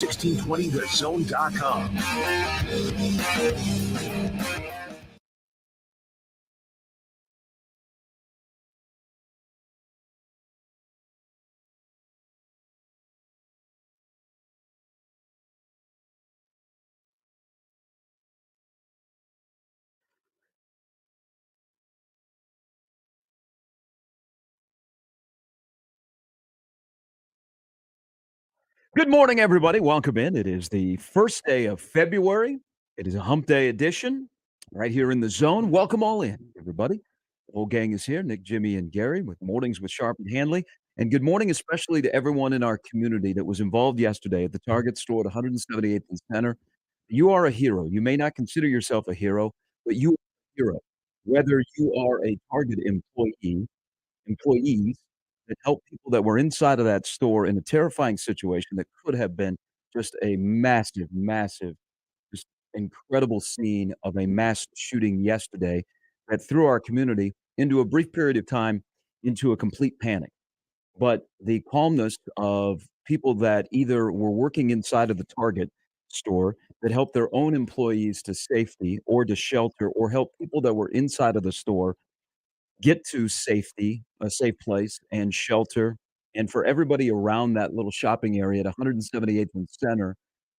1620thezone.com. Good morning, everybody. Welcome in. It is the first day of February. It is a hump day edition right here in the zone. Welcome all in, everybody. The whole gang is here, Nick, Jimmy, and Gary with Mornings with Sharp and Handley. And good morning, especially to everyone in our community that was involved yesterday at the Target store at 178th and Center. You are a hero. You may not consider yourself a hero, but you are a hero. Whether you are a Target employees that helped people that were inside of that store in a terrifying situation that could have been just a massive, massive, just incredible scene of a mass shooting yesterday that threw our community into a brief period of time into a complete panic. But the calmness of people that either were working inside of the Target store that helped their own employees to safety or to shelter or help people that were inside of the store get to safety, a safe place, and shelter, and for everybody around that little shopping area at 178th and Center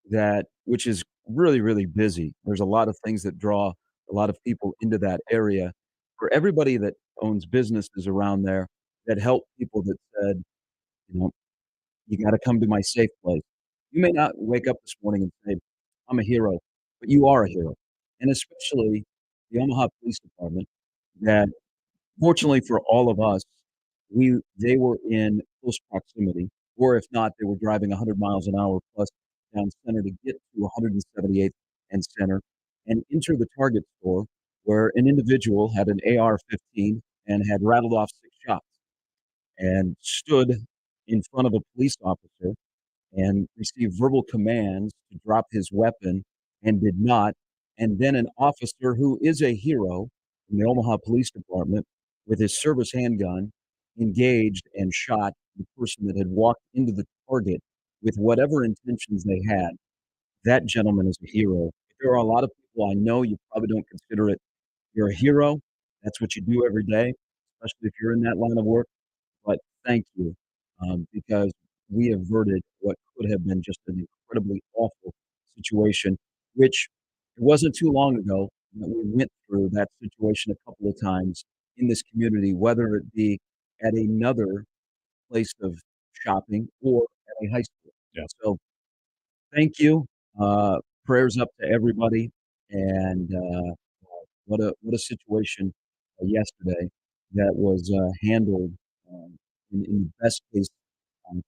that which is really, really busy. There's a lot of things that draw a lot of people into that area. For everybody that owns businesses around there that help people that said, you know, "You gotta come to my safe place." You may not wake up this morning and say, "I'm a hero," but you are a hero, and especially the Omaha Police Department that fortunately for all of us, they were in close proximity, or if not, they were driving 100 miles an hour plus down Center to get to 178th and Center and enter the Target store where an individual had an AR-15 and had rattled off 6 shots and stood in front of a police officer and received verbal commands to drop his weapon and did not. And then an officer who is a hero in the Omaha Police Department with his service handgun engaged and shot the person that had walked into the Target with whatever intentions they had. That gentleman is a hero. There are a lot of people I know you probably don't consider it. You're a hero. That's what you do every day, especially if you're in that line of work. But thank you, because we averted what could have been just an incredibly awful situation, which it wasn't too long ago that we went through that situation a couple of times in this community, whether it be at another place of shopping or at a high school. Yeah. So thank you. Prayers up to everybody, and what a situation yesterday that was handled in the best case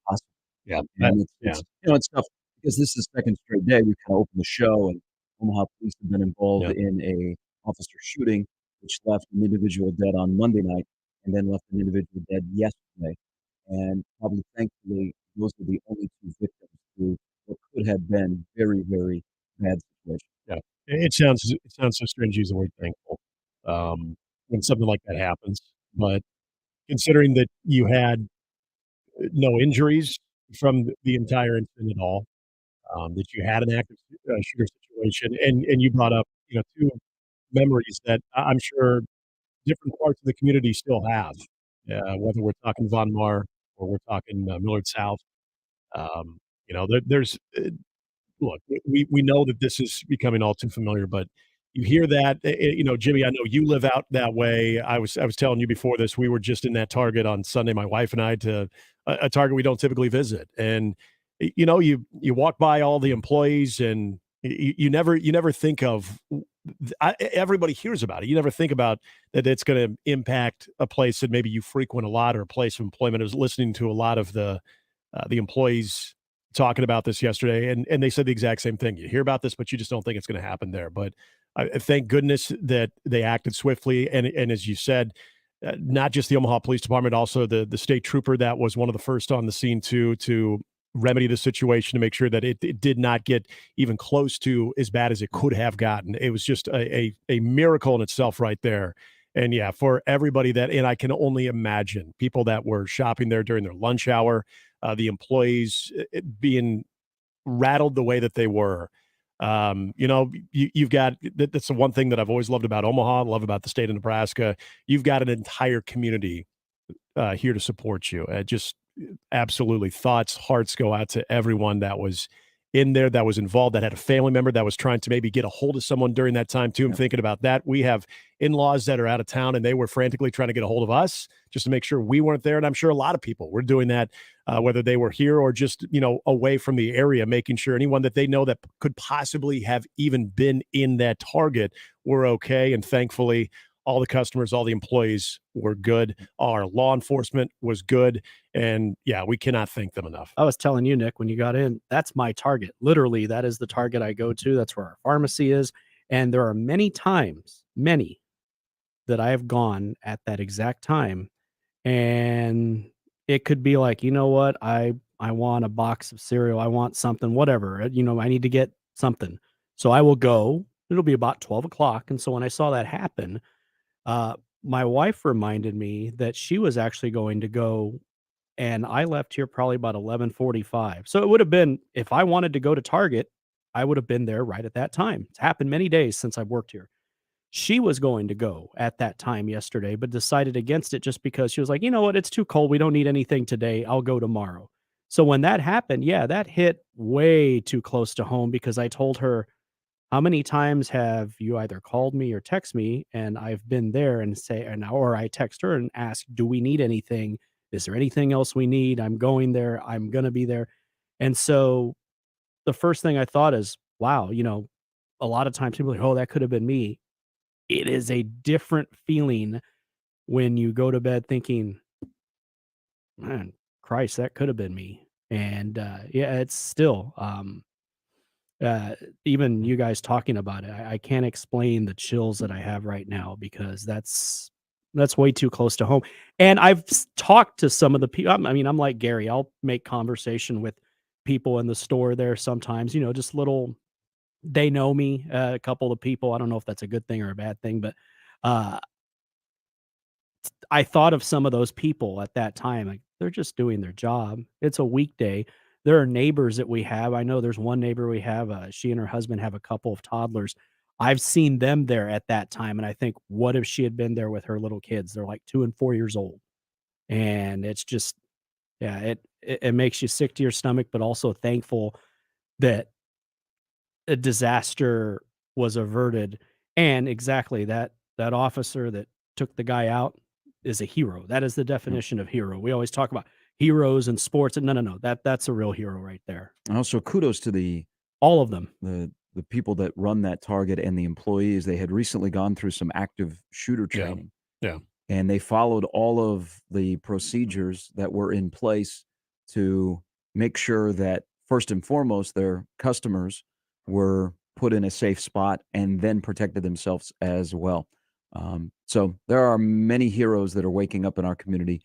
possible. Yeah. And Yeah. it's tough because this is the second straight day we've kind of opened the show, and Omaha police have been involved Yeah. in a officer shooting, which left an individual dead on Monday night, and then left an individual dead yesterday. And probably, thankfully, those are the only 2 victims to what could have been very, very bad situation. Yeah. It sounds so strange to use the word thankful, when something like that happens, but considering that you had, no injuries from the entire incident at all, that you had an active, shooter situation, and you brought up, 2 memories that I'm sure different parts of the community still have, whether we're talking Von Mar or we're talking, Millard South. There's look, we know that this is becoming all too familiar, but you hear that, Jimmy, I know you live out that way. I was telling you before this, we were just in that Target on Sunday, my wife and I, to a Target we don't typically visit, and you walk by all the employees, and you never think of. Everybody hears about it. You never think about that it's going to impact a place that maybe you frequent a lot or a place of employment. I was listening to a lot of the employees talking about this yesterday, and they said the exact same thing. You hear about this, but you just don't think it's going to happen there. But thank goodness that they acted swiftly, and as you said, not just the Omaha Police Department, also the state trooper that was one of the first on the scene to remedy the situation to make sure that it did not get even close to as bad as it could have gotten. It was just a miracle in itself right there. And yeah, for everybody and I can only imagine people that were shopping there during their lunch hour, the employees being rattled the way that they were. You've got that's the one thing that I've always loved about Omaha, love about the state of Nebraska. You've got an entire community here to support you. Just absolutely hearts go out to everyone that was in there, that was involved, that had a family member that was trying to maybe get a hold of someone during that time too. I'm thinking about that. We have in-laws that are out of town and they were frantically trying to get a hold of us just to make sure we weren't there. And I'm sure a lot of people were doing that, whether they were here or just, away from the area, making sure anyone that they know that could possibly have even been in that target were okay. And thankfully, all the customers, all the employees were good. Our law enforcement was good. And yeah, we cannot thank them enough. I was telling you, Nick, when you got in, that's my target. Literally, that is the target I go to. That's where our pharmacy is. And there are many times, that I have gone at that exact time. And it could be like, you know what? I want a box of cereal. I want something, whatever. I need to get something. So I will go. It'll be about 12 o'clock. And so when I saw that happen, my wife reminded me that she was actually going to go, and I left here probably about 11:45. So it would have been, if I wanted to go to Target, I would have been there right at that time. It's happened many days since I've worked here. She was going to go at that time yesterday, but decided against it just because she was like, you know what? It's too cold. We don't need anything today. I'll go tomorrow. So when that happened, yeah, that hit way too close to home because I told her, how many times have you either called me or text me and I've been there and or I text her and ask, do we need anything? Is there anything else we need? I'm going there. I'm going to be there. And so the first thing I thought is, wow, a lot of times people are like, oh, that could have been me. It is a different feeling when you go to bed thinking, man, Christ, that could have been me. And yeah, it's still, uh, even you guys talking about it, I can't explain the chills that I have right now because that's way too close to home. And I've talked to some of the people. I'm like Gary. I'll make conversation with people in the store there sometimes. Just little. They know me. A couple of people. I don't know if that's a good thing or a bad thing, but uh, I thought of some of those people at that time. Like they're just doing their job. It's a weekday. There are neighbors that we have. I know there's one neighbor we have. She and her husband have a couple of toddlers. I've seen them there at that time, and I think, what if she had been there with her little kids? They're like 2 and 4 years old, and it's just, yeah, it makes you sick to your stomach, but also thankful that a disaster was averted. And exactly that officer that took the guy out is a hero. That is the definition of hero. We always talk about heroes in sports, and no. That's a real hero right there. And also kudos to All of them. the people that run that Target and the employees. They had recently gone through some active shooter Yeah. training. Yeah. And they followed all of the procedures that were in place to make sure that, first and foremost, their customers were put in a safe spot and then protected themselves as well. So there are many heroes that are waking up in our community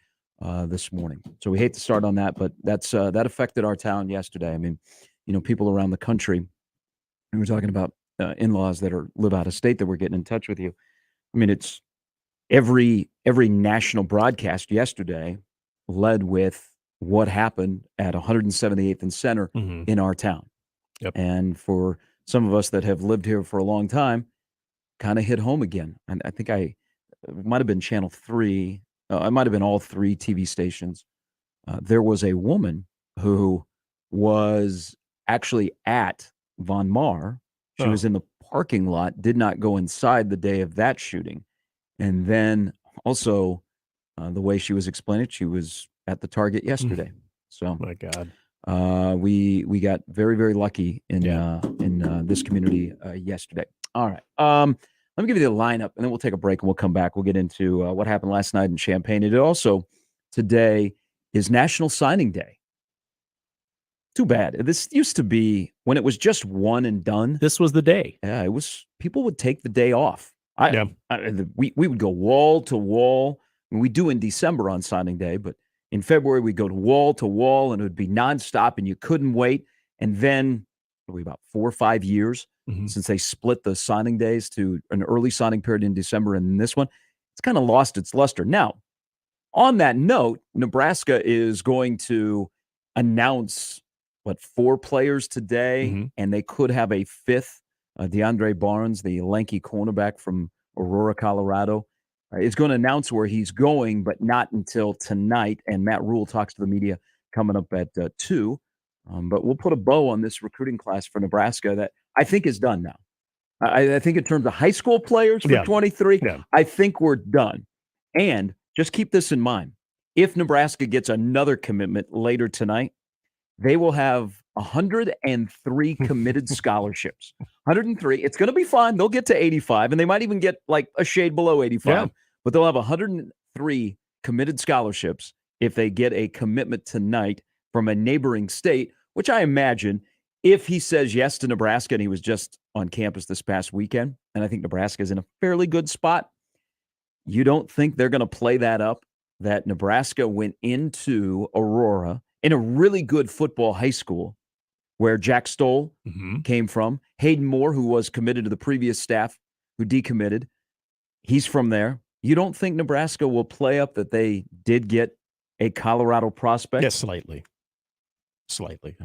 this morning. So we hate to start on that, but that affected our town yesterday. I mean, people around the country, and we're talking about in-laws that live out of state that were getting in touch with you. I mean, it's every national broadcast yesterday led with what happened at 178th and Center in our town. Yep. And for some of us that have lived here for a long time, kind of hit home again. And I think it might have been Channel 3. I might have been all 3 TV stations. There was a woman who was actually at Von Mar. She was in the parking lot, did not go inside the day of that shooting. And then also, the way she was explaining it, she was at the Target yesterday. So, My God. we got very, very lucky in this community yesterday. All right. Let me give you the lineup, and then we'll take a break, and we'll come back. We'll get into what happened last night in Champaign. And also, today is National Signing Day. Too bad. This used to be when it was just one and done. This was the day. Yeah, it was. People would take the day off. We would go wall to wall. I mean, we do in December on signing day, but in February we'd go to wall, and it would be nonstop, and you couldn't wait. And then, about 4 or 5 years since they split the signing days to an early signing period in December, and this one, it's kind of lost its luster. Now, on that note, Nebraska is going to announce 4 players today, Mhm. and they could have a 5th. DeAndre Barnes, the lanky cornerback from Aurora, Colorado, is going to announce where he's going, but not until tonight. And Matt Rule talks to the media coming up at 2. But we'll put a bow on this recruiting class for Nebraska that I think is done now. I think in terms of high school players for 23, Yeah. I think we're done. And just keep this in mind. If Nebraska gets another commitment later tonight, they will have 103 committed scholarships. 103. It's going to be fine. They'll get to 85, and they might even get like a shade below 85. But they'll have 103 committed scholarships if they get a commitment tonight from a neighboring state, which I imagine if he says yes to Nebraska, and he was just on campus this past weekend, and I think Nebraska is in a fairly good spot, you don't think they're going to play that up, that Nebraska went into Aurora in a really good football high school where Jack Stoll came from. Hayden Moore, who was committed to the previous staff, who decommitted, he's from there. You don't think Nebraska will play up that they did get a Colorado prospect? Yes, slightly. Slightly.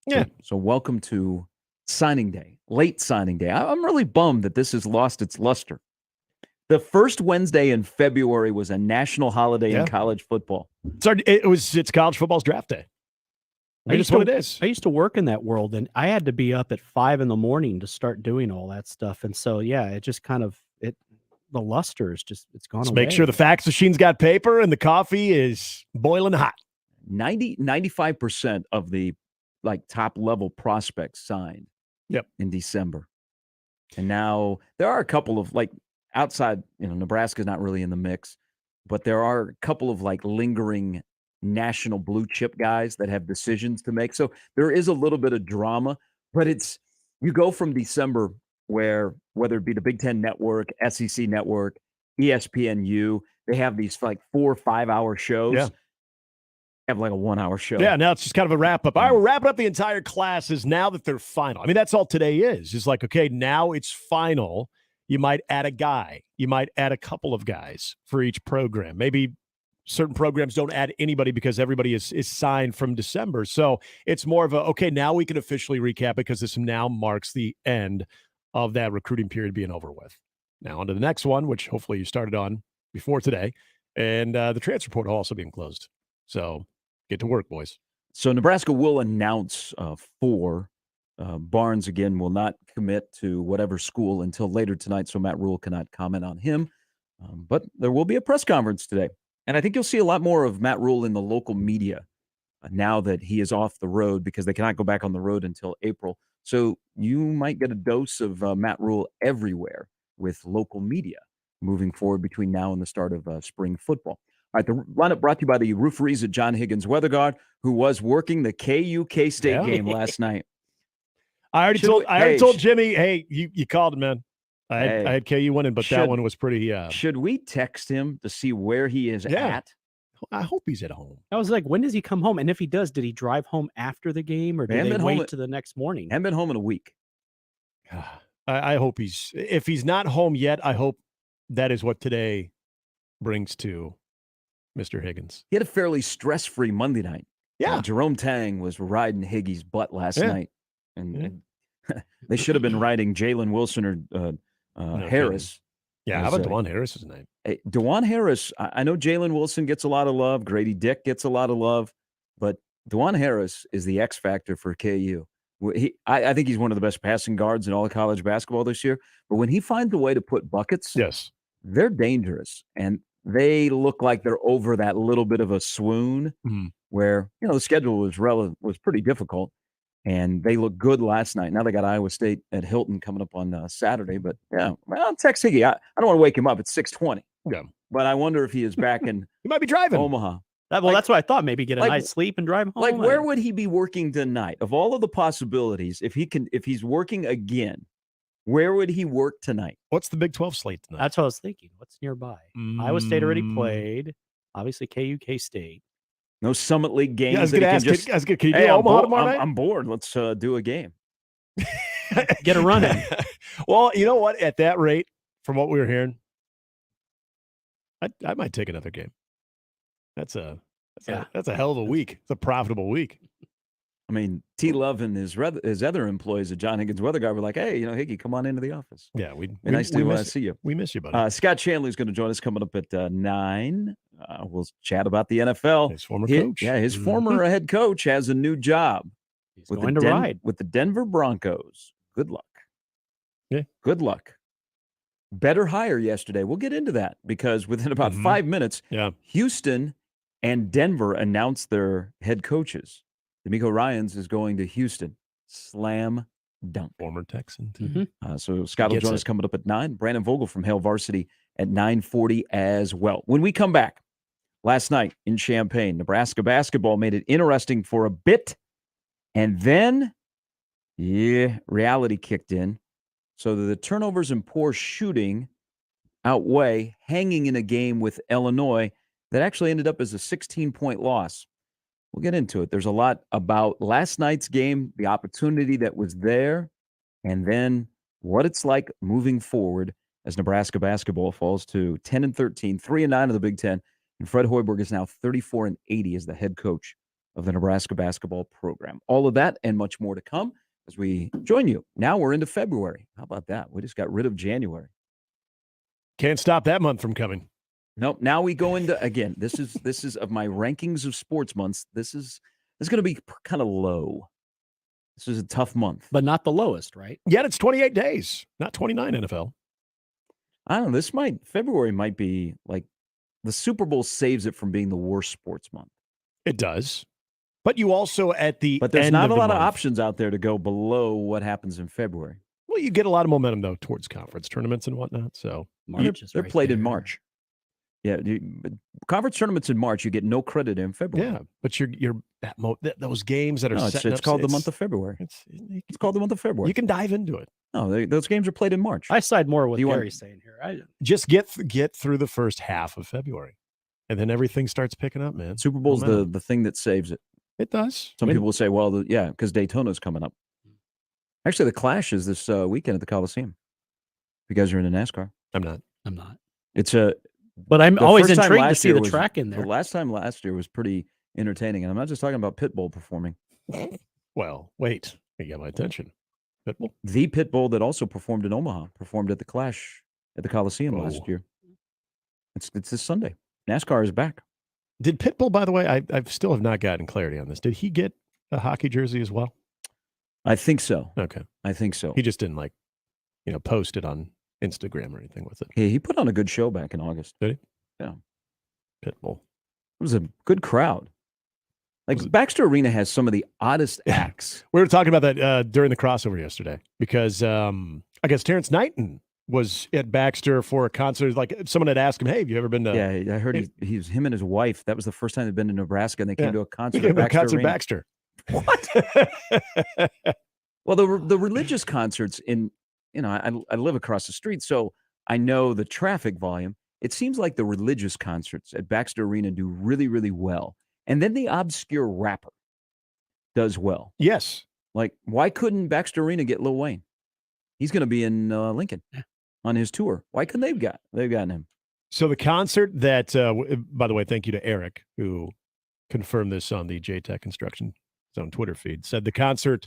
Yeah. So welcome to signing day, late signing day. I'm really bummed that this has lost its luster. The first Wednesday in February was a national holiday in college football. It's college football's draft day. That's what it is. I used to work in that world, and I had to be up at 5 in the morning to start doing all that stuff. And so, it just kind of the luster is just it's gone Let's away. make sure the fax machine's got paper and the coffee is boiling hot. 95% of the top level prospects signed in December. And now there are a couple of outside, Nebraska's not really in the mix, but there are a couple of lingering national blue chip guys that have decisions to make. So there is a little bit of drama, but you go from December where whether it be the Big Ten Network, SEC Network, ESPNU, they have these 4 or 5 hour shows. Yeah. Have a 1 hour show. Yeah, now it's just kind of a wrap up. All right, we're wrapping up the entire classes now that they're final. I mean, that's all today is. It's okay, now it's final. You might add a guy. You might add a couple of guys for each program. Maybe certain programs don't add anybody because everybody is signed from December. So it's more of now we can officially recap because this now marks the end of that recruiting period being over with. Now on to the next one, which hopefully you started on before today, and the transfer portal also being closed. So get to work, boys. So Nebraska will announce 4. Barnes, again, will not commit to whatever school until later tonight, so Matt Rule cannot comment on him. But there will be a press conference today. And I think you'll see a lot more of Matt Rule in the local media now that he is off the road because they cannot go back on the road until April. So you might get a dose of Matt Rule everywhere with local media moving forward between now and the start of spring football. All right, the lineup brought to you by the rooferees at John Higgins Weather Guard, who was working the KU State game last night. I already told Jimmy, hey, you called him, man. I had KU winning, but that one was pretty. Should we text him to see where he is at? I hope he's at home. I was like, when does he come home? And if he does, did he drive home after the game, or did they wait to the next morning? Haven't been home in a week. I hope if he's not home yet, I hope that is what today brings to Mr. Higgins. He had a fairly stress-free Monday night. Yeah. Jerome Tang was riding Higgy's butt last night. And they should have been riding Jalen Wilson or Harris. Yeah, how about DeJuan Harris's name? DeJuan Harris, I know Jalen Wilson gets a lot of love. Grady Dick gets a lot of love. But DeJuan Harris is the X factor for KU. I think he's one of the best passing guards in all of college basketball this year. But when he finds a way to put buckets, they're dangerous. And they look like they're over that little bit of a swoon where, the schedule was pretty difficult. And they look good last night. Now they got Iowa State at Hilton coming up on Saturday. But, I'll text Higgy. I don't want to wake him up. It's 6:20. Yeah. But I wonder if he is back in he might be driving Omaha. That's what I thought. Maybe get a nice sleep and drive home. Where would he be working tonight? Of all of the possibilities, if he's working again, where would he work tonight? What's the Big 12 slate tonight? That's what I was thinking. What's nearby? Iowa State already played. Obviously, KU, K-State. No Summit League games. Yeah, I was going to ask, can you do Omaha tomorrow night? I'm bored. Let's do a game. Get a run in. Well, you know what? At that rate, from what we were hearing, I might take another game. That's a hell of a week. It's a profitable week. I mean, T. Love and his other employees at John Higgins Weather Guy were like, "Hey, Higgy, come on into the office. Yeah, we Nice to see you. We miss you, buddy. Scott Chandler's going to join us coming up at 9. We'll chat about the NFL. His former coach. Yeah, his former head coach has a new job. He's going to ride with the Denver Broncos. Good luck. Yeah. Good luck. Better hire yesterday. We'll get into that because within about 5 minutes, Houston and Denver announced their head coaches. D'Amico Ryans is going to Houston. Slam dunk. Former Texan, too. So Scott will join us coming up at 9. Brandon Vogel from Hale Varsity at 9:40 as well. When we come back, last night in Champaign, Nebraska basketball made it interesting for a bit. And then, reality kicked in. So the turnovers and poor shooting outweigh hanging in a game with Illinois that actually ended up as a 16-point loss. We'll get into it. There's a lot about last night's game, the opportunity that was there, and then what it's like moving forward as Nebraska basketball falls to 10-13, 3-9 of the Big Ten. And Fred Hoiberg is now 34-80 as the head coach of the Nebraska basketball program. All of that and much more to come as we join you. Now we're into February. How about that? We just got rid of January. Can't stop that month from coming. Nope. Now we go into, again, this is of my rankings of sports months. This is going to be kind of low. This is a tough month. But not the lowest, right? Yet it's 28 days, not 29 NFL. I don't know. February might be like the Super Bowl saves it from being the worst sports month. It does. But you also But there's not a lot of options out there to go below what happens in February. Well, you get a lot of momentum, though, towards conference tournaments and whatnot. So they're played in March. Yeah, but conference tournaments in March, you get no credit in February. Yeah, but those games that are it's called the month of February. It's called the month of February. You can dive into it. No, those games are played in March. I side more with Gary's saying here. Just get through the first half of February, and then everything starts picking up, man. Super Bowl's the thing that saves it. It does. Some people will say, well, because Daytona's coming up. Actually, the Clash is this weekend at the Coliseum. You guys are into NASCAR? I'm not. But I'm always intrigued to see the track in there. The last year was pretty entertaining, and I'm not just talking about Pitbull performing. Well, wait, you got my attention. Pitbull, the Pitbull that also performed in Omaha, performed at the Clash at the Coliseum last year. It's this Sunday. NASCAR is back. Did Pitbull, by the way, I still have not gotten clarity on this. Did he get a hockey jersey as well? I think so. Okay, I think so. He just didn't post it on Instagram or anything with it. Yeah, he put on a good show back in August. Did he? Yeah. Pitbull. It was a good crowd. Like Baxter Arena has some of the oddest acts. We were talking about that during the crossover yesterday because I guess Terrence Knighton was at Baxter for a concert. Like someone had asked him, "Hey, have you ever been to?" Yeah, I heard he was him and his wife. That was the first time they'd been to Nebraska, and they came to a concert. Baxter. What? Well, the religious concerts in I live across the street, so I know the traffic volume. It seems like the religious concerts at Baxter Arena do really, really well, and then the obscure rapper does well. Yes. Like, why couldn't Baxter Arena get Lil Wayne? He's going to be in Lincoln on his tour. Why couldn't they've gotten him? So the concert that, by the way, thank you to Eric who confirmed this on the JTech Construction Zone Twitter feed. Said the concert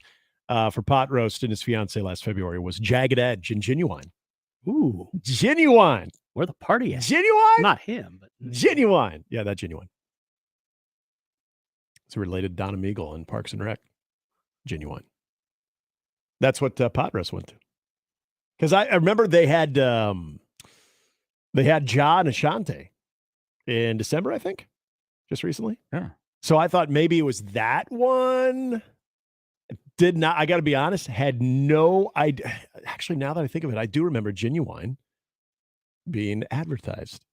for Pot Roast and his fiance last February was Jagged Edge and Genuine. Ooh, Genuine. Where the party at? Genuine. Not him, but Genuine. Yeah, that Genuine. It's related to Donna Meagle in Parks and Rec. Genuine. That's what Pot Roast went to. Because I remember they had Ja and Ashanti in December, I think, just recently. Yeah. So I thought maybe it was that one. Did not. I got to be honest. Had no idea. Actually, now that I think of it, I do remember Genuine being advertised.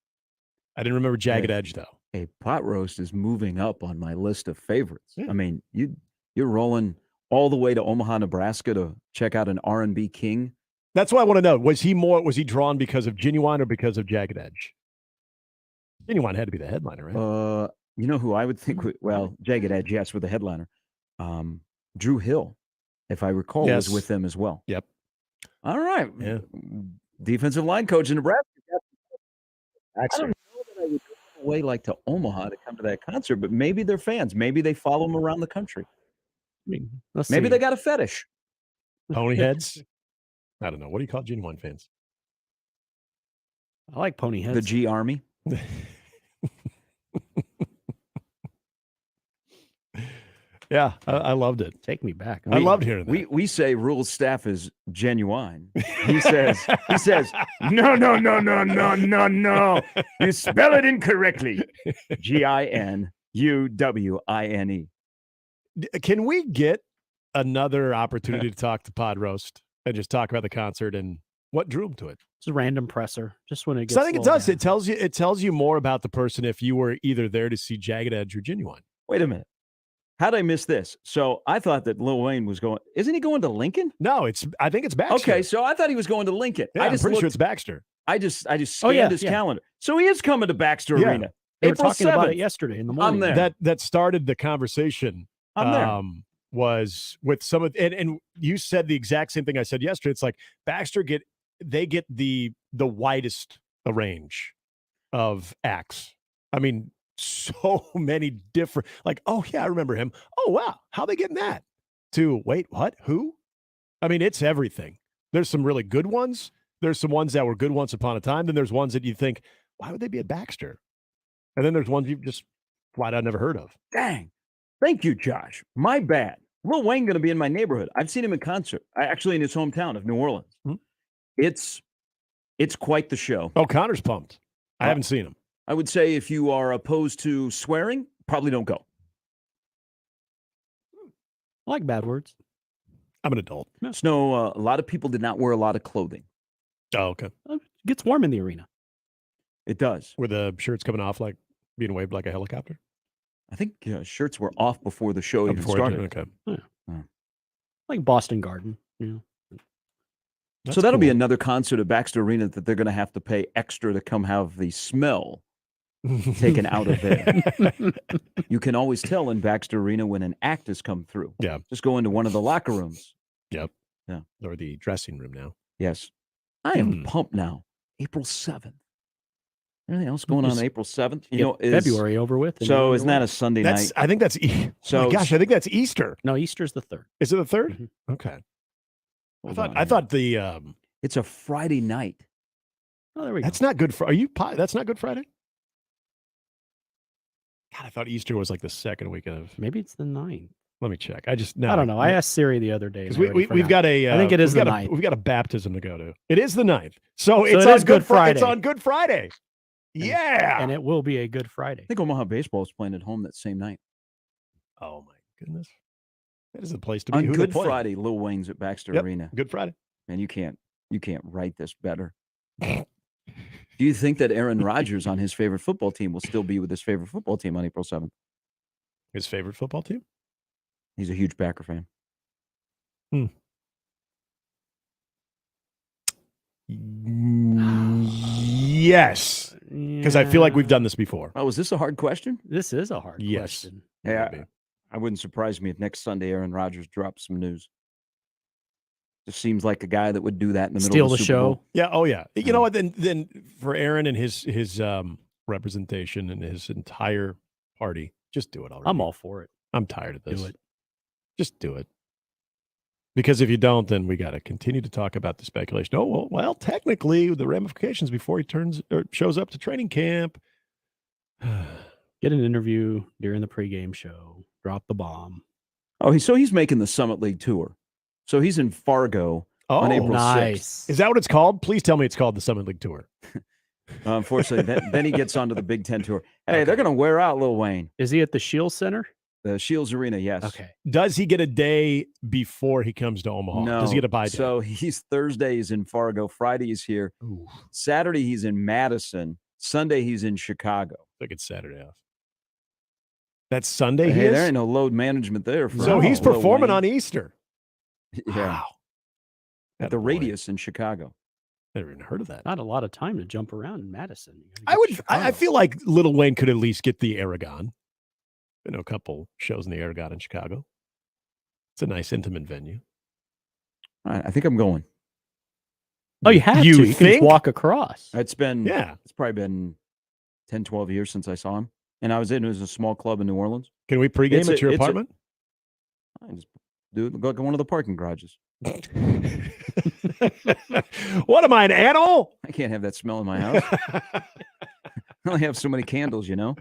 I didn't remember Jagged Edge though. Hey, Pot Roast is moving up on my list of favorites. Yeah. I mean, you're rolling all the way to Omaha, Nebraska to check out an R&B king. That's what I want to know. Was he drawn because of Genuine or because of Jagged Edge? Genuine had to be the headliner, right? You know who I would think Jagged Edge, yes, with the headliner. Drew Hill, if I recall, was with them as well. Yep. All right. Yeah. Defensive line coach in Nebraska. Baxter. I don't know that I would go away like to Omaha to come to that concert, but maybe they're fans. Maybe they follow him around the country. mean, let's Maybe see. they got a fetish. Pony heads? I don't know. What do you call genuine fans? I like pony heads. The G Army. Yeah, I loved it. Take me back. I loved hearing that. We say Rule's staff is genuine. He says, no. You spell it incorrectly. Ginuwine. Can we get another opportunity to talk to Pod Roast and just talk about the concert and what drew him to it? It's a random presser. Just when it gets. So I think it does. It tells you more about the person if you were either there to see Jagged Edge or Genuine. Wait a minute. How did I miss this? So I thought that Lil Wayne was going. Isn't he going to Lincoln? No, I think it's Baxter. Okay, so I thought he was going to Lincoln. Yeah, I'm pretty sure it's Baxter. I just scanned his calendar. So he is coming to Baxter Arena. They were April talking 7th. about it yesterday in the morning. I'm there. That started the conversation. I'm there. Was with some of and you said the exact same thing I said yesterday. It's like Baxter get the widest range of acts. I mean, so many different, like, oh yeah, I remember him. Oh wow, how they getting that? To wait, what? Who? I mean, it's everything. There's some really good ones. There's some ones that were good once upon a time. Then there's ones that you think, why would they be at Baxter? And then there's ones you've just flat out never heard of. Dang. Thank you, Josh. My bad. Lil Wayne going to be in my neighborhood. I've seen him in concert, actually in his hometown of New Orleans. Hmm. It's quite the show. Oh, Connor's pumped. I haven't seen him. I would say if you are opposed to swearing, probably don't go. I like bad words. I'm an adult. Snow, a lot of people did not wear a lot of clothing. Oh, okay. It gets warm in the arena. It does. Were the shirts coming off like being waved like a helicopter? I think shirts were off before the show even started. Okay. Like Boston Garden, So that'll be another concert at Baxter Arena that they're going to have to pay extra to come have the smell taken out of there. You can always tell in Baxter Arena when an act has come through. Yeah. Just go into one of the locker rooms. Yep. Yeah. Or the dressing room now. Yes. I am pumped now. April 7th. Anything else going on April 7th? February over with. So isn't that a Sunday night? I think that's So my gosh, I think that's Easter. No, Easter's the 3rd. Is it the 3rd? Mm-hmm. Okay. Hold I thought the it's a Friday night. Oh, there we go. that's not good for that's not Good Friday? God, I thought Easter was like the second week of. Maybe it's the 9th. Let me check. I don't know. I asked Siri the other day. Because we've got a. I think it is the 9th. We've got a baptism to go to. It is the 9th. So it it's is on Good Friday. It's on Good Friday. Yeah. And it will be a Good Friday. I think Omaha Baseball is playing at home that same night. Oh my goodness. That is the place to be. On Who Good Friday, Lil Wayne's at Baxter Arena. Good Friday. Man, you can't write this better. Do you think that Aaron Rodgers on his favorite football team will still be with his favorite football team on April 7th? His favorite football team? He's a huge Packer fan. Yes. Because I feel like we've done this before. Oh, is this a hard question? This is a hard question. Yeah. I wouldn't surprise me if next Sunday Aaron Rodgers drops some news. Just seems like a guy that would do that in the middle of the Super Bowl. Yeah. Oh, yeah. You know what? Then for Aaron and his representation and his entire party, just do it already. I'm all for it. I'm tired of this. Do it. Just do it. Because if you don't, then we got to continue to talk about the speculation. Oh, well, technically, the ramifications before he shows up to training camp. Get an interview during the pregame show. Drop the bomb. Oh, he's making the Summit League tour. So he's in Fargo on April 6th. Is that what it's called? Please tell me it's called the Summit League Tour. Unfortunately, then he gets onto the Big Ten tour. Hey, they're going to wear out Lil Wayne. Is he at the Shields Center? The Shields Arena, yes. Okay. Does he get a day before he comes to Omaha? No. Does he get a bye day? So Thursday he's in Fargo. Friday he's here. Ooh. Saturday he's in Madison. Sunday he's in Chicago. I get Saturday off. That's Sunday. Hey, there ain't no load management there. So he's performing on Easter. Yeah. Wow. At the Radius in Chicago. Never even heard of that. Not a lot of time to jump around in Madison. I feel like Lil Wayne could at least get the Aragon. Been to a couple shows in the Aragon in Chicago. It's a nice intimate venue. All right, I think I'm going. Oh, you have to. You can just walk across. It's probably been 10, 12 years since I saw him. And it was a small club in New Orleans. Can we pregame at your apartment? I just go to one of the parking garages. What am I, an animal? I can't have that smell in my house. I only have so many candles, All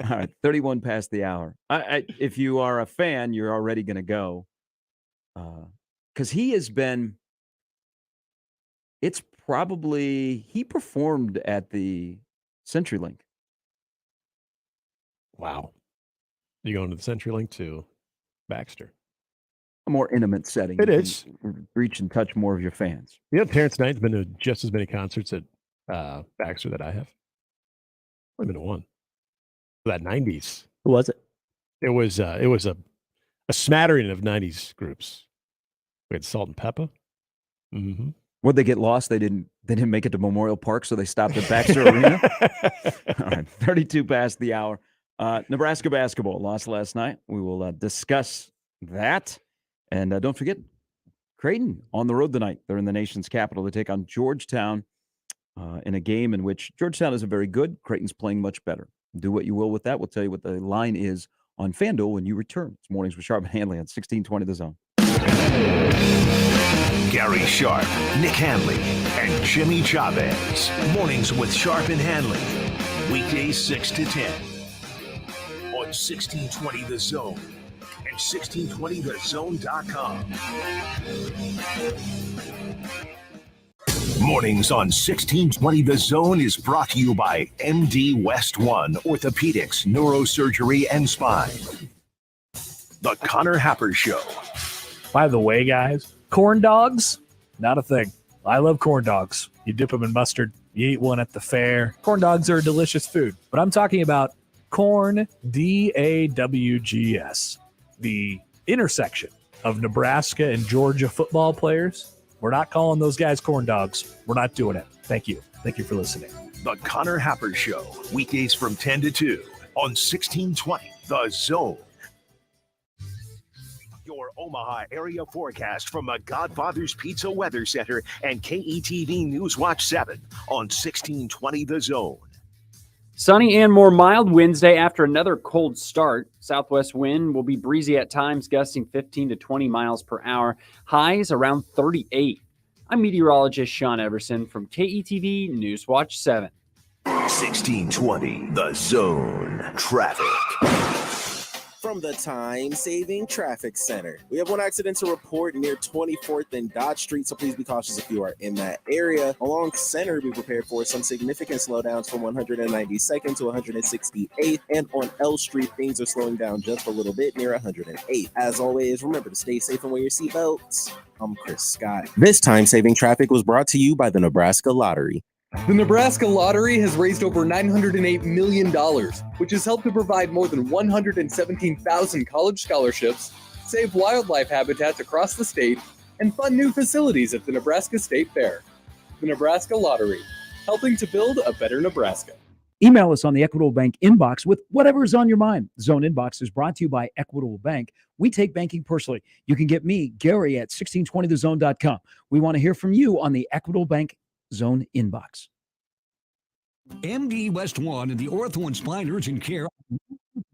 right, 31 past the hour. If you are a fan, you're already going to go. Because he has been, he performed at the CenturyLink. Wow. You going to the CenturyLink to Baxter? A more intimate setting. It is. Reach and touch more of your fans. Terrence Knight's been to just as many concerts at Baxter that I have. I've been to one. That 90s. Who was it? It was a smattering of 90s groups. We had Salt and Peppa. Mm-hmm. Would they get lost? They didn't make it to Memorial Park, so they stopped at Baxter Arena. All right, 32 past the hour. Nebraska basketball lost last night. We will discuss that. And don't forget, Creighton on the road tonight. They're in the nation's capital. They take on Georgetown in a game in which Georgetown isn't very good. Creighton's playing much better. Do what you will with that. We'll tell you what the line is on FanDuel when you return. It's Mornings with Sharp and Handley on 1620 The Zone. Gary Sharp, Nick Handley, and Jimmy Chavez. Mornings with Sharp and Handley. Weekdays 6 to 10. On 1620 The Zone. And 1620thezone.com. Mornings on 1620 The Zone is brought to you by MD West One Orthopedics, Neurosurgery, and Spine. The Connor Happer Show. By the way, guys, corn dogs, not a thing. I love corn dogs. You dip them in mustard. You eat one at the fair. Corn dogs are a delicious food. But I'm talking about corn, DAWGS, the intersection of Nebraska and Georgia football players. We're not calling those guys corn dogs. We're not doing it. Thank you. Thank you for listening. The Connor Happer Show, weekdays from 10 to 2 on 1620 The Zone. Your Omaha area forecast from the Godfather's Pizza Weather Center and KETV Newswatch 7 on 1620 The Zone. Sunny and more mild Wednesday after another cold start. Southwest wind will be breezy at times, gusting 15 to 20 miles per hour. Highs around 38. I'm meteorologist Sean Everson from KETV Newswatch 7. 1620 The Zone. Traffic. From the Time-Saving Traffic Center. We have one accident to report near 24th and Dodge Street, so please be cautious if you are in that area. Along Center, be prepared for some significant slowdowns from 192nd to 168th, and on L Street, things are slowing down just a little bit near 108th. As always, remember to stay safe and wear your seatbelts. I'm Chris Scott. This Time-Saving Traffic was brought to you by the Nebraska Lottery. The Nebraska Lottery has raised over $908 million, which has helped to provide more than 117,000 college scholarships, save wildlife habitats across the state, and fund new facilities at the Nebraska State Fair. The Nebraska Lottery, helping to build a better Nebraska. Email us on the Equitable Bank inbox with whatever is on your mind. Zone Inbox is brought to you by Equitable Bank. We take banking personally. You can get me, Gary, at 1620thezone.com. We want to hear from you on the Equitable Bank Zone Inbox. MD West One and the Ortho and Spine Urgent Care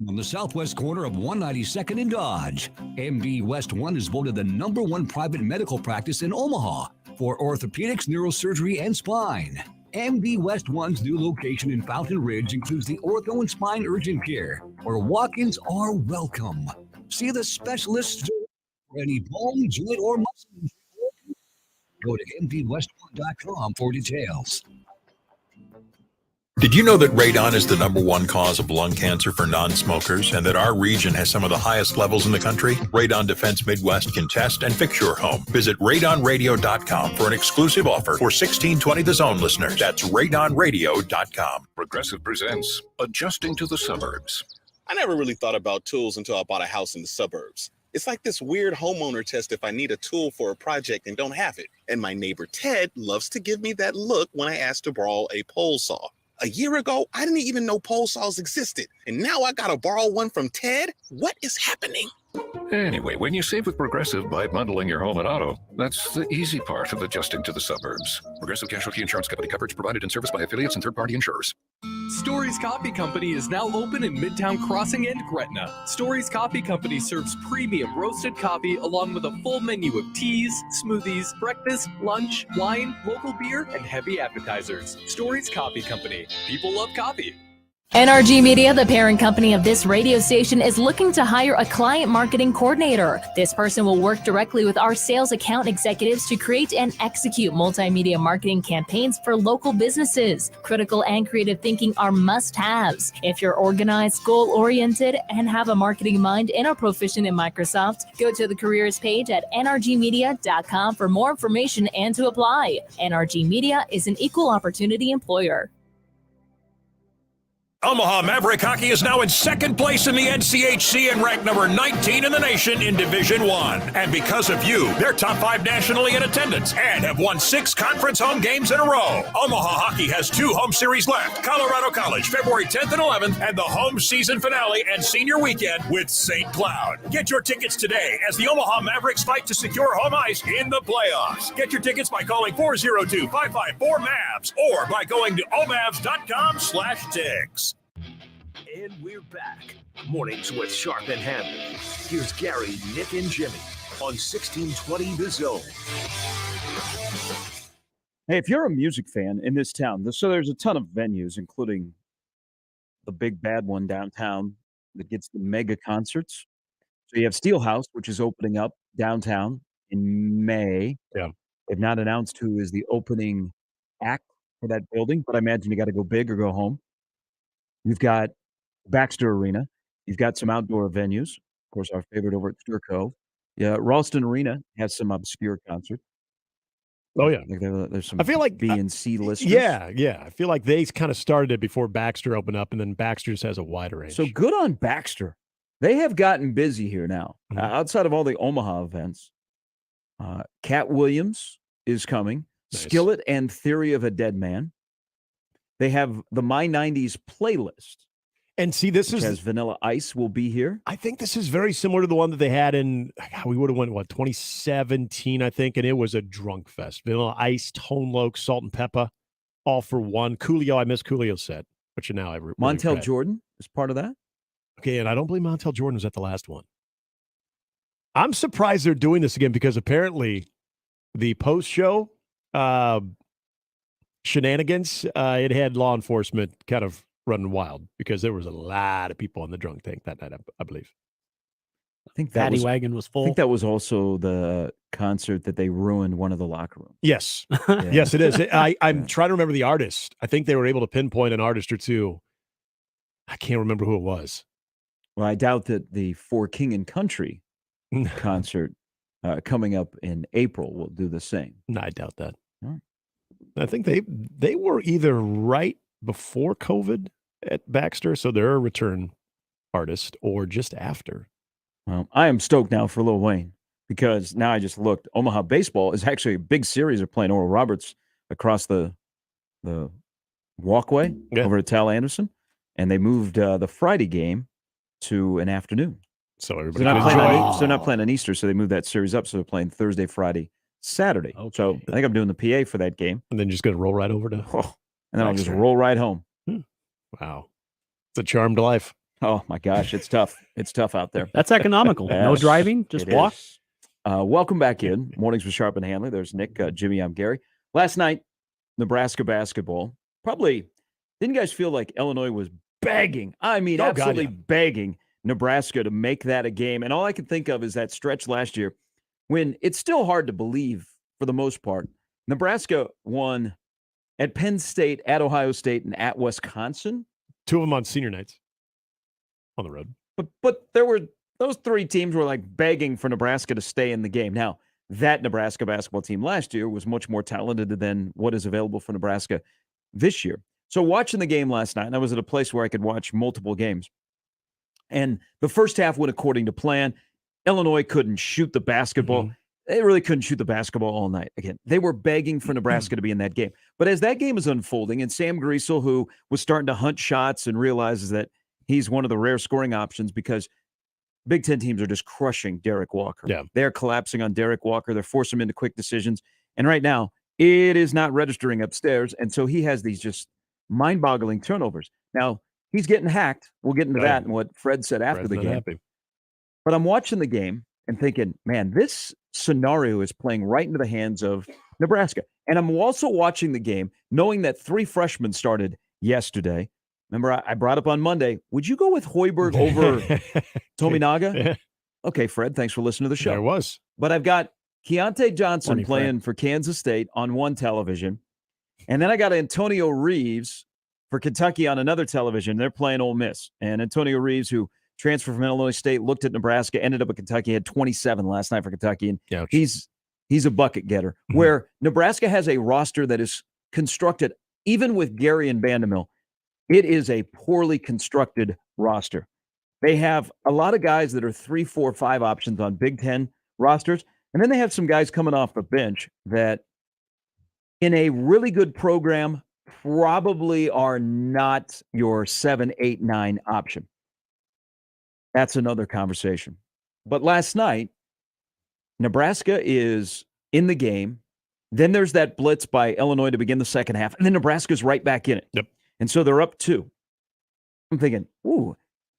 on the southwest corner of 192nd and Dodge. MD West One is voted the #1 private medical practice in Omaha for orthopedics, neurosurgery, and spine. MD West One's new location in Fountain Ridge includes the Ortho and Spine Urgent Care, where walk-ins are welcome. See the specialists for any bone, joint, or muscle injury. Go to mdwest1.com for details. Did you know that radon is the #1 cause of lung cancer for non-smokers and that our region has some of the highest levels in the country? Radon Defense Midwest can test and fix your home. Visit radonradio.com for an exclusive offer for 1620 The Zone listeners. That's radonradio.com. Progressive presents Adjusting to the Suburbs. I never really thought about tools until I bought a house in the suburbs. It's like this weird homeowner test if I need a tool for a project and don't have it. And my neighbor Ted loves to give me that look when I ask to borrow a pole saw. A year ago, I didn't even know pole saws existed. And now I gotta borrow one from Ted? What is happening? Anyway, when you save with Progressive by bundling your home and auto, that's the easy part of adjusting to the suburbs. Progressive Casualty Insurance Company. Coverage provided and serviced by affiliates and third-party insurers. Stories Coffee Company is now open in Midtown Crossing and Gretna. Stories Coffee Company serves premium roasted coffee along with a full menu of teas, smoothies, breakfast, lunch, wine, local beer, and heavy appetizers. Stories Coffee Company. People love coffee. NRG Media, the parent company of this radio station, is looking to hire a client marketing coordinator. This person will work directly with our sales account executives to create and execute multimedia marketing campaigns for local businesses. Critical and creative thinking are must-haves. If you're organized, goal-oriented, and have a marketing mind and are proficient in Microsoft, go to the careers page at nrgmedia.com for more information and to apply. NRG Media is an equal opportunity employer. Omaha Maverick Hockey is now in second place in the NCHC and ranked number 19 in the nation in Division 1. And because of you, they're top 5 nationally in attendance and have won 6 conference home games in a row. Omaha Hockey has 2 home series left, Colorado College, February 10th and 11th, and the home season finale and senior weekend with St. Cloud. Get your tickets today as the Omaha Mavericks fight to secure home ice in the playoffs. Get your tickets by calling 402-554-MAVS or by going to omavs.com/tickets. And we're back. Mornings with Sharp and Handley. Here's Gary, Nick, and Jimmy on 1620 The Zone. Hey, if you're a music fan in this town, so there's a ton of venues, including the big bad one downtown that gets the mega concerts. So you have Steelhouse, which is opening up downtown in May. Yeah. They've not announced who is the opening act for that building, but I imagine you got to go big or go home. You've got Baxter Arena. You've got some outdoor venues. Of course, our favorite over at Stir Cove. Yeah, Ralston Arena has some obscure concerts. Oh, yeah. Like there's some I feel like B and C listers. Yeah. I feel like they kind of started it before Baxter opened up, and then Baxter just has a wider range. So good on Baxter. They have gotten busy here now. Mhm. Outside of all the Omaha events, Cat Williams is coming. Nice. Skillet and Theory of a Dead Man. They have the My 90s playlist. And see, this is as Vanilla Ice will be here. I think this is very similar to the one that they had in, we would have went, 2017, I think, and it was a drunk fest. Vanilla Ice, Tone Loc, Salt and Pepper, all for one. Coolio, I miss Coolio's set, but now I really Montel regret. Jordan is part of that. Okay, and I don't believe Montel Jordan was at the last one. I'm surprised they're doing this again because apparently the post-show shenanigans, it had law enforcement kind of running wild because there was a lot of people on the drunk tank that night, I believe. I think that Paddy wagon was full. I think that was also the concert that they ruined one of the locker rooms. Yes. Yeah. Yes, it is. I'm trying to remember the artist. I think they were able to pinpoint an artist or two. I can't remember who it was. Well, I doubt that the For King and Country concert coming up in April will do the same. No, I doubt that. All right. I think they were either right before COVID at Baxter, so they're a return artist, or just after. Well, I am stoked now for Lil Wayne because now I just looked. Omaha baseball is actually a big series. They're playing Oral Roberts across the walkway over at Tal Anderson, and they moved the Friday game to an afternoon. So everybody they're can enjoy. so they're not playing on Easter, so they moved that series up. So they're playing Thursday, Friday, Saturday. Okay. So I think I'm doing the PA for that game, And then just going to roll right over to. and then I'll just Baxter. roll right home. Wow. It's a charmed life. Oh my gosh, it's tough. It's tough out there. That's economical. No Yes, driving, just it walk. is. Welcome back in. Mornings with Sharp and Handley. There's Nick, Jimmy, I'm Gary. Last night, Nebraska basketball. Probably, didn't you guys feel like Illinois was begging? I mean, Oh, God, absolutely yeah. begging Nebraska to make that a game. And all I can think of is that stretch last year when it's still hard to believe for the most part. Nebraska won at Penn State, at Ohio State, and at Wisconsin. 2 of them on senior nights on the road. But there were those 3 teams were like begging for Nebraska to stay in the game. Now, that Nebraska basketball team last year was much more talented than what is available for Nebraska this year. So watching the game last night, and I was at a place where I could watch multiple games. And the first half went according to plan. Illinois couldn't shoot the basketball. Mm-hmm. They really couldn't shoot the basketball all night. Again, they were begging for Nebraska to be in that game. But as that game is unfolding, and Sam Griesel, who was starting to hunt shots and realizes that he's one of the rare scoring options because Big Ten teams are just crushing Derek Walker. Yeah. They're collapsing on Derek Walker. They're forcing him into quick decisions. And right now, it is not registering upstairs. And so he has these just mind-boggling turnovers. Now, he's getting hacked. We'll get into that and what Fred said after Fred's the not game. happy. But I'm watching the game and thinking, man, this scenario is playing right into the hands of Nebraska. And I'm also watching the game knowing that 3 freshmen started yesterday. Remember, I brought up on Monday, would you go with Hoiberg over Tominaga? Yeah. Okay, Fred, thanks for listening to the show. There was. But I've got Keontae Johnson Morning, playing for Kansas State on one television. And then I got Antonio Reeves for Kentucky on another television. They're playing Ole Miss. And Antonio Reeves, who transferred from Illinois State, looked at Nebraska, ended up at Kentucky, had 27 last night for Kentucky. And Ouch. he's a bucket getter. Where Nebraska has a roster that is constructed, even with Gary and Vandermill, it is a poorly constructed roster. They have a lot of guys that are 3, 4, 5 options on Big Ten rosters. And then they have some guys coming off the bench that in a really good program probably are not your 7, 8, 9 option. That's another conversation. But last night, Nebraska is in the game. Then there's that blitz by Illinois to begin the second half. And then Nebraska's right back in it. Yep. And so they're up 2. I'm thinking, ooh,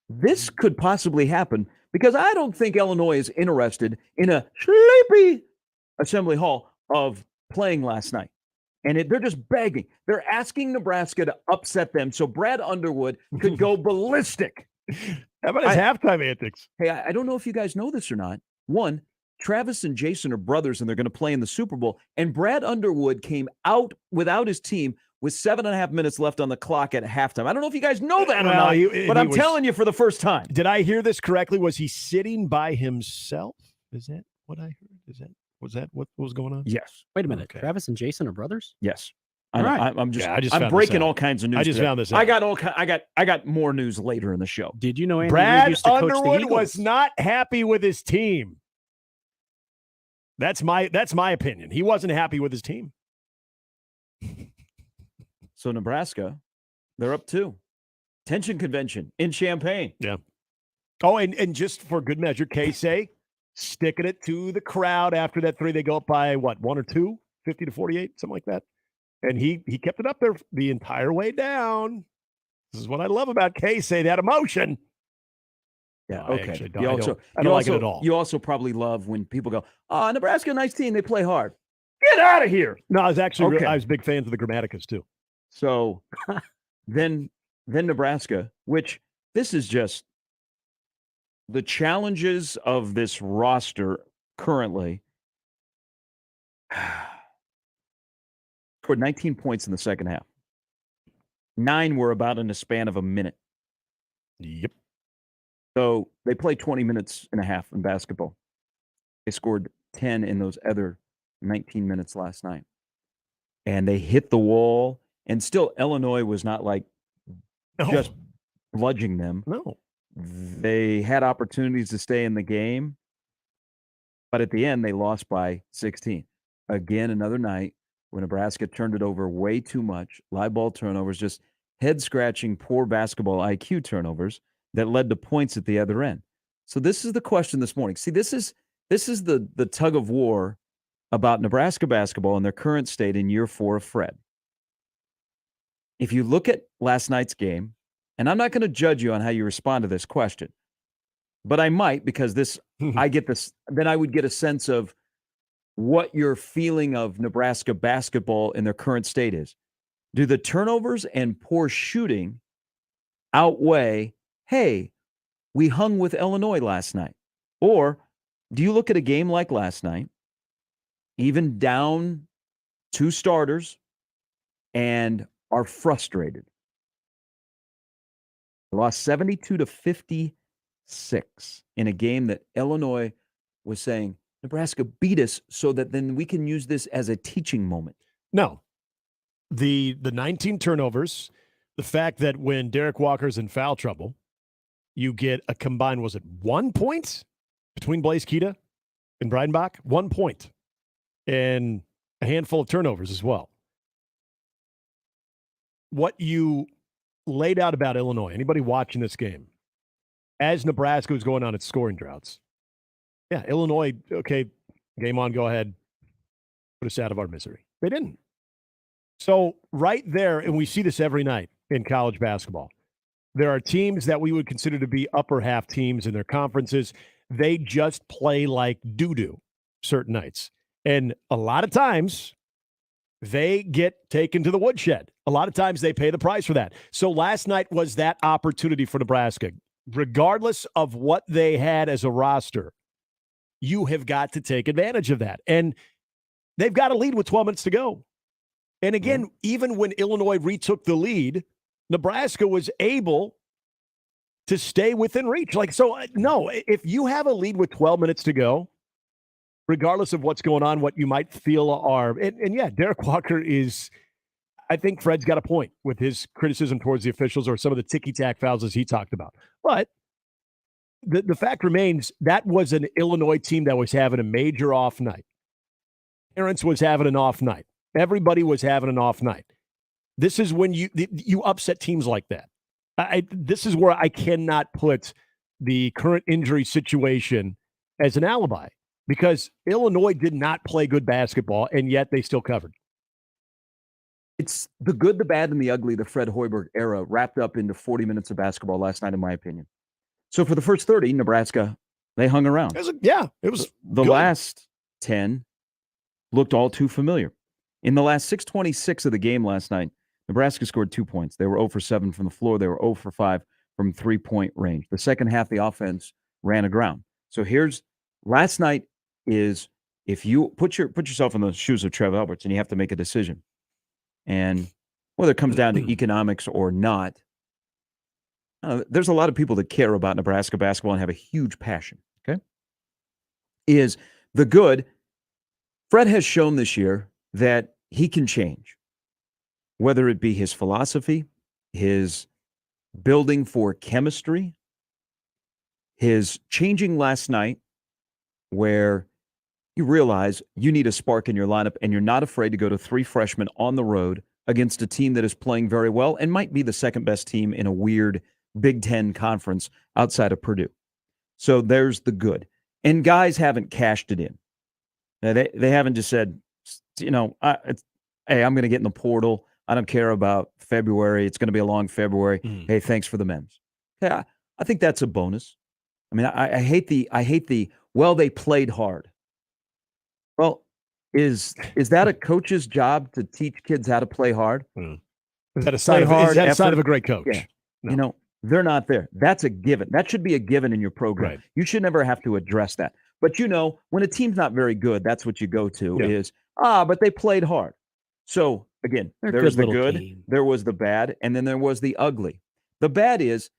this could possibly happen because I don't think Illinois is interested in a sleepy Assembly Hall of playing last night. And they're just begging. They're asking Nebraska to upset them so Brad Underwood could go ballistic. How about his halftime antics? Hey, I don't know if you guys know this or not. One, Travis and Jason are brothers, and they're going to play in the Super Bowl. And Brad Underwood came out without his team with 7.5 minutes left on the clock at halftime. I don't know if you guys know that or not, but I'm telling you for the first time. Did I hear this correctly? Was he sitting by himself? Is that what I heard? Was that what was going on? Yes. Wait a minute. Okay. Travis and Jason are brothers? Yes. All right. I'm breaking all kinds of news. I just today. found this out. I got more news later in the show. Did you know Andy Reid Brad used to coach the Underwood Eagles? was not happy with his team. That's my opinion. He wasn't happy with his team. So Nebraska, they're up 2. Tension convention in Champaign. Yeah. Oh, and just for good measure, K-Say sticking it to the crowd after that 3. They go up by what, 1 or 2, 50-48, something like that. And he kept it up there the entire way down. This is what I love about K-Say, that emotion. Yeah, No, okay. I don't like it at all. You also probably love when people go, "Oh, Nebraska, nice team. They play hard. Get out of here." No, I was actually Okay. I was big fans of the Grammaticus too. So then Nebraska, which this is just the challenges of this roster currently. Scored 19 points in the second half. 9 were about in the span of a minute. Yep. So they played 20 minutes and a half in basketball. They scored 10 in those other 19 minutes last night. And they hit the wall. And still, Illinois was not like just bludgeoning them. No. They had opportunities to stay in the game. But at the end, they lost by 16. Again, another night when Nebraska turned it over way too much. Live ball turnovers, just head-scratching, poor basketball IQ turnovers that led to points at the other end. So this is the question this morning. See, this is the tug of war about Nebraska basketball in their current state in year 4 of Fred. If you look at last night's game, and I'm not going to judge you on how you respond to this question, but I might because I get this, then I would get a sense of what your feeling of Nebraska basketball in their current state is. Do the turnovers and poor shooting outweigh, hey, we hung with Illinois last night? Or do you look at a game like last night, even down 2 starters, and are frustrated? They lost 72-56 in a game that Illinois was saying, Nebraska beat us so that then we can use this as a teaching moment. No. The 19 turnovers, the fact that when Derek Walker's in foul trouble, you get a combined, was it 1 point between Blaise Keita and Breidenbach? 1 point. And a handful of turnovers as well. What you laid out about Illinois, anybody watching this game, as Nebraska was going on its scoring droughts, yeah, Illinois, okay, game on, go ahead, put us out of our misery. They didn't. So right there, and we see this every night in college basketball, there are teams that we would consider to be upper half teams in their conferences. They just play like doo-doo certain nights. And a lot of times they get taken to the woodshed. A lot of times they pay the price for that. So last night was that opportunity for Nebraska. Regardless of what they had as a roster, you have got to take advantage of that. And they've got a lead with 12 minutes to go. And again, even when Illinois retook the lead, Nebraska was able to stay within reach. No, if you have a lead with 12 minutes to go, regardless of what's going on, what you might feel are, and yeah, Derek Walker is, I think Fred's got a point with his criticism towards the officials or some of the ticky-tack fouls as he talked about. But the fact remains that was an Illinois team that was having a major off night. Terrence was having an off night. Everybody was having an off night. This is when you upset teams like that. This is where I cannot put the current injury situation as an alibi because Illinois did not play good basketball, and yet they still covered. It's the good, the bad, and the ugly, the Fred Hoiberg era wrapped up into 40 minutes of basketball last night, in my opinion. So for the first 30, Nebraska, they hung around. It was the good. Last 10 looked all too familiar. In the last 6:26 of the game last night, Nebraska scored 2 points. They were 0 for 7 from the floor. They were 0 for 5 from three-point range. The second half, the offense ran aground. So last night is, if you put yourself in the shoes of Trev Alberts and you have to make a decision, and whether it comes down to economics or not, there's a lot of people that care about Nebraska basketball and have a huge passion, okay? Is the good, Fred has shown this year that he can change, whether it be his philosophy, his building for chemistry, his changing last night where you realize you need a spark in your lineup and you're not afraid to go to 3 freshmen on the road against a team that is playing very well and might be the second best team in a weird Big Ten conference outside of Purdue. So there's the good. And guys haven't cashed it in. Now, they haven't just said, hey, I'm going to get in the portal. I don't care about February. It's going to be a long February. Hey, thanks for the mems. Yeah, I think that's a bonus. I mean, I hate the well, they played hard. Well, is that a coach's job to teach kids how to play hard? Is that a sign of a great coach? Yeah. No. They're not there. That's a given. That should be a given in your program. Right. You should never have to address that. But when a team's not very good, that's what you go to is, but they played hard. So again, there's the good, team. There was the bad, and then there was the ugly. The bad is,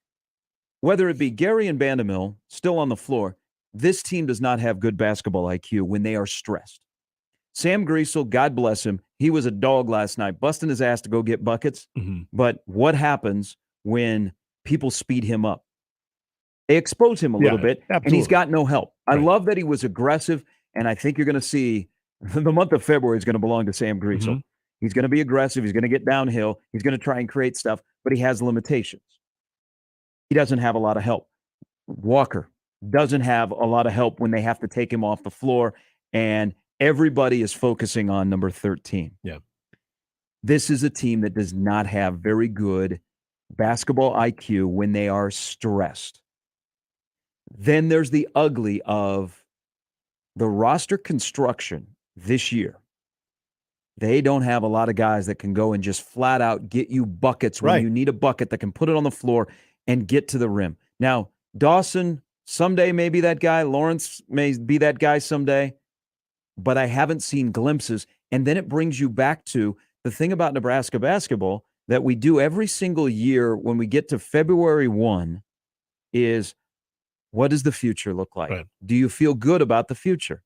whether it be Gary and Vandermill still on the floor, this team does not have good basketball IQ when they are stressed. Sam Griesel, God bless him, he was a dog last night, busting his ass to go get buckets. But what happens when people speed him up? They expose him a little bit, and he's got no help. Right. I love that he was aggressive, and I think you're going to see the month of February is going to belong to Sam Griesel. He's going to be aggressive. He's going to get downhill. He's going to try and create stuff, but he has limitations. He doesn't have a lot of help. Walker doesn't have a lot of help when they have to take him off the floor, and everybody is focusing on number 13. Yeah. This is a team that does not have very good basketball IQ when they are stressed. Then there's the ugly of the roster construction this year. They don't have a lot of guys that can go and just flat out get you buckets when you need a bucket, that can put it on the floor and get to the rim. Now, Dawson someday may be that guy. Lawrence may be that guy someday. But I haven't seen glimpses. And then it brings you back to the thing about Nebraska basketball that we do every single year when we get to February 1 is, what does the future look like? Right. Do you feel good about the future?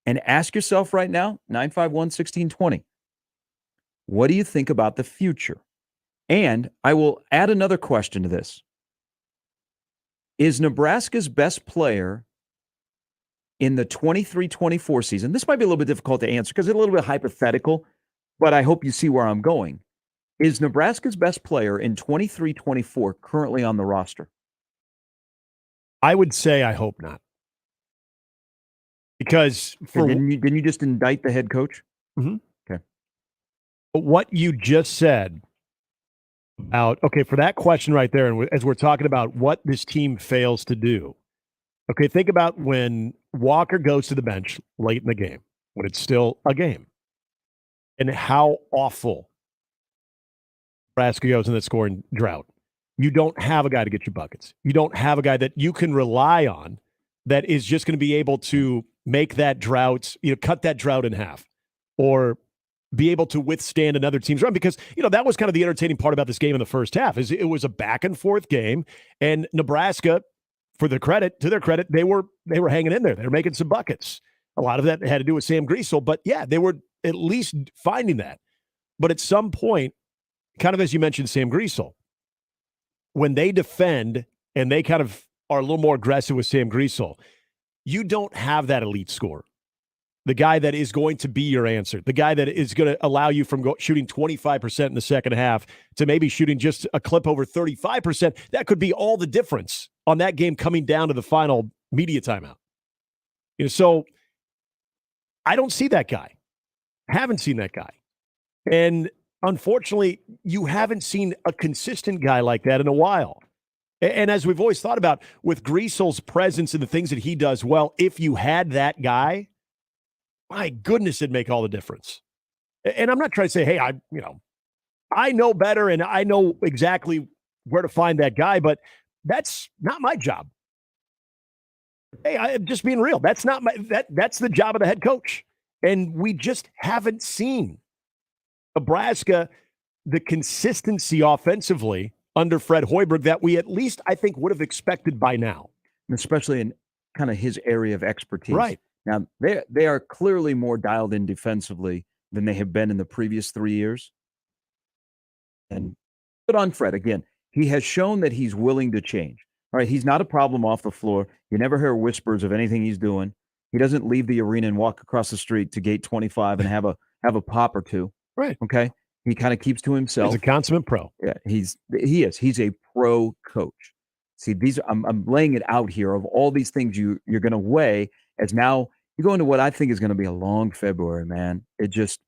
And ask yourself right now, 951-1620, what do you think about the future? And I will add another question to this. Is Nebraska's best player in the 23-24 season, this might be a little bit difficult to answer because it's a little bit hypothetical, but I hope you see where I'm going. Is Nebraska's best player in 23-24 currently on the roster? I would say I hope not. Because didn't you just indict the head coach? Mm-hmm. Okay. What you just said about, okay, for that question right there, and as we're talking about what this team fails to do, okay, think about when Walker goes to the bench late in the game, when it's still a game, and how awful Nebraska goes in the scoring drought. You don't have a guy to get you buckets. You don't have a guy that you can rely on that is just going to be able to make that drought, cut that drought in half, or be able to withstand another team's run. Because, that was kind of the entertaining part about this game in the first half, is it was a back and forth game, and Nebraska, to their credit, they were hanging in there. They were making some buckets. A lot of that had to do with Sam Griesel, but yeah, they were at least finding that. But at some point, kind of as you mentioned, Sam Griesel, when they defend and they kind of are a little more aggressive with Sam Griesel, you don't have that elite scorer. The guy that is going to be your answer, the guy that is going to allow you from shooting 25% in the second half to maybe shooting just a clip over 35%. That could be all the difference on that game coming down to the final media timeout. So I don't see that guy. Haven't seen that guy. And unfortunately, you haven't seen a consistent guy like that in a while. And as we've always thought about, with Griesel's presence and the things that he does well, if you had that guy, my goodness, it'd make all the difference. And I'm not trying to say, hey, I know better and I know exactly where to find that guy, but that's not my job. Hey, I'm just being real. That's not that's the job of the head coach. And we just haven't seen Nebraska, the consistency offensively under Fred Hoiberg that we at least, I think, would have expected by now. Especially in kind of his area of expertise. Right. Now, they are clearly more dialed in defensively than they have been in the previous 3 years. And good on Fred. Again, he has shown that he's willing to change. All right, he's not a problem off the floor. You never hear whispers of anything he's doing. He doesn't leave the arena and walk across the street to gate 25 and have a pop or two. Right. Okay. He kind of keeps to himself. He's a consummate pro. Yeah, he is. He's a pro coach. See, I'm laying it out here of all these things you're going to weigh as now you go into what I think is going to be a long February, man. It just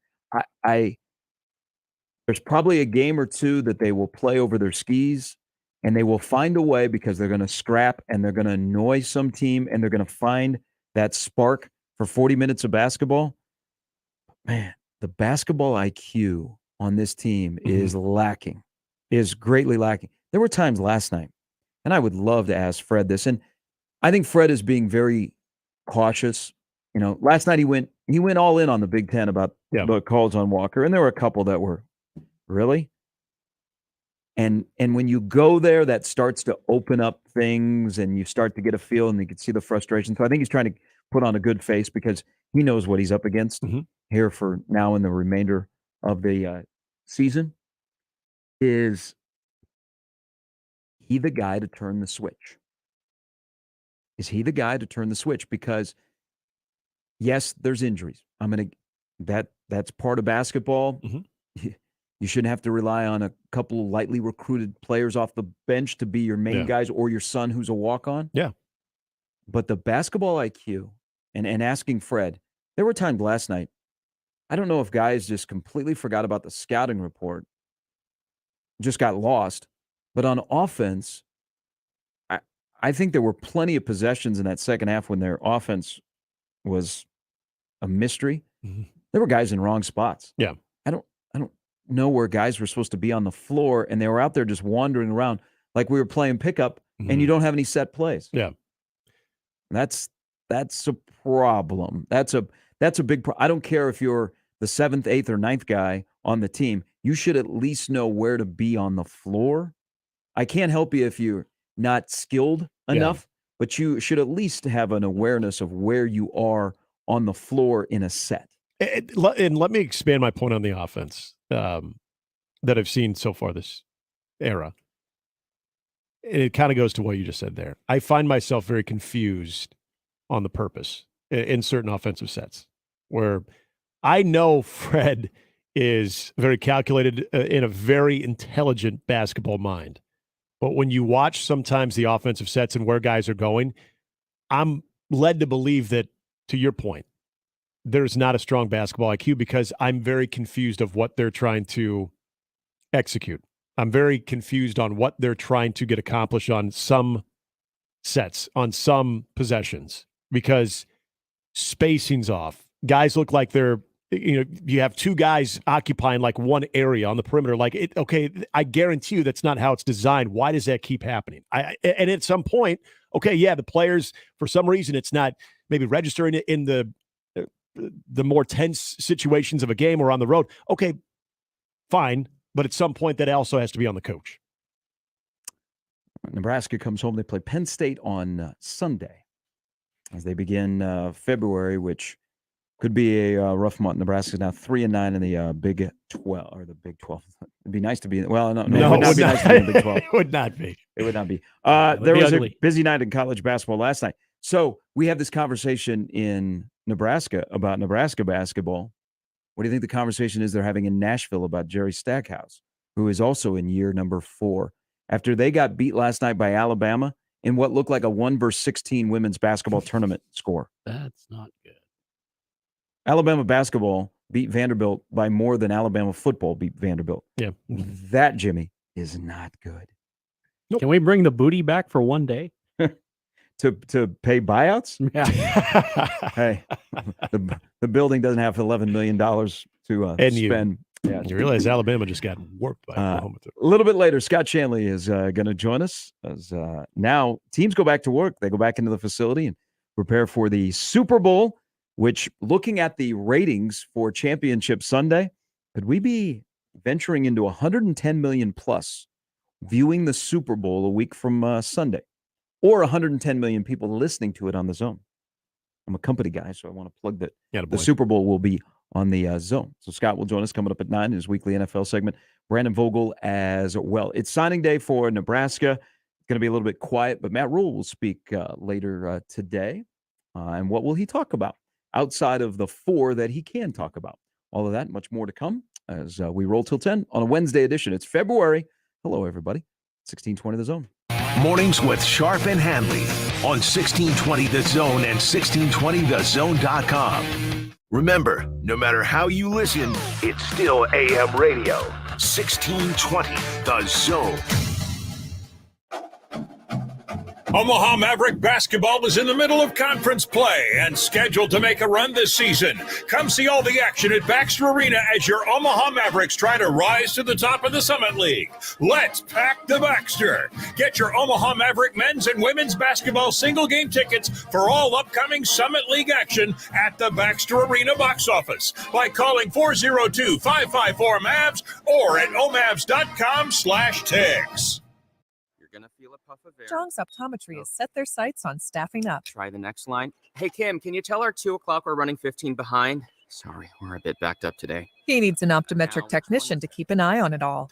there's probably a game or two that they will play over their skis, and they will find a way because they're going to scrap and they're going to annoy some team and they're going to find that spark for 40 minutes of basketball. Man, the basketball IQ on this team is lacking, is greatly lacking. There were times last night, and I would love to ask Fred this, and I think Fred is being very cautious. Last night he went all in on the Big Ten about the calls on Walker, and there were a couple that were really. And when you go there, that starts to open up things, and you start to get a feel, and you can see the frustration. So I think he's trying to put on a good face because he knows what he's up against here for now in the remainder of the season. Is he the guy to turn the switch? Is he the guy to turn the switch? Because yes, there's injuries. That's part of basketball. You shouldn't have to rely on a couple of lightly recruited players off the bench to be your main guys or your son who's a walk-on. Yeah. But the basketball IQ and asking Fred, there were times last night, I don't know if guys just completely forgot about the scouting report, just got lost. But on offense, I think there were plenty of possessions in that second half when their offense was a mystery. There were guys in wrong spots. Yeah. I don't know where guys were supposed to be on the floor, and they were out there just wandering around like we were playing pickup, and you don't have any set plays. Yeah. That's a problem. That's a big problem. I don't care if you're the 7th, 8th, or 9th guy on the team. You should at least know where to be on the floor. I can't help you if you're not skilled enough, but you should at least have an awareness of where you are on the floor in a set. And let me expand my point on the offense that I've seen so far this era. And it kind of goes to what you just said there. I find myself very confused on the purpose in certain offensive sets where I know Fred is very calculated in a very intelligent basketball mind. But when you watch sometimes the offensive sets and where guys are going, I'm led to believe that, to your point, there's not a strong basketball IQ because I'm very confused of what they're trying to execute. I'm very confused on what they're trying to get accomplished on some sets, on some possessions, because spacing's off. Guys look like they're, you have two guys occupying like one area on the perimeter. Like, okay, I guarantee you that's not how it's designed. Why does that keep happening? And at some point, okay, yeah, the players, for some reason, it's not maybe registering it in the more tense situations of a game or on the road. Okay, fine. But at some point, that also has to be on the coach. Nebraska comes home. They play Penn State on Sunday as they begin February, which could be a rough month. Nebraska's now 3-9 in the Big 12 or the Big 12. It'd be nice to be. Well, no, it would not be nice to be in the Big 12. It would not be. It would not be. It would There be was ugly. a busy night in college basketball last night. So we have this conversation in Nebraska about Nebraska basketball. What do you think the conversation is they're having in Nashville about Jerry Stackhouse, who is also in year number 4, after they got beat last night by Alabama in what looked like a 1-16 women's basketball tournament score? That's not good. Alabama basketball beat Vanderbilt by more than Alabama football beat Vanderbilt. Yeah. That, Jimmy, is not good. Can we bring the booty back for one day? To pay buyouts? Yeah. Hey, the building doesn't have $11 million to spend. You realize Alabama just got worked by Oklahoma. A little bit later, Scott Shanley is going to join us as now teams go back to work. They go back into the facility and prepare for the Super Bowl, which, looking at the ratings for Championship Sunday, could we be venturing into 110 million plus viewing the Super Bowl a week from Sunday, or 110 million people listening to it on the Zone? I'm a company guy, so I want to plug that the Super Bowl will be on the Zone. So Scott will join us coming up at 9 in his weekly NFL segment. Brandon Vogel as well. It's signing day for Nebraska. It's going to be a little bit quiet, but Matt Rule will speak later today. And what will he talk about outside of the 4 that he can talk about? All of that and much more to come as we roll till 10 on a Wednesday edition. It's February. Hello, everybody. 1620 The Zone. Mornings with Sharp and Handley on 1620 The Zone and 1620thezone.com. Remember, no matter how you listen, it's still AM radio. 1620 The Zone. Omaha Maverick basketball is in the middle of conference play and scheduled to make a run this season. Come see all the action at Baxter Arena as your Omaha Mavericks try to rise to the top of the Summit League. Let's pack the Baxter. Get your Omaha Maverick men's and women's basketball single game tickets for all upcoming Summit League action at the Baxter Arena box office by calling 402-554-MAVS or at omavs.com/tics. Strong's Optometry has set their sights on staffing up. Try the next line. Hey, Kim, can you tell her 2 o'clock we're running 15 behind? Sorry, we're a bit backed up today. He needs an optometric technician to keep an eye on it all.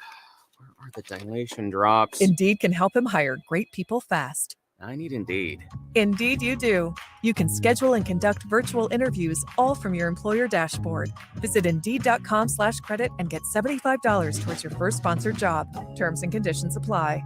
Where are the dilation drops? Indeed can help him hire great people fast. I need Indeed. Indeed you do. You can schedule and conduct virtual interviews all from your employer dashboard. Visit Indeed.com/credit and get $75 towards your first sponsored job. Terms and conditions apply.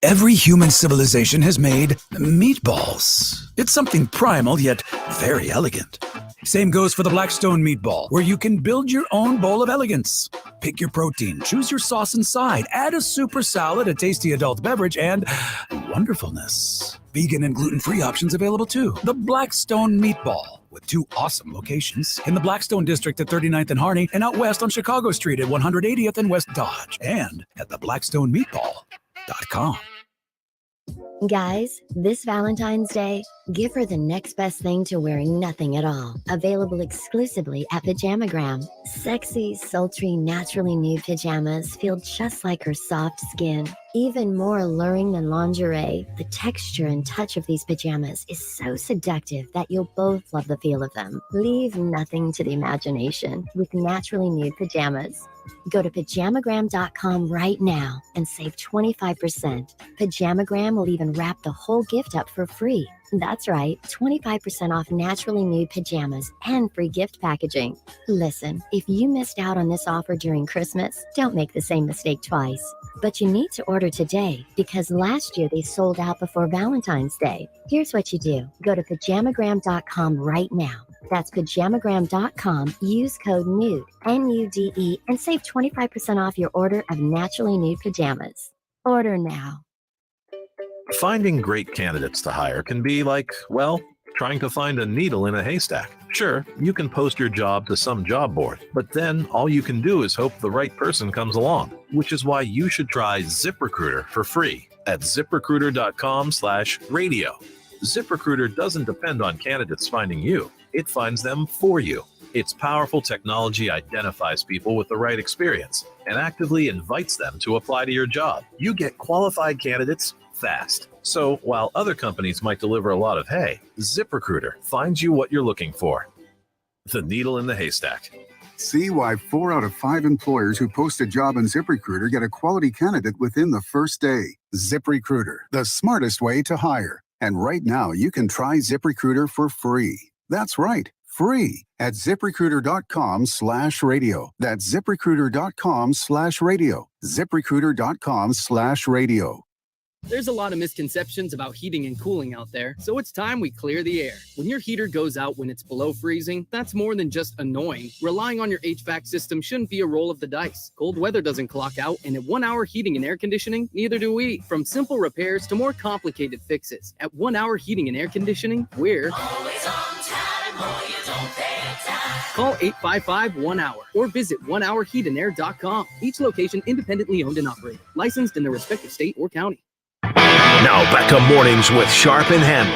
Every human civilization has made meatballs. It's something primal yet very elegant. Same goes for the Blackstone meatball, where you can build your own bowl of elegance. Pick your protein, choose your sauce and side, add a super salad, a tasty adult beverage, and wonderfulness. Vegan and gluten-free options available too. The Blackstone meatball, with 2 awesome locations in the Blackstone district at 39th and Harney, and out west on Chicago Street at 180th and West Dodge, and at theblackstonemeatball.com. Guys, this Valentine's Day, give her the next best thing to wearing nothing at all. Available exclusively at Pajamagram. Sexy, sultry, naturally nude pajamas feel just like her soft skin. Even more alluring than lingerie, the texture and touch of these pajamas is so seductive that you'll both love the feel of them. Leave nothing to the imagination with naturally nude pajamas. Go to pajamagram.com right now and save 25%. Pajamagram will even wrap the whole gift up for free. That's right, 25% off naturally nude pajamas and free gift packaging. Listen, if you missed out on this offer during Christmas, don't make the same mistake twice. But you need to order today because last year they sold out before Valentine's Day. Here's what you do. Go to pajamagram.com right now. That's pajamagram.com. Use code NUDE, NUDE, and save 25% off your order of naturally nude pajamas. Order now. Finding great candidates to hire can be like, well, trying to find a needle in a haystack. Sure, you can post your job to some job board, but then all you can do is hope the right person comes along, which is why you should try ZipRecruiter for free at ziprecruiter.com/radio. ZipRecruiter doesn't depend on candidates finding you. It finds them for you. Its powerful technology identifies people with the right experience and actively invites them to apply to your job. You get qualified candidates fast. So while other companies might deliver a lot of hay, ZipRecruiter finds you what you're looking for. The needle in the haystack. See why 4 out of 5 employers who post a job on ZipRecruiter get a quality candidate within the first day. ZipRecruiter, the smartest way to hire. And right now, you can try ZipRecruiter for free. That's right, free at ziprecruiter.com/radio. That's ziprecruiter.com/radio. ziprecruiter.com/radio. There's a lot of misconceptions about heating and cooling out there, so it's time we clear the air. When your heater goes out when it's below freezing, that's more than just annoying. Relying on your HVAC system shouldn't be a roll of the dice. Cold weather doesn't clock out, and at 1 hour heating and air conditioning, neither do we. From simple repairs to more complicated fixes, at 1 hour heating and air conditioning, we're always on time or you don't pay time. Call 855-1-HOUR or visit onehourheatandair.com. Each location independently owned and operated, licensed in their respective state or county. Now back to Mornings with Sharp and Handley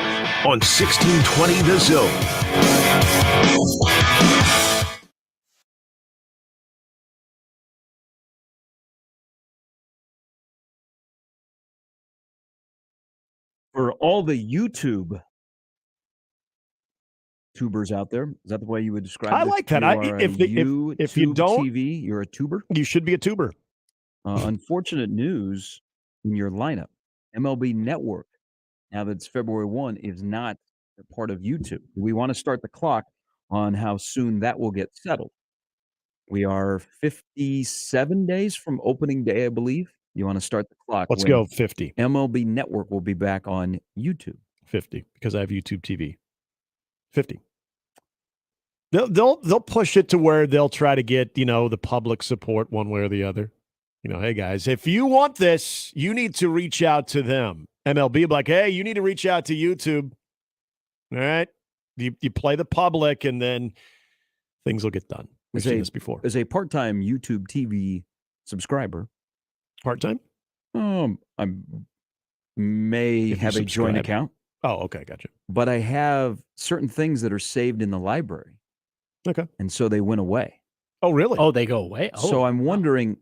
on 1620 The Zone. For all the YouTube tubers out there, is that the way you would describe it? I like that. If you don't, TV, you're a tuber? You should be a tuber. Unfortunate news in your lineup. MLB Network, now that it's February 1, is not a part of YouTube. We want to start the clock on how soon that will get settled. We are 57 days from opening day, I believe. You want to start the clock. Let's go 50. MLB Network will be back on YouTube. 50, because I have YouTube TV. 50. They'll push it to where they'll try to get, the public support one way or the other. Hey, guys, if you want this, you need to reach out to them. MLB will be like, hey, you need to reach out to YouTube. All right? You play the public, and then things will get done. We've seen this before. As a part-time YouTube TV subscriber. Part-time? I may have a joint account. Oh, okay, gotcha. But I have certain things that are saved in the library. Okay. And so they went away. Oh, really? Oh, they go away? Oh. So I'm wondering,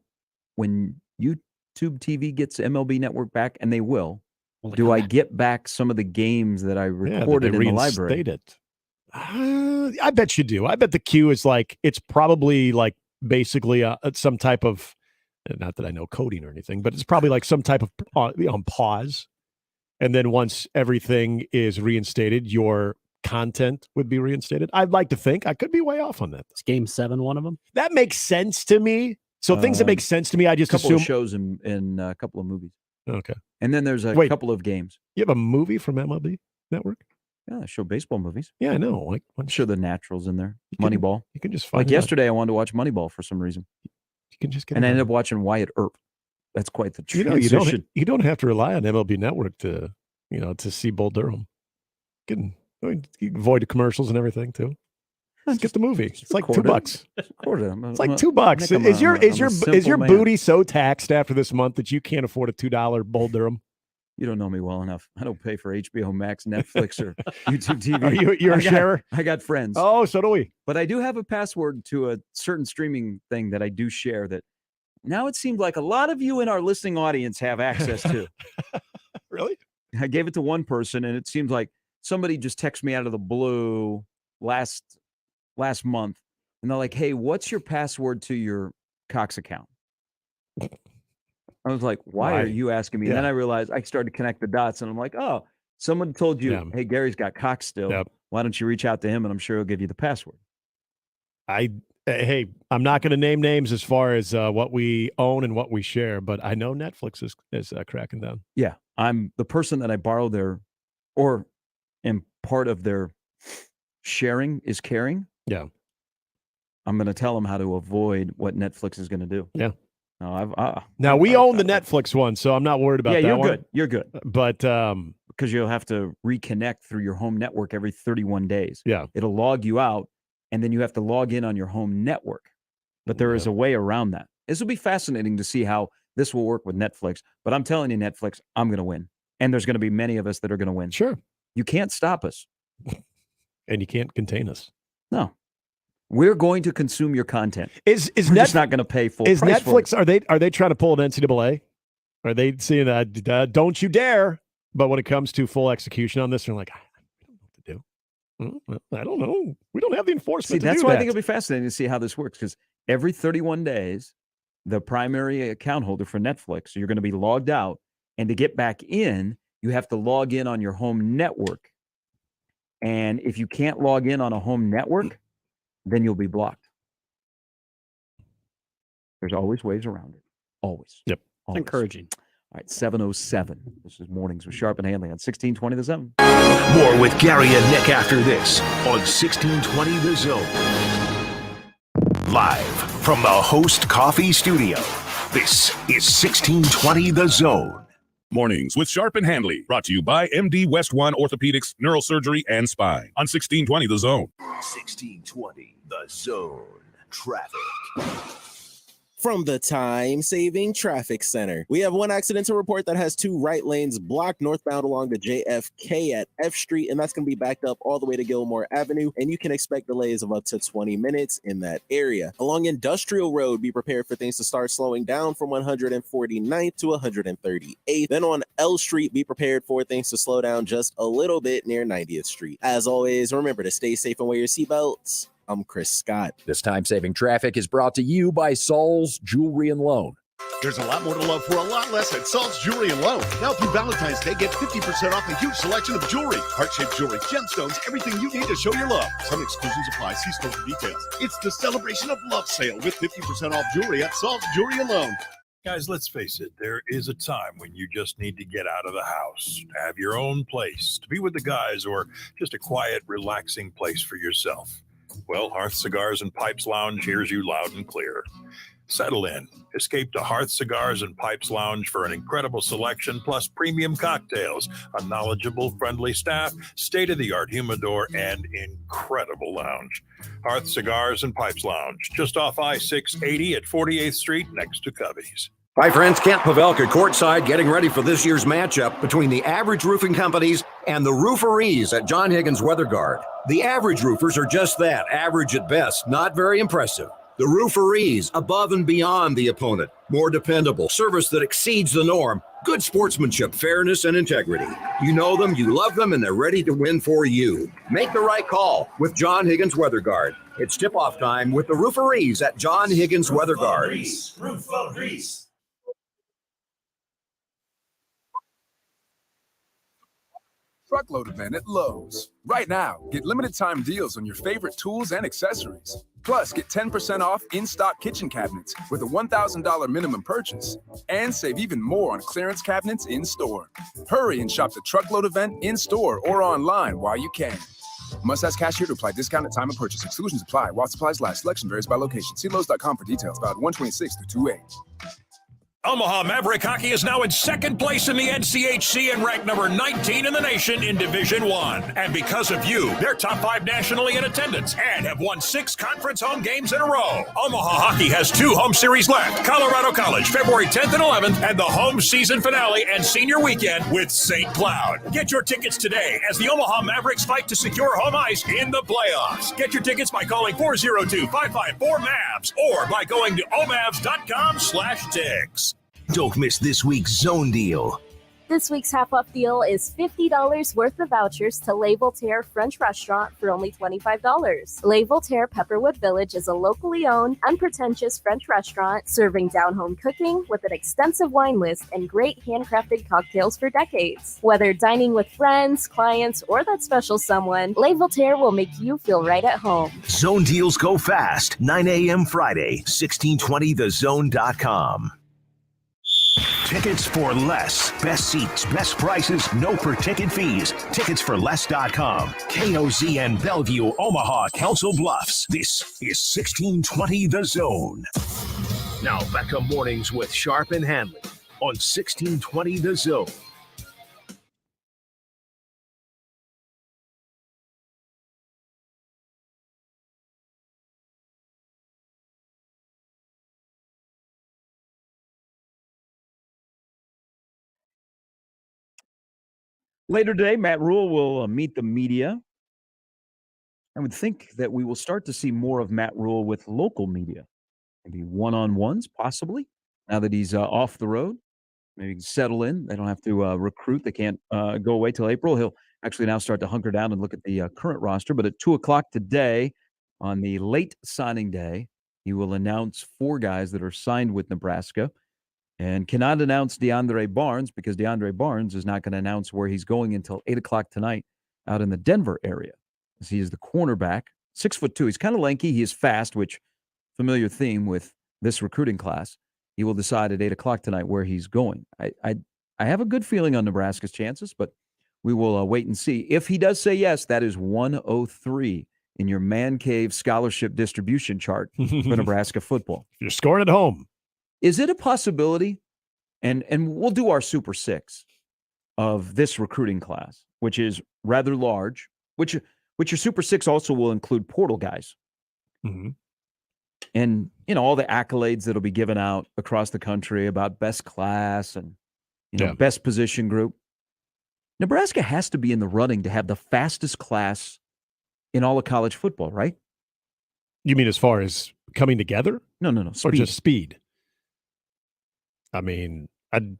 when YouTube TV gets MLB Network back, and they will, do I get back some of the games that I recorded in the library? I bet you do. I bet the queue is it's probably basically some type of, not that I know coding or anything, but it's probably some type of on pause. And then once everything is reinstated, your content would be reinstated. I'd like to think. I could be way off on that. Is Game 7 one of them? That makes sense to me. So things that make sense to me, I just assume. A couple of shows and a couple of movies. Okay. And then there's a couple of games. You have a movie from MLB Network? Yeah, I show baseball movies. Yeah, I know. I'm sure the Naturals in there. Moneyball. You can just find yesterday, I wanted to watch Moneyball for some reason. You can just get. And I ended up watching Wyatt Earp. That's quite the transition. You don't have to rely on MLB Network to see Bull Durham. You can avoid the commercials and everything too. Just get the movie. It's like $2. It's like $2. Is your booty so taxed after this month that you can't afford a $2 Bull Durham? You don't know me well enough. I don't pay for HBO Max, Netflix, or YouTube TV. You're a sharer? I got friends. Oh, so do we. But I do have a password to a certain streaming thing that I do share that now it seems like a lot of you in our listening audience have access to. Really? I gave it to one person, and it seems like somebody just texted me out of the blue last month, and they're like, hey, what's your password to your Cox account? I was like, why are you asking me? Yeah. And then I realized I started to connect the dots, and I'm like, oh, someone told you, hey, Gary's got Cox still. Yep. Why don't you reach out to him, and I'm sure he'll give you the password. I'm not going to name names as far as what we own and what we share, but I know Netflix is cracking down. Yeah, I'm the person that I borrow their, or am part of their sharing is caring. Yeah. I'm going to tell them how to avoid what Netflix is going to do. Yeah. No, now we own the Netflix one, so I'm not worried about that. Yeah, you're one. good. You're good. But because you'll have to reconnect through your home network every 31 days. Yeah. It'll log you out, and then you have to log in on your home network. But there is a way around that. This will be fascinating to see how this will work with Netflix. But I'm telling you, Netflix, I'm going to win. And there's going to be many of us that are going to win. Sure. You can't stop us. And you can't contain us. No. We're going to consume your content. We're just not going to pay full Is price Netflix, for it. are they trying to pull an NCAA? Are they seeing that, don't you dare? But when it comes to full execution on this, they're like, I don't know what to do. I don't know. We don't have the enforcement See, that's why I think it'll be fascinating to see how this works, because every 31 days, the primary account holder for Netflix, you're going to be logged out, and to get back in, you have to log in on your home network. And if you can't log in on a home network, then you'll be blocked. There's always ways around it. Always. Yep. Always. Encouraging. All right, 7:07. This is Mornings with Sharp and Handley on 1620 The Zone. More with Gary and Nick after this on 1620 The Zone. Live from the Host Coffee Studio, this is 1620 The Zone. Mornings with Sharp and Handley, brought to you by MD West One Orthopedics, Neurosurgery, and Spine on 1620 The Zone. 1620 The Zone. Traffic. From the time-saving traffic center, we have one accident to report that has two right lanes blocked northbound along the JFK at F Street, and that's going to be backed up all the way to Gilmore Avenue, and you can expect delays of up to 20 minutes in that area. Along Industrial Road, be prepared for things to start slowing down from 149th to 138th. Then on L Street, be prepared for things to slow down just a little bit near 90th Street. As always, remember to stay safe and wear your seatbelts. I'm Chris Scott. This time-saving traffic is brought to you by Saul's Jewelry and Loan. There's a lot more to love for a lot less at Saul's Jewelry and Loan. Now through Valentine's Day, get 50% off a huge selection of jewelry, heart-shaped jewelry, gemstones, everything you need to show your love. Some exclusions apply. See store for details. It's the Celebration of Love sale with 50% off jewelry at Saul's Jewelry and Loan. Guys, let's face it, there is a time when you just need to get out of the house, to have your own place, to be with the guys, or just a quiet, relaxing place for yourself. Well, Hearth Cigars and Pipes Lounge hears you loud and clear. Settle in. Escape to Hearth Cigars and Pipes Lounge for an incredible selection, plus premium cocktails, a knowledgeable, friendly staff, state-of-the-art humidor, and incredible lounge. Hearth Cigars and Pipes Lounge, just off I-680 at 48th Street, next to Covey's. Hi, friends. Kent Pavelka courtside getting ready for this year's matchup between the Average Roofing Companies and the Rooferees at John Higgins Weather Guard. The Average Roofers are just that, average at best, not very impressive. The Rooferees, above and beyond the opponent, more dependable, service that exceeds the norm, good sportsmanship, fairness, and integrity. You know them, you love them, and they're ready to win for you. Make the right call with John Higgins Weather Guard. It's tip-off time with the Rooferees at John Higgins Weather Guard. Rooferees. Truckload event at Lowe's. Right now, get limited time deals on your favorite tools and accessories. Plus, get 10% off in-stock kitchen cabinets with a $1,000 minimum purchase. And save even more on clearance cabinets in-store. Hurry and shop the Truckload event in-store or online while you can. Must ask cashier to apply discount at time of purchase. Exclusions apply while supplies last. Selection varies by location. See Lowe's.com for details. Valid 1/26/28. Omaha Maverick Hockey is now in second place in the NCHC and ranked number 19 in the nation in Division I. And because of you, they're top 5 nationally in attendance and have won 6 conference home games in a row. Omaha Hockey has 2 home series left. Colorado College, February 10th and 11th, and the home season finale and senior weekend with St. Cloud. Get your tickets today as the Omaha Mavericks fight to secure home ice in the playoffs. Get your tickets by calling 402-554-MAVS or by going to omavs.com/tickets. Don't miss this week's Zone Deal. This week's half-off deal is $50 worth of vouchers to Le Voltaire French Restaurant for only $25. Le Voltaire Pepperwood Village is a locally owned, unpretentious French restaurant serving down-home cooking with an extensive wine list and great handcrafted cocktails for decades. Whether dining with friends, clients, or that special someone, Le Voltaire will make you feel right at home. Zone Deals go fast. 9 a.m. Friday, 1620thezone.com. Tickets for Less. Best seats, best prices, no per-ticket fees. Ticketsforless.com. KOZN Bellevue, Omaha, Council Bluffs. This is 1620 The Zone. Now back to Mornings with Sharp and Handley on 1620 The Zone. Later today, Matt Rule will meet the media. I would think that we will start to see more of Matt Rule with local media. Maybe one-on-ones, possibly, now that he's off the road. Maybe settle in. They don't have to recruit. They can't go away till April. He'll actually now start to hunker down and look at the current roster. But at 2 o'clock today, on the late signing day, he will announce 4 guys that are signed with Nebraska and cannot announce DeAndre Barnes because DeAndre Barnes is not going to announce where he's going until 8 o'clock tonight out in the Denver area. As he is the cornerback, 6'2". He's kind of lanky. He is fast, which familiar theme with this recruiting class. He will decide at 8 o'clock tonight where he's going. I have a good feeling on Nebraska's chances, but we will wait and see. If he does say yes, that is 103 in your man cave scholarship distribution chart for Nebraska football. You're scoring at home. Is it a possibility? And we'll do our Super Six of this recruiting class, which is rather large, which your Super Six also will include portal guys. Mm-hmm. And, all the accolades that'll be given out across the country about best class and, best position group. Nebraska has to be in the running to have the fastest class in all of college football, right? You mean as far as coming together? No. Or just speed? I mean, I'd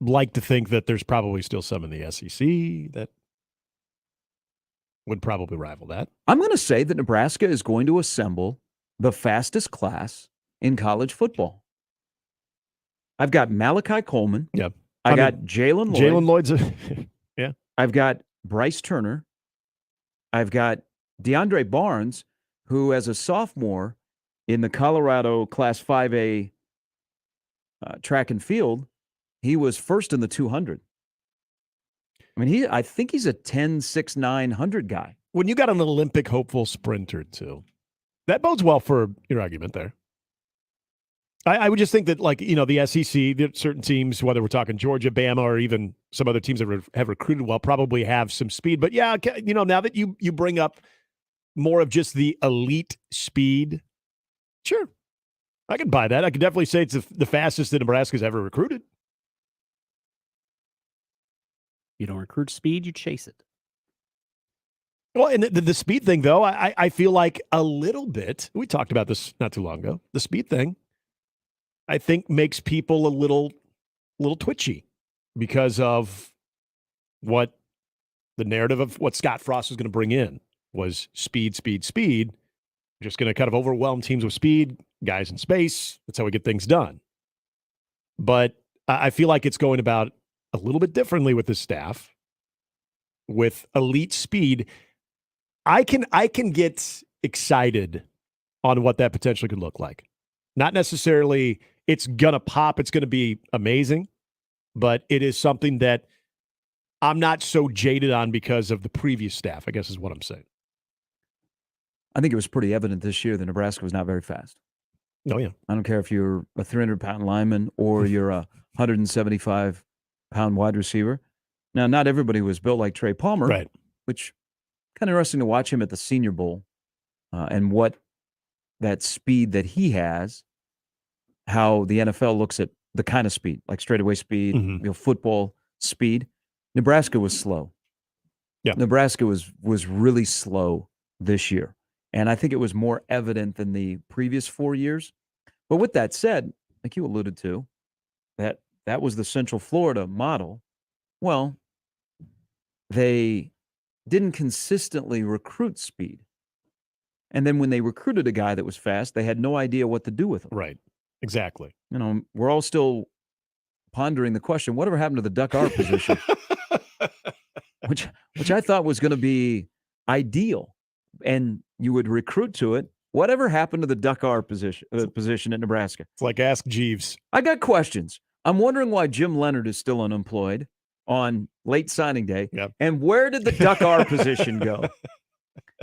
like to think that there's probably still some in the SEC that would probably rival that. I'm going to say that Nebraska is going to assemble the fastest class in college football. I've got Malachi Coleman. Yep. I got Jalen Lloyd. Jalen Lloyd's yeah. I've got Bryce Turner. I've got DeAndre Barnes, who as a sophomore in the Colorado Class 5A track and field, he was first in the 200. I mean, I think he's a 10.6 900 guy. When you got an Olympic hopeful sprinter too, that bodes well for your argument there. I would just think that, the SEC, there certain teams, whether we're talking Georgia, Bama, or even some other teams that have recruited well, probably have some speed. But yeah, now that you bring up more of just the elite speed, sure, I can buy that. I could definitely say it's the fastest that Nebraska's ever recruited. You don't recruit speed, you chase it. Well, and the speed thing, though, I feel like a little bit, we talked about this not too long ago, the speed thing, I think makes people a little twitchy because of what the narrative of what Scott Frost was going to bring in was speed. Just going to kind of overwhelm teams with speed, guys in space. That's how we get things done. But I feel like it's going about a little bit differently with the staff, with elite speed. I can get excited on what that potentially could look like. Not necessarily it's going to pop, it's going to be amazing, but it is something that I'm not so jaded on because of the previous staff, I guess is what I'm saying. I think it was pretty evident this year that Nebraska was not very fast. Oh, yeah. I don't care if you're a 300-pound lineman or you're a 175-pound wide receiver. Now, not everybody was built like Trey Palmer, right? Which kind of interesting to watch him at the Senior Bowl and what that speed that he has, how the NFL looks at the kind of speed, like straightaway speed, football speed. Nebraska was slow. Yeah. Nebraska was really slow this year. And I think it was more evident than the previous 4 years. But with that said, like you alluded to, that was the Central Florida model. Well, they didn't consistently recruit speed. And then when they recruited a guy that was fast, they had no idea what to do with him. Right. Exactly. We're all still pondering the question, whatever happened to the Duck R position? which I thought was going to be ideal. And you would recruit to it. Whatever happened to the Duck R position at Nebraska? It's like ask Jeeves. I got questions. I'm wondering why Jim Leonard is still unemployed on late signing day. Yep. And where did the Duck R position go?